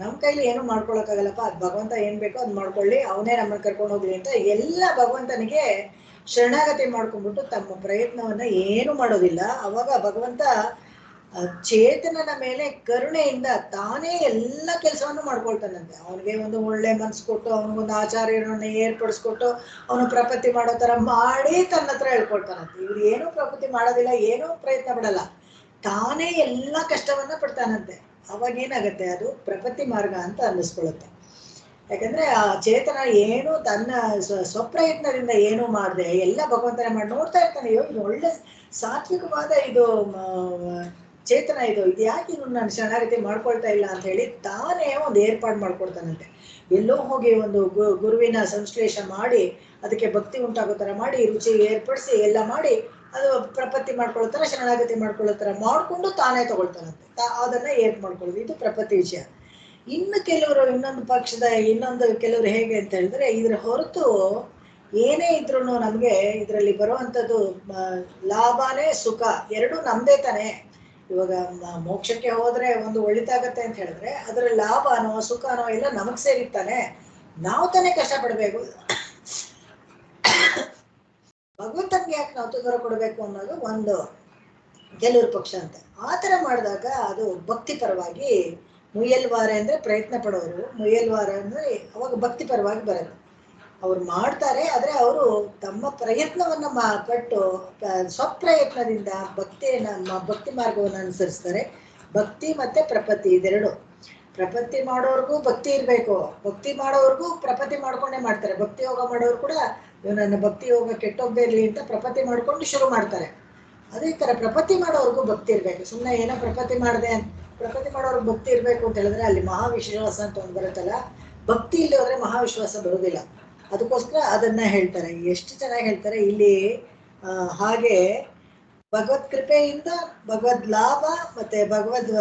ನಮ್ ಕೈಲಿ ಏನು ಮಾಡ್ಕೊಳಕ್ಕಾಗಲ್ಲಪ್ಪ, ಅದ್ ಭಗವಂತ ಏನ್ ಬೇಕೋ ಅದ್ ಮಾಡ್ಕೊಳ್ಳಿ, ಅವನೇ ನಮ್ಮನ್ನ ಕರ್ಕೊಂಡು ಹೋಗ್ಲಿ ಅಂತ ಎಲ್ಲ ಭಗವಂತನಿಗೆ ಶರಣಾಗತಿ ಮಾಡ್ಕೊಂಡ್ಬಿಟ್ಟು ತಮ್ಮ ಪ್ರಯತ್ನವನ್ನ ಏನು ಮಾಡೋದಿಲ್ಲ. ಅವಾಗ ಭಗವಂತ ಚೇತನನ ಮೇಲೆ ಕರುಣೆಯಿಂದ ತಾನೇ ಎಲ್ಲ ಕೆಲಸವನ್ನು ಮಾಡ್ಕೊಳ್ತಾನಂತೆ. ಅವನಿಗೆ ಒಂದು ಒಳ್ಳೆ ಮನ್ಸು ಕೊಟ್ಟು, ಅವನಿಗೊಂದು ಆಚಾರ್ಯರನ್ನ ಏರ್ಪಡಿಸ್ಕೊಟ್ಟು, ಅವನು ಪ್ರಪತ್ತಿ ಮಾಡೋ ತರ ಮಾಡಿ ತನ್ನ ಹತ್ರ ಹೇಳ್ಕೊಳ್ತಾನಂತೆ. ಇವ್ರು ಏನೂ ಪ್ರಪತ್ತಿ ಮಾಡೋದಿಲ್ಲ, ಏನೂ ಪ್ರಯತ್ನ ಪಡಲ್ಲ, ತಾನೇ ಎಲ್ಲ ಕಷ್ಟವನ್ನ ಪಡ್ತಾನಂತೆ. ಅವಾಗ ಏನಾಗತ್ತೆ, ಅದು ಪ್ರಪತ್ತಿ ಮಾರ್ಗ ಅಂತ ಅನ್ನಿಸ್ಕೊಳ್ಳುತ್ತೆ. ಯಾಕಂದ್ರೆ ಆ ಚೇತನ ಏನು ತನ್ನ ಸ್ವಪ್ರಯತ್ನದಿಂದ ಏನು ಮಾಡದೆ ಎಲ್ಲ ಭಗವಂತನೇ ಮಾಡಿ ನೋಡ್ತಾ ಇರ್ತಾನೆ. ಇದು ಒಳ್ಳೆ ಸಾತ್ವಿಕವಾದ ಇದು ಚೇತನ, ಇದು ಯಾಕೆ ಇನ್ನು ನಾನು ಶರಣಾಗತಿ ಮಾಡ್ಕೊಳ್ತಾ ಇಲ್ಲ ಅಂತ ಹೇಳಿ ತಾನೇ ಒಂದು ಏರ್ಪಾಡು ಮಾಡ್ಕೊಳ್ತಾನಂತೆ. ಎಲ್ಲೋ ಹೋಗಿ ಒಂದು ಗುರುವಿನ ಸಂಶ್ಲೇಷ ಮಾಡಿ ಅದಕ್ಕೆ ಭಕ್ತಿ ಉಂಟಾಗೋ ತರ ಮಾಡಿ ರುಚಿ ಏರ್ಪಡಿಸಿ ಎಲ್ಲ ಮಾಡಿ ಅದು ಪ್ರಪತ್ತಿ ಮಾಡ್ಕೊಳ್ಳೋ ತರ ಶರಣಾಗತಿ ಮಾಡ್ಕೊಳ್ಳೋ ತರ ಮಾಡ್ಕೊಂಡು ತಾನೇ ತಗೊಳ್ತಾನಂತೆ. ಅದನ್ನ ಏರ್ಪ್ ಮಾಡ್ಕೊಳ್ಳೋದು, ಇದು ಪ್ರಪತ್ತಿ ವಿಷಯ. ಇನ್ನು ಕೆಲವರು ಕೆಲವರು ಹೇಗೆ ಅಂತ ಹೇಳಿದ್ರೆ, ಇದ್ರ ಹೊರತು ಏನೇ ಇದ್ರು ನಮ್ಗೆ ಇದರಲ್ಲಿ ಬರುವಂಥದ್ದು ಲಾಭನೇ ಸುಖ ಎರಡೂ ನಮ್ದೇ ತಾನೆ. ಇವಾಗ ಮೋಕ್ಷಕ್ಕೆ ಹೋದ್ರೆ ಒಂದು ಒಳಿತಾಗತ್ತೆ ಅಂತ ಹೇಳಿದ್ರೆ ಅದರ ಲಾಭನೋ ಸುಖನೋ ಎಲ್ಲ ನಮಗ್ ಸೇರಿತ್ತಾನೆ, ನಾವು ತಾನೇ ಕಷ್ಟ ಪಡ್ಬೇಕು. ಭಗವಂತನ್ಗೆ ಯಾಕೆ ನಾವು ತೊಂದರೆ ಕೊಡ್ಬೇಕು ಅನ್ನೋದು ಒಂದು ಕೆಲವ್ರ ಪಕ್ಷ ಅಂತ. ಆತರ ಮಾಡಿದಾಗ ಅದು ಭಕ್ತಿ ಪರವಾಗಿ ಮುಯಲ್ವಾರ ಅಂದ್ರೆ ಪ್ರಯತ್ನ ಪಡೋರು, ಮುಯಲ್ವಾರ ಅಂದ್ರೆ ಅವಾಗ ಭಕ್ತಿ ಪರವಾಗಿ ಬರುತ್ತೆ. ಅವ್ರು ಮಾಡ್ತಾರೆ, ಆದ್ರೆ ಅವರು ತಮ್ಮ ಪ್ರಯತ್ನವನ್ನ ಪಟ್ಟು ಸ್ವಪ್ರಯತ್ನದಿಂದ ಭಕ್ತಿ ಮಾರ್ಗವನ್ನು ಅನುಸರಿಸ್ತಾರೆ. ಭಕ್ತಿ ಮತ್ತೆ ಪ್ರಪತ್ತಿ ಇದೆರಡು. ಪ್ರಪತ್ತಿ ಮಾಡೋರ್ಗೂ ಭಕ್ತಿ ಇರ್ಬೇಕು, ಭಕ್ತಿ ಮಾಡೋರ್ಗೂ ಪ್ರಪತ್ತಿ ಮಾಡ್ಕೊಂಡೇ ಮಾಡ್ತಾರೆ. ಭಕ್ತಿ ಯೋಗ ಮಾಡೋರು ಕೂಡ ನನ್ನ ಭಕ್ತಿ ಯೋಗ ಕೆಟ್ಟೋಗ್ದೇ ಇರ್ಲಿ ಅಂತ ಪ್ರಪತ್ತಿ ಮಾಡ್ಕೊಂಡು ಶುರು ಮಾಡ್ತಾರೆ. ಅದೇ ತರ ಪ್ರಪತ್ತಿ ಮಾಡೋರ್ಗೂ ಭಕ್ತಿ ಇರ್ಬೇಕು. ಸುಮ್ಮನೆ ಏನೋ ಪ್ರಪತ್ತಿ ಮಾಡೋರ್ಗೆ ಭಕ್ತಿ ಇರ್ಬೇಕು ಅಂತ ಹೇಳಿದ್ರೆ ಅಲ್ಲಿ ಮಹಾವಿಶ್ವಾಸ ಅಂತ ಒಂದು ಬರುತ್ತಲ್ಲ, ಭಕ್ತಿ ಇಲ್ಲಿ ಹೋದ್ರೆ ಮಹಾವಿಶ್ವಾಸ ಬರುವುದಿಲ್ಲ. ಅದಕ್ಕೋಸ್ಕರ ಅದನ್ನ ಹೇಳ್ತಾರೆ. ಎಷ್ಟು ಚೆನ್ನಾಗಿ ಹೇಳ್ತಾರೆ ಇಲ್ಲಿ. ಹಾಗೆ ಭಗವತ್ ಕೃಪೆಯಿಂದ ಭಗವದ್ ಲಾಭ ಮತ್ತೆ ಭಗವದ್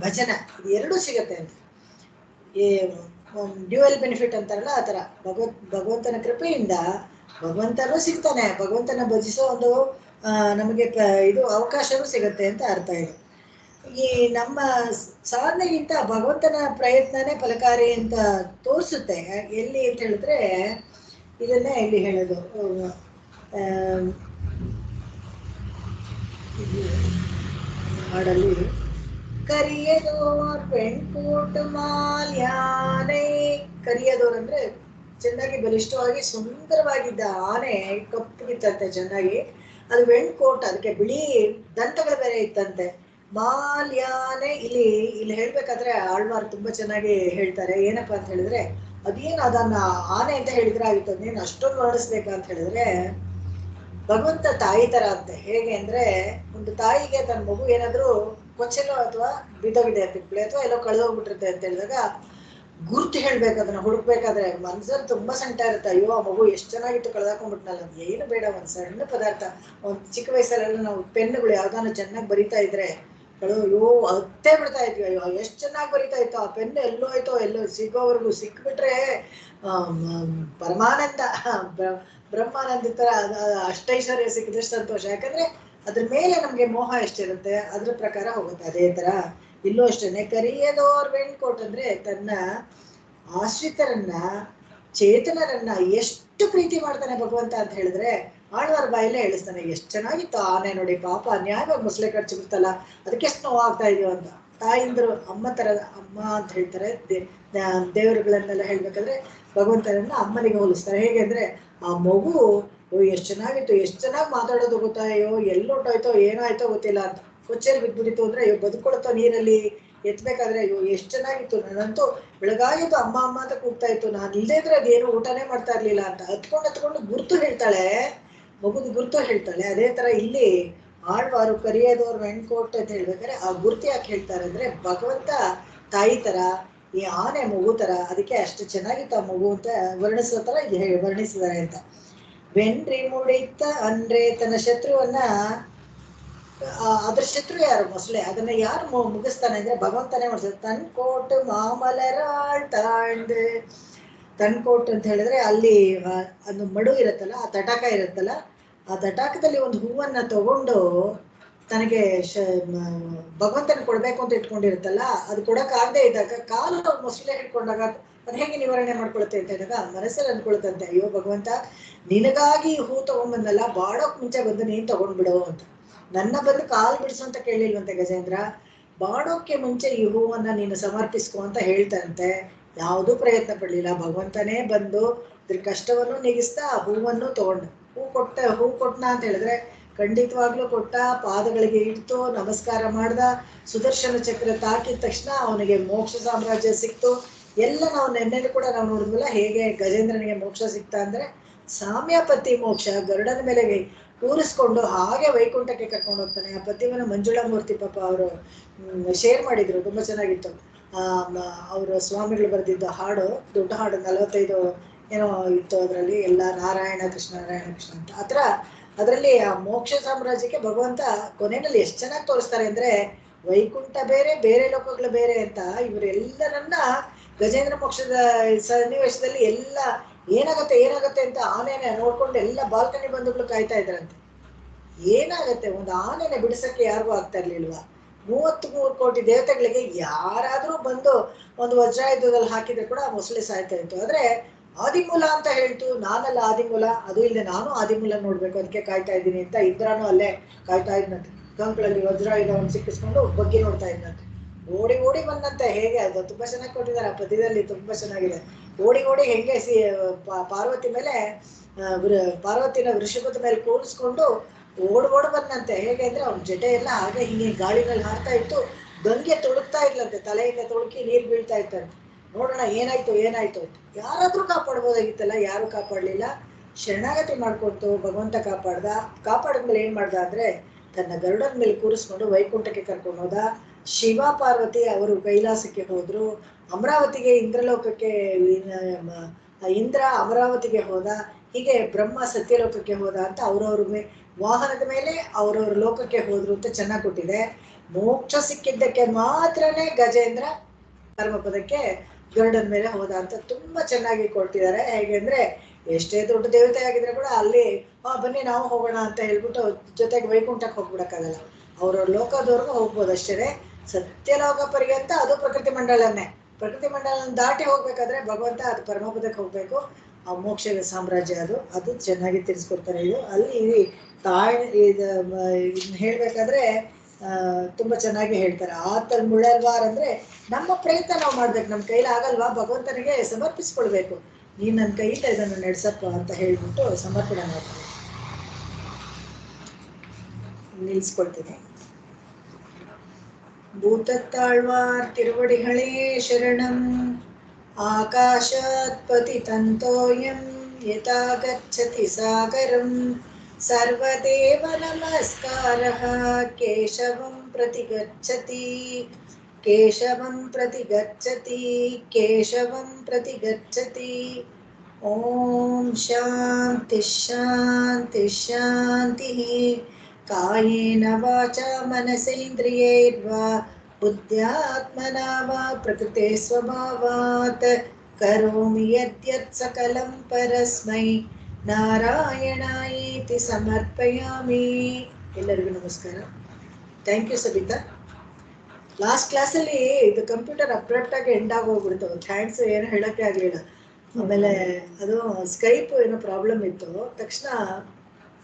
ಭಜನ ಇದು ಎರಡೂ ಸಿಗತ್ತೆ ಅಂತ. ಈ ಡ್ಯೂಯಲ್ ಬೆನಿಫಿಟ್ ಅಂತಾರಲ್ಲ ಆ ತರ ಭಗವಂತನ ಕೃಪೆಯಿಂದ ಭಗವಂತನೂ ಸಿಗ್ತಾನೆ, ಭಗವಂತನ ಭಜಿಸೋ ಒಂದು ನಮಗೆ ಇದು ಅವಕಾಶವೂ ಸಿಗತ್ತೆ ಅಂತ ಅರ್ಥ ಇದೆ. ಈ ನಮ್ಮ ಸಾಧನೆಗಿಂತ ಭಗವಂತನ ಪ್ರಯತ್ನನೇ ಫಲಕಾರಿ ಅಂತ ತೋರಿಸುತ್ತೆ. ಎಲ್ಲಿ ಅಂತ ಹೇಳಿದ್ರೆ ಇದನ್ನೇ ಇಲ್ಲಿ ಹೇಳೋದು. ಹಾಡಲ್ಲಿ ಕರಿಯದೋರ್ ಪೆಣ್ಕೂಟ ಮಾಲ್ಯಾನೆ, ಕರಿಯದೋರ್ ಅಂದ್ರೆ ಚೆನ್ನಾಗಿ ಬಲಿಷ್ಠವಾಗಿ ಸುಂದರವಾಗಿದ್ದ ಆನೆ ಕಪ್ಪಗಿತ್ತಂತೆ ಚೆನ್ನಾಗಿ. ಅದು ವೆಣ್ಕೋಟ್, ಅದಕ್ಕೆ ಬಿಳಿ ದಂತಗಳು ಬೇರೆ ಇತ್ತಂತೆ. ಮಾಲ್ಯಾನೆ ಇಲ್ಲಿ ಹೇಳ್ಬೇಕಾದ್ರೆ ಆಳ್ವಾರ್ ತುಂಬಾ ಚೆನ್ನಾಗಿ ಹೇಳ್ತಾರೆ. ಏನಪ್ಪಾ ಅಂತ ಹೇಳಿದ್ರೆ ಅದೇನು ಅದನ್ನ ಆನೆ ಅಂತ ಹೇಳಿದ್ರೆ ಆಗಿತ್ತು, ಅದೇನು ಅಷ್ಟೊಂದು ವರ್ಣಿಸ್ಬೇಕಂತ ಹೇಳಿದ್ರೆ ಭಗವಂತ ತಾಯಿ ತರ ಅಂತೆ. ಹೇಗೆ ಅಂದ್ರೆ ಒಂದು ತಾಯಿಗೆ ತನ್ನ ಮಗು ಏನಾದ್ರು ಕೊಚ್ಚಲೋ ಅಥವಾ ಬಿದ್ದೋಗಿದೆ ಅಂತ ಇಟ್ಕೊಳ್ಳಿ, ಅಥವಾ ಎಲ್ಲೋ ಕಳೆದೋಗ್ಬಿಟ್ಟಿರುತ್ತೆ ಅಂತ ಹೇಳಿದಾಗ ಗುರ್ತು ಹೇಳ್ಬೇಕು, ಅದನ್ನ ಹುಡುಕ್ಬೇಕಾದ್ರೆ ಮನ್ಸಲ್ಲಿ ತುಂಬಾ ಸಂಕಟ ಇರುತ್ತೆ. ಅಯ್ಯೋ ಆ ಮಗು ಎಷ್ಟು ಚೆನ್ನಾಗಿತ್ತು ಕಳೆದಾಕೊಂಡ್ಬಿಟ್ನಲ್ಲ. ಏನು ಬೇಡ, ಒಂದ್ ಸಣ್ಣ ಪದಾರ್ಥ, ಒಂದ್ ಚಿಕ್ಕ ವಯಸ್ಸಲ್ಲೆಲ್ಲ ನಾವು ಪೆನ್ನುಗಳು ಯಾವ್ದಾನ ಚೆನ್ನಾಗಿ ಬರಿತಾ ಇದ್ರೆ ಅಯ್ಯೋ ಹತ್ತೇ ಬಿಡ್ತಾ ಇದ್ವಿ. ಅಯ್ಯೋ ಎಷ್ಟು ಚೆನ್ನಾಗಿ ಬರಿತಾ ಇತ್ತು ಆ ಪೆನ್, ಎಲ್ಲೋ ಆಯ್ತೋ ಎಲ್ಲೋ ಸಿಗೋವರೆಗೂ ಸಿಕ್ಬಿಟ್ರೆ ಪರಮಾನಂದ ಬ್ರಹ್ಮಾನಂದ ತರ ಅಷ್ಟೈಶ್ವರ್ಯ ಸಿಕ್ಕಿದ್ರೆ ಸಂತೋಷ. ಯಾಕಂದ್ರೆ ಅದ್ರ ಮೇಲೆ ನಮ್ಗೆ ಮೋಹ ಎಷ್ಟಿರುತ್ತೆ ಅದ್ರ ಪ್ರಕಾರ ಹೋಗುತ್ತೆ. ಅದೇ ತರ ಇಲ್ಲೂ ಅಷ್ಟೇನೆ. ಕರಿಯದೋರ್ ವೆಣ್ಕೋಟ್ ಅಂದ್ರೆ ತನ್ನ ಆಶ್ರಿತರನ್ನ ಚೇತನರನ್ನ ಎಷ್ಟು ಪ್ರೀತಿ ಮಾಡ್ತಾನೆ ಭಗವಂತ ಅಂತ ಹೇಳಿದ್ರೆ ಆಳ್ವಾರ್ ಬಾಯಲ್ಲೇ ಹೇಳಿಸ್ತಾನೆ. ಎಷ್ಟು ಚೆನ್ನಾಗಿತ್ತು ಆನೆ ನೋಡಿ, ಪಾಪ ನ್ಯಾಯವಾಗಿ ಮೊಸಳೆ ಕಡ್ಚಿ ಬಿಡ್ತಲ್ಲ, ಅದಕ್ಕೆ ಎಷ್ಟು ನೋವಾಗ್ತಾ ಇದೆಯೋ ಅಂತ. ತಾಯಿಂದ್ರು ಅಮ್ಮ ತರ, ಅಮ್ಮ ಅಂತ ಹೇಳ್ತಾರೆ. ದೇವರುಗಳನ್ನೆಲ್ಲ ಹೇಳ್ಬೇಕಾದ್ರೆ ಭಗವಂತನನ್ನ ಅಮ್ಮನಿಗೆ ಹೋಲಿಸ್ತಾರೆ. ಹೇಗೆ ಅಂದ್ರೆ ಆ ಮಗು ಎಷ್ಟು ಚೆನ್ನಾಗಿತ್ತು, ಎಷ್ಟು ಚೆನ್ನಾಗಿ ಮಾತಾಡೋದು ಗೊತ್ತಾ, ಅಯ್ಯೋ ಎಲ್ಲೊಟ್ಟೋಯ್ತೋ ಏನಾಯ್ತೋ ಗೊತ್ತಿಲ್ಲ ಅಂತ. ಕೊಚ್ಚೆಲ್ ಬಿದ್ಬಿಡಿತು ಅಂದ್ರೆ ಅಯ್ಯೋ ಬದುಕೊಳ್ತೋ ನೀರಲ್ಲಿ ಎತ್ಬೇಕಾದ್ರೆ ಅಯ್ಯೋ ಎಷ್ಟು ಚೆನ್ನಾಗಿತ್ತು. ನಾನಂತೂ ಬೆಳಗಾಗಿತ್ತು ಅಮ್ಮ ಅಮ್ಮ ಅಂತ ಕೂಗ್ತಾ ಇತ್ತು, ನಾನು ಇಲ್ಲದೇ ಇದ್ರೆ ಅದೇನು ಊಟನೇ ಮಾಡ್ತಾ ಇರ್ಲಿಲ್ಲ ಅಂತ ಹತ್ಕೊಂಡು ಗುರ್ತು ಹೇಳ್ತಾಳೆ, ಮಗುದು ಗುರ್ತು ಹೇಳ್ತಾಳೆ. ಅದೇ ತರ ಇಲ್ಲಿ ಆಳ್ವಾರು ಕರಿಯದೋರ್ ವೆಣ್ಕೋಟ್ ಅಂತ ಹೇಳ್ಬೇಕಾದ್ರೆ ಆ ಗುರ್ತು ಯಾಕೆ ಹೇಳ್ತಾರೆ ಅಂದ್ರೆ ಭಗವಂತ ತಾಯಿ ತರ, ಈ ಆನೆ ಮಗು ತರ. ಅದಕ್ಕೆ ಅಷ್ಟು ಚೆನ್ನಾಗಿತ್ತು ಆ ಮಗು ಅಂತ ವರ್ಣಿಸೋ ತರ ಇದು ವರ್ಣಿಸಿದ್ದಾರೆ ಅಂತ. ವೆನ್ರಿ ಮುಡಿತ ಅಂದ್ರೆ ತನ್ನ ಶತ್ರುವನ್ನ, ಅದ್ರ ಶತ್ರು ಯಾರು? ಮೊಸಳೆ. ಅದನ್ನ ಯಾರು ಮುಗಿಸ್ತಾನೆ ಅಂದ್ರೆ ಭಗವಂತನೇ ಮಾಡಿಸ್ತಾರೆ. ತನ್ ಕೋಟ್ ಮಾಮಲರಾಳ್ ತಾಂಡ್, ತನ್ ಕೋಟ್ ಅಂತ ಹೇಳಿದ್ರೆ ಅಲ್ಲಿ ಅದು ಮಡು ಇರುತ್ತಲ್ಲ, ಆ ತಟಾಕ ಇರುತ್ತಲ್ಲ, ಆ ತಟಾಕದಲ್ಲಿ ಒಂದು ಹೂವನ್ನ ತಗೊಂಡು ತನಗೆ ಭಗವಂತನ ಕೊಡ್ಬೇಕು ಅಂತ ಇಟ್ಕೊಂಡಿರುತ್ತಲ್ಲ, ಅದು ಕೊಡಕ್ಕಾಗದೆ ಇದ್ದಾಗ ಕಾಲು ಮೊಸಳೆ ಹಿಡ್ಕೊಂಡಾಗ ಅದ್ ಹೇಗೆ ನಿವಾರಣೆ ಮಾಡ್ಕೊಳುತ್ತೆ ಅಂತ ಹೇಳಿದಾಗ ಮನಸ್ಸಲ್ಲಿ ಅನ್ಕೊಳುತ್ತಂತೆ, ಅಯ್ಯೋ ಭಗವಂತ ನಿನಗಾಗಿ ಹೂ ತಗೊಂಡ್ಬಂದಲ್ಲ, ಬಾಡೋಕ್ ಮುಂಚೆ ಬಂದು ನೀನ್ ತಗೊಂಡ್ಬಿಡು ಅಂತ. ನನ್ನ ಬಂದು ಕಾಲು ಬಿಡಿಸು ಅಂತ ಕೇಳಿಲ್ವಂತೆ ಗಜೇಂದ್ರ, ಬಾಡೋಕ್ಕೆ ಮುಂಚೆ ಈ ಹೂವನ್ನ ನೀನು ಸಮರ್ಪಿಸ್ಕೊ ಅಂತ ಹೇಳ್ತಂತೆ. ಯಾವುದೂ ಪ್ರಯತ್ನ ಪಡ್ಲಿಲ್ಲ, ಭಗವಂತನೇ ಬಂದು ಇದ್ರ ಕಷ್ಟವನ್ನು ನೀಗಿಸ್ತಾ ಹೂವನ್ನು ತಗೊಂಡು ಹೂ ಕೊಟ್ನ ಅಂತ ಹೇಳಿದ್ರೆ ಖಂಡಿತವಾಗ್ಲೂ ಕೊಟ್ಟ. ಪಾದಗಳಿಗೆ ಇಡ್ತು, ನಮಸ್ಕಾರ ಮಾಡ್ದ, ಸುದರ್ಶನ ಚಕ್ರ ತಾಕಿದ ತಕ್ಷಣ ಅವನಿಗೆ ಮೋಕ್ಷ ಸಾಮ್ರಾಜ್ಯ ಸಿಕ್ತು. ಎಲ್ಲ ನಾವು ನೆನ್ನೆದು ಕೂಡ ನಾವು ನೋಡಿದ್ವಲ್ಲ ಹೇಗೆ ಗಜೇಂದ್ರನಿಗೆ ಮೋಕ್ಷ ಸಿಕ್ತಾ ಅಂದ್ರೆ ಸಾಮ್ಯಪತಿ ಮೋಕ್ಷ. ಗರುಡನ ಮೇಲೆ ಕೂರಿಸ್ಕೊಂಡು ಹಾಗೆ ವೈಕುಂಠಕ್ಕೆ ಕರ್ಕೊಂಡು ಹೋಗ್ತಾನೆ. ಆ ಪದ್ಯವನ್ನು ಮಂಜುಳಾ ಮೂರ್ತಿ ಪಾಪ ಅವರು ಶೇರ್ ಮಾಡಿದ್ರು, ತುಂಬಾ ಚೆನ್ನಾಗಿತ್ತು. ಅವರು ಸ್ವಾಮಿಗಳು ಬರೆದಿದ್ದ ಹಾಡು, ದೊಡ್ಡ ಹಾಡು, 45 ಏನೋ ಇತ್ತು ಅದರಲ್ಲಿ, ಎಲ್ಲ ನಾರಾಯಣ ಕೃಷ್ಣ ನಾರಾಯಣ ಕೃಷ್ಣ ಅಂತ. ಆತರ ಅದರಲ್ಲಿ ಆ ಮೋಕ್ಷ ಸಾಮ್ರಾಜ್ಯಕ್ಕೆ ಭಗವಂತ ಕೊನೆಯಲ್ಲಿ ಎಷ್ಟು ಚೆನ್ನಾಗಿ ತೋರಿಸ್ತಾರೆ ಅಂದ್ರೆ ವೈಕುಂಠ ಬೇರೆ, ಬೇರೆ ಲೋಕಗಳು ಬೇರೆ ಅಂತ. ಇವರೆಲ್ಲರನ್ನ ಗಜೇಂದ್ರ ಮೋಕ್ಷದ ಸನ್ನಿವೇಶದಲ್ಲಿ ಎಲ್ಲ ಏನಾಗತ್ತೆ ಅಂತ ಆನೆನ ನೋಡ್ಕೊಂಡು ಎಲ್ಲ ಬಾಲ್ಕನಿ ಬಂಧುಗಳು ಕಾಯ್ತಾ ಇದ್ರಂತೆ. ಏನಾಗತ್ತೆ, ಒಂದು ಆನೆನ ಬಿಡಿಸಕ್ಕೆ ಯಾರಿಗೂ ಆಗ್ತಾ ಇರ್ಲಿಲ್ವಾ? 33 ಕೋಟಿ ದೇವತೆಗಳಿಗೆ ಯಾರಾದ್ರೂ ಬಂದು ಒಂದು ವಜ್ರಾಯುಧದಲ್ಲಿ ಹಾಕಿದ್ರೆ ಕೂಡ ಆ ಮೊಸಳೆ ಸಾಯ್ತಾ ಇತ್ತು. ಆದ್ರೆ ಆದಿಮೂಲ ಅಂತ ಹೇಳ್ತು, ನಾನಲ್ಲ ಆದಿಮೂಲ, ಅದು ಇಲ್ಲದೆ ನಾನು ಆದಿಮೂಲ ನೋಡ್ಬೇಕು ಅದಕ್ಕೆ ಕಾಯ್ತಾ ಇದ್ದೀನಿ ಅಂತ ಇಂದ್ರನು ಅಲ್ಲೇ ಕಾಯ್ತಾ ಇದ್ನಂತೆ. ಕಂಕ್ಳಲ್ಲಿ ವಜ್ರಾಯುಧವನ್ನು ಸಿಕ್ಕಿಸ್ಕೊಂಡು ಬಗ್ಗೆ ನೋಡ್ತಾ ಇದ್ನಂತೆ. ಓಡಿ ಓಡಿ ಬಂದಂತೆ. ಹೇಗೆ ಅದು ತುಂಬಾ ಚೆನ್ನಾಗಿ ಕೊಟ್ಟಿದ್ದಾರೆ ಆ ಪದ್ಯದಲ್ಲಿ, ತುಂಬಾ ಚೆನ್ನಾಗಿದೆ. ಓಡಿ ಓಡಿ ಹೆಂಗೆ ಪಾರ್ವತಿ ಮೇಲೆ ಪಾರ್ವತಿನ ವೃಷಭದ ಮೇಲೆ ಕೂರಿಸ್ಕೊಂಡು ಓಡ್ ಬಂದಂತೆ. ಹೇಗೆ ಅಂದ್ರೆ ಅವ್ನ ಜೊತೆ ಎಲ್ಲ ಹಾಗೆ ಹಿಂಗೆ ಗಾಳಿನಲ್ಲಿ ಹಾರ್ತಾ ಇತ್ತು. ಗಂಗೆ ತುಳುಕ್ತಾ ಇದ್ಲಂತೆ, ತಲೆಯಿಂದ ತುಳುಕಿ ನೀರು ಬೀಳ್ತಾ ಇತ್ತಂತೆ. ನೋಡೋಣ ಏನಾಯ್ತು ಏನಾಯ್ತು ಅಂತ. ಯಾರಾದ್ರೂ ಕಾಪಾಡ್ಬೋದಾಗಿತ್ತಲ್ಲ, ಯಾರು ಕಾಪಾಡ್ಲಿಲ್ಲ. ಶರಣಾಗತಿ ಮಾಡ್ಕೊಡ್ತು, ಭಗವಂತ ಕಾಪಾಡಿದ್ಮೇಲೆ ಏನ್ ಮಾಡ್ದ ಅಂದ್ರೆ ತನ್ನ ಗರುಡನ ಮೇಲೆ ಕೂರಿಸ್ಕೊಂಡು ವೈಕುಂಠಕ್ಕೆ ಕರ್ಕೊಂಡು ಹೋದ. ಶಿವ ಪಾರ್ವತಿ ಅವರು ಕೈಲಾಸಕ್ಕೆ ಹೋದ್ರು. ಅಮರಾವತಿಗೆ ಇಂದ್ರಲೋಕಕ್ಕೆ ಇಂದ್ರ ಅಮರಾವತಿಗೆ ಹೋದ. ಹೀಗೆ ಬ್ರಹ್ಮ ಸತ್ಯಲೋಕಕ್ಕೆ ಹೋದ ಅಂತ ಅವ್ರವ್ರ ವಾಹನದ ಮೇಲೆ ಅವ್ರವ್ರ ಲೋಕಕ್ಕೆ ಹೋದ್ರು ಅಂತ ಚೆನ್ನಾಗಿ ಕೊಟ್ಟಿದೆ. ಮೋಕ್ಷ ಸಿಕ್ಕಿದ್ದಕ್ಕೆ ಮಾತ್ರನೇ ಗಜೇಂದ್ರ ಪರಮಪದಕ್ಕೆ ಗರುಡನ ಮೇಲೆ ಹೋದ ಅಂತ ತುಂಬಾ ಚೆನ್ನಾಗಿ ಕೊಟ್ಟಿದ್ದಾರೆ. ಹೇಗೆ ಅಂದ್ರೆ ಎಷ್ಟೇ ದೊಡ್ಡ ದೇವತೆ ಆಗಿದ್ರೆ ಕೂಡ ಅಲ್ಲಿ ಬನ್ನಿ ನಾವು ಹೋಗೋಣ ಅಂತ ಹೇಳ್ಬಿಟ್ಟು ಜೊತೆಗೆ ವೈಕುಂಠಕ್ಕೆ ಹೋಗ್ಬಿಡಕ್ಕಾಗಲ್ಲ. ಅವ್ರವ್ರ ಲೋಕದವರೆಗೂ ಹೋಗ್ಬೋದು ಅಷ್ಟೇ. ಸತ್ಯಲೋಕ ಪರ್ಯಂತ ಅದು ಪ್ರಕೃತಿ ಮಂಡಲನ್ನೇ. ಪ್ರಕೃತಿ ಮಂಡಲ ದಾಟಿ ಹೋಗ್ಬೇಕಾದ್ರೆ ಭಗವಂತ ಅದು ಪರಮಪದಕ್ಕೆ ಹೋಗ್ಬೇಕು. ಆ ಮೋಕ್ಷದ ಸಾಮ್ರಾಜ್ಯ ಅದು ಚೆನ್ನಾಗಿ ತಿಳಿಸ್ಕೊಡ್ತಾರೆ. ಇದು ಅಲ್ಲಿ ಇದನ್ನ ಹೇಳ್ಬೇಕಾದ್ರೆ ತುಂಬಾ ಚೆನ್ನಾಗಿ ಹೇಳ್ತಾರೆ. ಆತಲ್ ಮುಳಲ್ವಾರ್ ಅಂದ್ರೆ ನಮ್ಮ ಪ್ರಯತ್ನ ನಾವು ಮಾಡ್ಬೇಕು. ನಮ್ಮ ಕೈಲಿ ಆಗಲ್ವಾ, ಭಗವಂತನಿಗೆ ಸಮರ್ಪಿಸ್ಕೊಳ್ಬೇಕು. ನೀನ್ ನನ್ನ ಕೈಯಿಂದ ಇದನ್ನು ನಡೆಸಪ್ಪ ಅಂತ ಹೇಳ್ಬಿಟ್ಟು ಸಮರ್ಪಣೆ ಮಾಡ್ತಾರೆ. ನಿಲ್ಸ್ಕೊಳ್ತೀನಿ. ಭೂತತ್ತಾಳ್ವಾರ್ ತಿರುವಡಿಗಳೇ ಶರಣಂ. ಆಕಾಶಾತ್ ಪತಿತಂತೋಯಂ ಯಥಾ ಗಚ್ಚತಿ ಸಾಗರಂ. ಸರ್ವದೇವ ನಮಸ್ಕಾರಃ ಕೇಶವಂ ಪ್ರತಿ ಗಚ್ಚತಿ. ಕೇಶವಂ ಪ್ರತಿ ಗಚ್ಚತಿ, ಕೇಶವಂ ಪ್ರತಿ ಗಚ್ಚತಿ. ಓಂ ಶಾಂತಿ ಶಾಂತಿ ಶಾಂತಿ. ಕಾಯೇನ ವಾಚಾ ಮನಸೇಂದ್ರಿಯೈರ್ವಾ ಬುದ್ಧ್ಯಾತ್ಮನಾ ವಾ ಪ್ರಕೃತೆ ಸ್ವಭಾವಾತ್ ಕರೋಮಿ ಯದ್ಯತ್ ಸಕಲಂ ಪರಸ್ಮೈ ನಾರಾಯಣಾಯೇತಿ ಸಮರ್ಪಯಾಮಿ. ಎಲ್ಲರಿಗೂ ನಮಸ್ಕಾರ. Thank you Sabita. ಲಾಸ್ಟ್ ಕ್ಲಾಸಲ್ಲಿ ಇದು ಕಂಪ್ಯೂಟರ್ ಅಬ್ರಪ್ಟ್ ಆಗಿ ಎಂಡ್ ಆಗೋಗ್ಬಿಡ್ತು. ಥ್ಯಾಂಕ್ಸ್ ಏನು ಹೇಳಕ್ಕೆ ಆಗ್ಲಿಲ್ಲ. ಆಮೇಲೆ ಅದು ಸ್ಕೈಪ್ ಏನೋ ಪ್ರಾಬ್ಲಮ್ ಇತ್ತು. ತಕ್ಷಣ